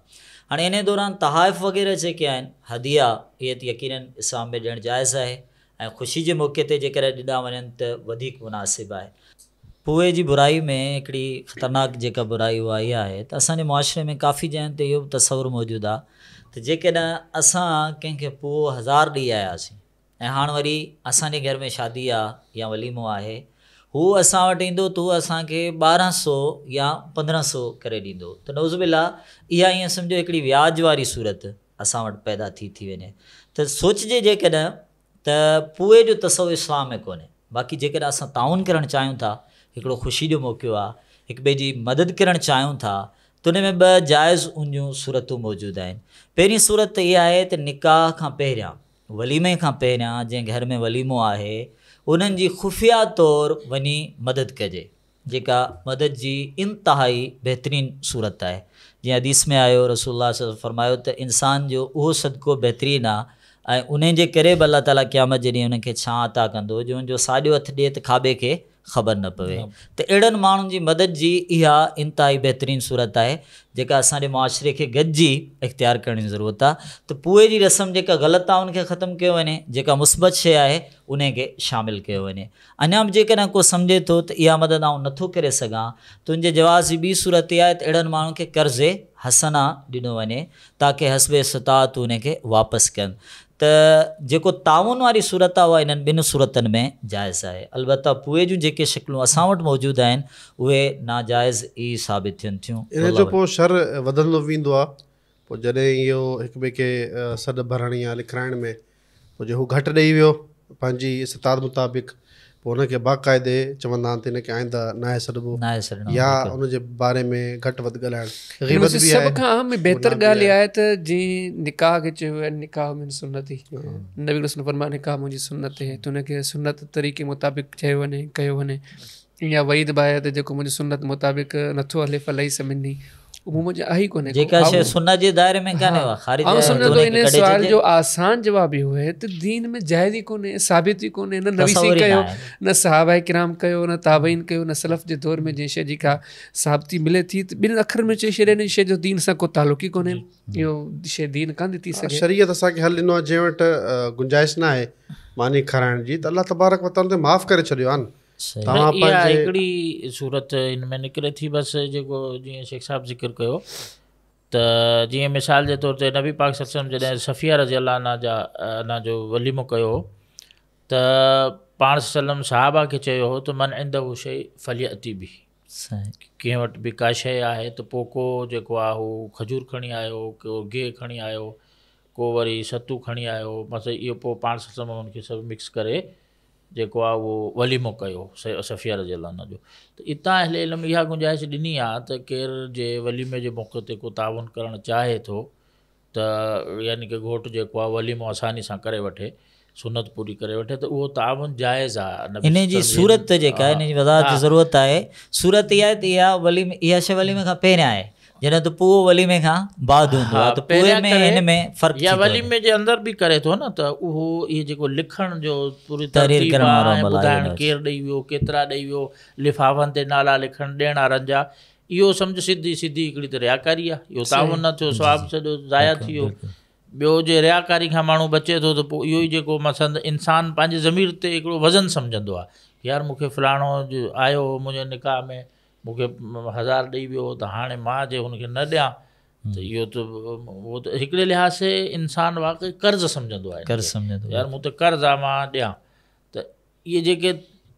हाणे इन दौरान तहाइफ़ वग़ैरह जेके आहिनि, हदिया, इहे त यकीनन इस्लाम में ॾियणु जाइज़ आहे ऐं ख़ुशी जे मौक़े ते जेकॾहिं ॾिना वञनि त वधीक मुनासिबु आहे। पोइ जी बुराई में हिकिड़ी ख़तरनाक जेका बुराई उहा इहा आहे त असांजे मुआशिरे में काफ़ी जॻहियुनि ते इहो बि तसवुरु मौजूदु आहे त जेकॾहिं असां कंहिंखे पोइ 1000 ॾेई आयासीं ऐं हाणे वरी असांजे घर में शादी आहे या वलीमो आहे, हू असां वटि ईंदो त उहो असांखे 1200 या 1500 करे ॾींदो, त नौज़ुबिल्लाह इहा ईअं सम्झो हिकिड़ी व्याज वारी सूरत असां वटि पैदा थी वञे। त सोचिजे जेकॾहिं त पोइ जो तसवुरु इस्लाम में कोन्हे। बाक़ी जेकॾहिं असां ताउन करणु चाहियूं था, हिकिड़ो ख़ुशी जो मौक़ो आहे, हिक ॿिए जी मदद करणु चाहियूं था, त उन में 2 जाइज़ उंजियूं सूरतूं मौजूदु आहिनि। पहिरीं सूरत इहा आहे त निकाह खां पहिरियां, वलीमे खां पहिरियां जंहिं घर में वलीमो आहे उन्हनि जी ख़ुफ़िया तौरु वञी मदद कजे, जेका मदद जी इंतिहाई बहितरीनु सूरत आहे। जीअं हदीस में आयो रसूलुल्लाह सल्लल्लाहु अलैहि वसल्लम फरमायो त इंसान जो उहो सदको बहितरीनु आहे ऐं उन जे करे बि अल्लाह ताला क़यामत जे ॾींहुं उनखे छां अता कंदो जो उनजो साॼो हथु ॾिए त खाॿे खे ख़बर न पवे। त अहिड़नि माण्हुनि जी मदद जी इहा इंतिहाई बहितरीनु सूरत आहे जेका असांजे मुआशिरे खे गॾिजी इख़्तियार करण जी ज़रूरत आहे। त पूए जी रस्म जेका ग़लति आहे उनखे ख़तमु कयो वञे, जेका मुस्बत शइ आहे उन खे शामिलु कयो वञे। अञा बि जेकॾहिं को सम्झे थो त इहा मदद आउं नथो करे सघां त उनजे जवाज़ जी ॿी सूरत इहा आहे त अहिड़नि माण्हुनि खे कर्ज़े हसना ॾिनो वञे ताकी हस्बे इस्तिताअत उनखे वापसि कनि। त जेको ताउन वारी सूरत आहे उहा इन्हनि ॿिनि सूरतनि में जाइज़ आहे। अलबत्ता पूए जूं जेके शिकिलूं असां वटि मौजूदु आहिनि उहे नाजाइज़ ई साबित थियनि थियूं। इन जो पोइ शर वधंदो वेंदो आहे पोइ जॾहिं इहो हिक ॿिए खे सॾु भरण या लिखाइण में पोइ जे हू घटि ॾेई वियो पंहिंजी इस्तिताअत मुताबिक़ पोइ हुनखे बाक़ाइदे चवंदा आहिनि त हिनखे आईंदा नाहे सॾिबो या उनजे बारे में घटि वधि ॻाल्हाइणु ग़ीबत बि आहे। सभ खां अहम बहितर ॻाल्हि इहा आहे त जीअं निकाह खे चयो आहे निकाह में सुन्नत ई नबी रसूल फरमाया निकाह मुंहिंजी सुन्नत आहे त उनखे सुन्नत तरीक़े मुताबिक़ चयो वञे कयो वञे। या वईद बि आहे त जेको मुंहिंजी सुन्नत मुताबिक़ नथो हले फलई समिनी उहो मुंहिंजो आहे ई कोन्हे। जेका शइ सुन्नत जे दायरे में कान्हे ऐं सम्झो इन सुवाल जो आसान जवाब इहो आहे त दीन में जाइज़ ई कोन्हे, साबित ई कोन्हे, न नबी सी कयो, न सहाबा किराम कयो, न ताबईन कयो, न सलफ़ जे दौर में जंहिं शइ जी का साबिती मिले थी त ॿिनि अखरनि में चई छॾे इन शइ जो दीन सां को तालुक़ ई कोन्हे, इहो शइ दीन कान थी सघे। शरीयत असांखे हल ॾिनो आहे जंहिं वटि गुंजाइश न आहे मानी खाराइण जी त अल्लाह तबारक व तआला ते माफ़ु करे छॾियो आहे न। इहा हिकिड़ी सूरत हिन में निकिरे थी बसि जेको जीअं शेख साहिबु ज़िक्र कयो त जीअं मिसाल जे तौर ते नबी पाक सल्लल्लाहु अलैहि वसल्लम जॾहिं सफ़िया रज़ी अल्लाह अन्हा जो वलीमो कयो त पाण सल्लम साहबा खे चयो हो त मन इंदहु शइ फलियती बि कंहिं वटि बि का शइ आहे त पोइ को जेको आहे हू खजूर खणी आयो, को गिहु खणी आयो, को वरी सतू खणी आयो, मतिलबु इहो पोइ पाण सल्लम हुनखे सभु मिक्स करे जेको आहे उहो वलीमो कयो सफ़िया रज़ी अल्लाह अन्हा जो। त इतां अहले इल्म इहा गुंजाइश ॾिनी आहे त केरु जे वलीमे जे मौक़े ते को ताउन करणु चाहे थो त यानी कि घोटु जेको आहे वलीमो आसानी सां करे वठे, सुनत पूरी करे वठे त उहो ताउन जाइज़ आहे। इन जी सूरत जेका इन जी वज़ाहत जी ज़रूरत आहे। सूरत इहा आहे त इहा वलीमे इहा शइ वलीमे खां पहिरियां आहे जॾहिं त पोइ वलीमे खां बाद हूंदो आहे त पूरे में हिन में फ़र्क़ु या वलीमे जे अंदरि बि करे थो न त उहो इहे जेको लिखण जो पूरी तरतीब आहे, ॿुधाइणु केरु ॾेई वियो, केतिरा ॾेई वियो, लिफ़ाफ़नि ते नाला लिखणु ॾियण वारनि जा, इहो सम्झ सिधी हिकिड़ी त रियाकारी आहे। इहो ताउन न थियो, सवाबु सॼो ज़ाया थी वियो। ॿियो जे रियाकारी खां माण्हू बचे थो त पोइ इहो ई जेको मसंद इंसानु पंहिंजे ज़मीर ते हिकिड़ो वज़न सम्झंदो आहे यार मूंखे फलाणो आयो मुंहिंजे निकाह में मूंखे 1000 ॾेई वियो त हाणे मां जे हुनखे न ॾियां त इहो त उहो त हिकिड़े लिहाज़ से इंसानु वाक़ई कर्ज़ु सम्झंदो आहे, कर्ज़ु सम्झंदो यार मूं त कर्ज़ु आहे मां ॾियां। त इहे जेके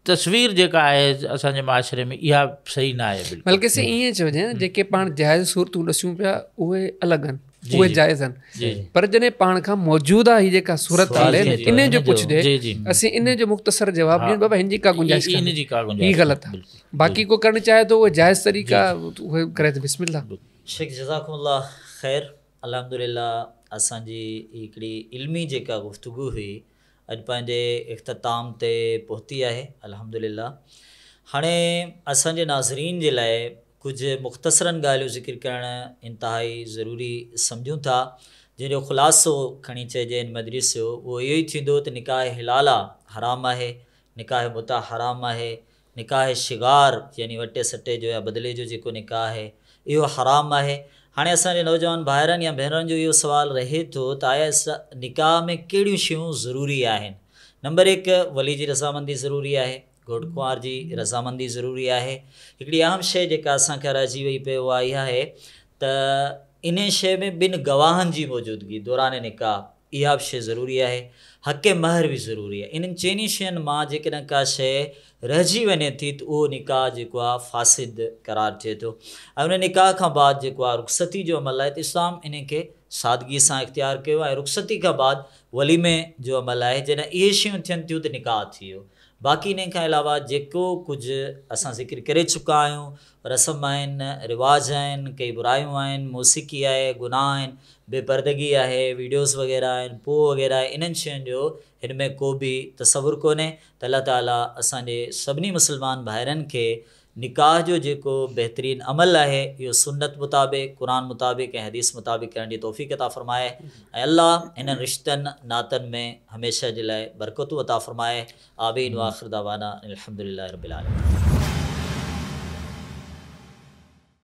तस्वीर जेका आहे असांजे माशरे में इहा सही न आहे। बल्कि से ईअं चइजे जेके पाण जाइज़ सूरतूं ॾिसूं पिया उहे अलॻि आहिनि, उहे जाइज़ आहिनि, पर जॾहिं पाण खां मौजूदु आहे हीअ जेका सूरत हले इन जो पुछिजे असीं इन जो मुख़्तसर जवाबु ॾियूं बाबा हिन जी का गुंजाइश कोन्हे, हीअ ग़लति आहे। बाक़ी को करणु चाहे थो उहे जाइज़ तरीक़ा उहे करे त बिस्मिल्लाह। शेख जज़ाकुमुल्लाह ख़ैर। अल्हम्दुलिल्लाह असांजी हिकिड़ी इल्मी जेका गुफ़्तगू हुई अॼु पंहिंजे इख़्तिताम ते पहुती आहे अल्हम्दुलिल्लाह। हाणे असांजे नाज़रीन जे लाइ कुझु मुख़्तसरनि ॻाल्हियूं ज़िक्र करणु इंतिहाई ज़रूरी सम्झूं था जंहिंजो ख़ुलासो खणी चइजे इन मजलिस जो उहो इहो ई थींदो त निकाह हिलाला हराम आहे, निकाह मुता हराम आहे, निकाह शिगार यानी वटे सटे जो या बदिले जो जेको निकाह आहे इहो हराम आहे। हाणे असांजे नौजवान भाइरनि या भेनरुनि जो इहो सुवालु रहे थो त आया निकाह में कहिड़ियूं शयूं ज़रूरी आहिनि। नंबर 1 वली जी रज़ामंदी ज़रूरी आहे, घोट कुंवार जी रज़ामंदी ज़रूरी आहे। हिकिड़ी अहम शइ जेका असांखे रहिजी वई पई उहा इहा आहे त इन शइ में 2 गवाहनि जी मौजूदगी दौरान निकाह इहा बि शइ ज़रूरी आहे। हक़ महर बि ज़रूरी आहे। इन्हनि चइनी शयुनि मां जेकॾहिं का शइ रहिजी वञे थी त उहो निकाह जेको आहे फासिद क़रार थिए थो। ऐं उन निकाह खां बाद जेको आहे रुख़सती जो अमल आहे त इस्लाम इन खे सादगी सां इख़्तियार कयो आहे। रुख़सती खां बाद वलीमे जो अमल आहे। जॾहिं इहे शयूं थियनि थियूं त निकाह थी वियो। बाक़ी इन खां अलावा जेको कुझु असां ज़िक्र करे चुका आहियूं, रस्म आहिनि, रिवाज आहिनि, कई बुरायूं आहिनि, मौसीक़ी आहे, गुनाह आहिनि, बेपर्दगी आहे, वीडियोज़ वग़ैरह आहिनि, पोइ वग़ैरह इन्हनि शयुनि जो हिन में को बि तसवुरु कोन्हे त अल्लाह ताला असांजे सभिनी मुस्लमान भाइरनि खे निकाह जो जेको बहितरीन अमल आहे इहो सुन्नत मुताबिक़ क़ुरान मुताबिक़ ऐं हदीस मुताबिक़ करण जी तौफ़ीक़ अता फ़रमाए ऐं अल्लाह इन्हनि रिश्तनि नातनि में हमेशह जे लाइ बरकतूं अता फ़रमाए। आमीन व आख़िर दावाना अल्हम्दुलिल्लाहि रब्बिल आलमीन।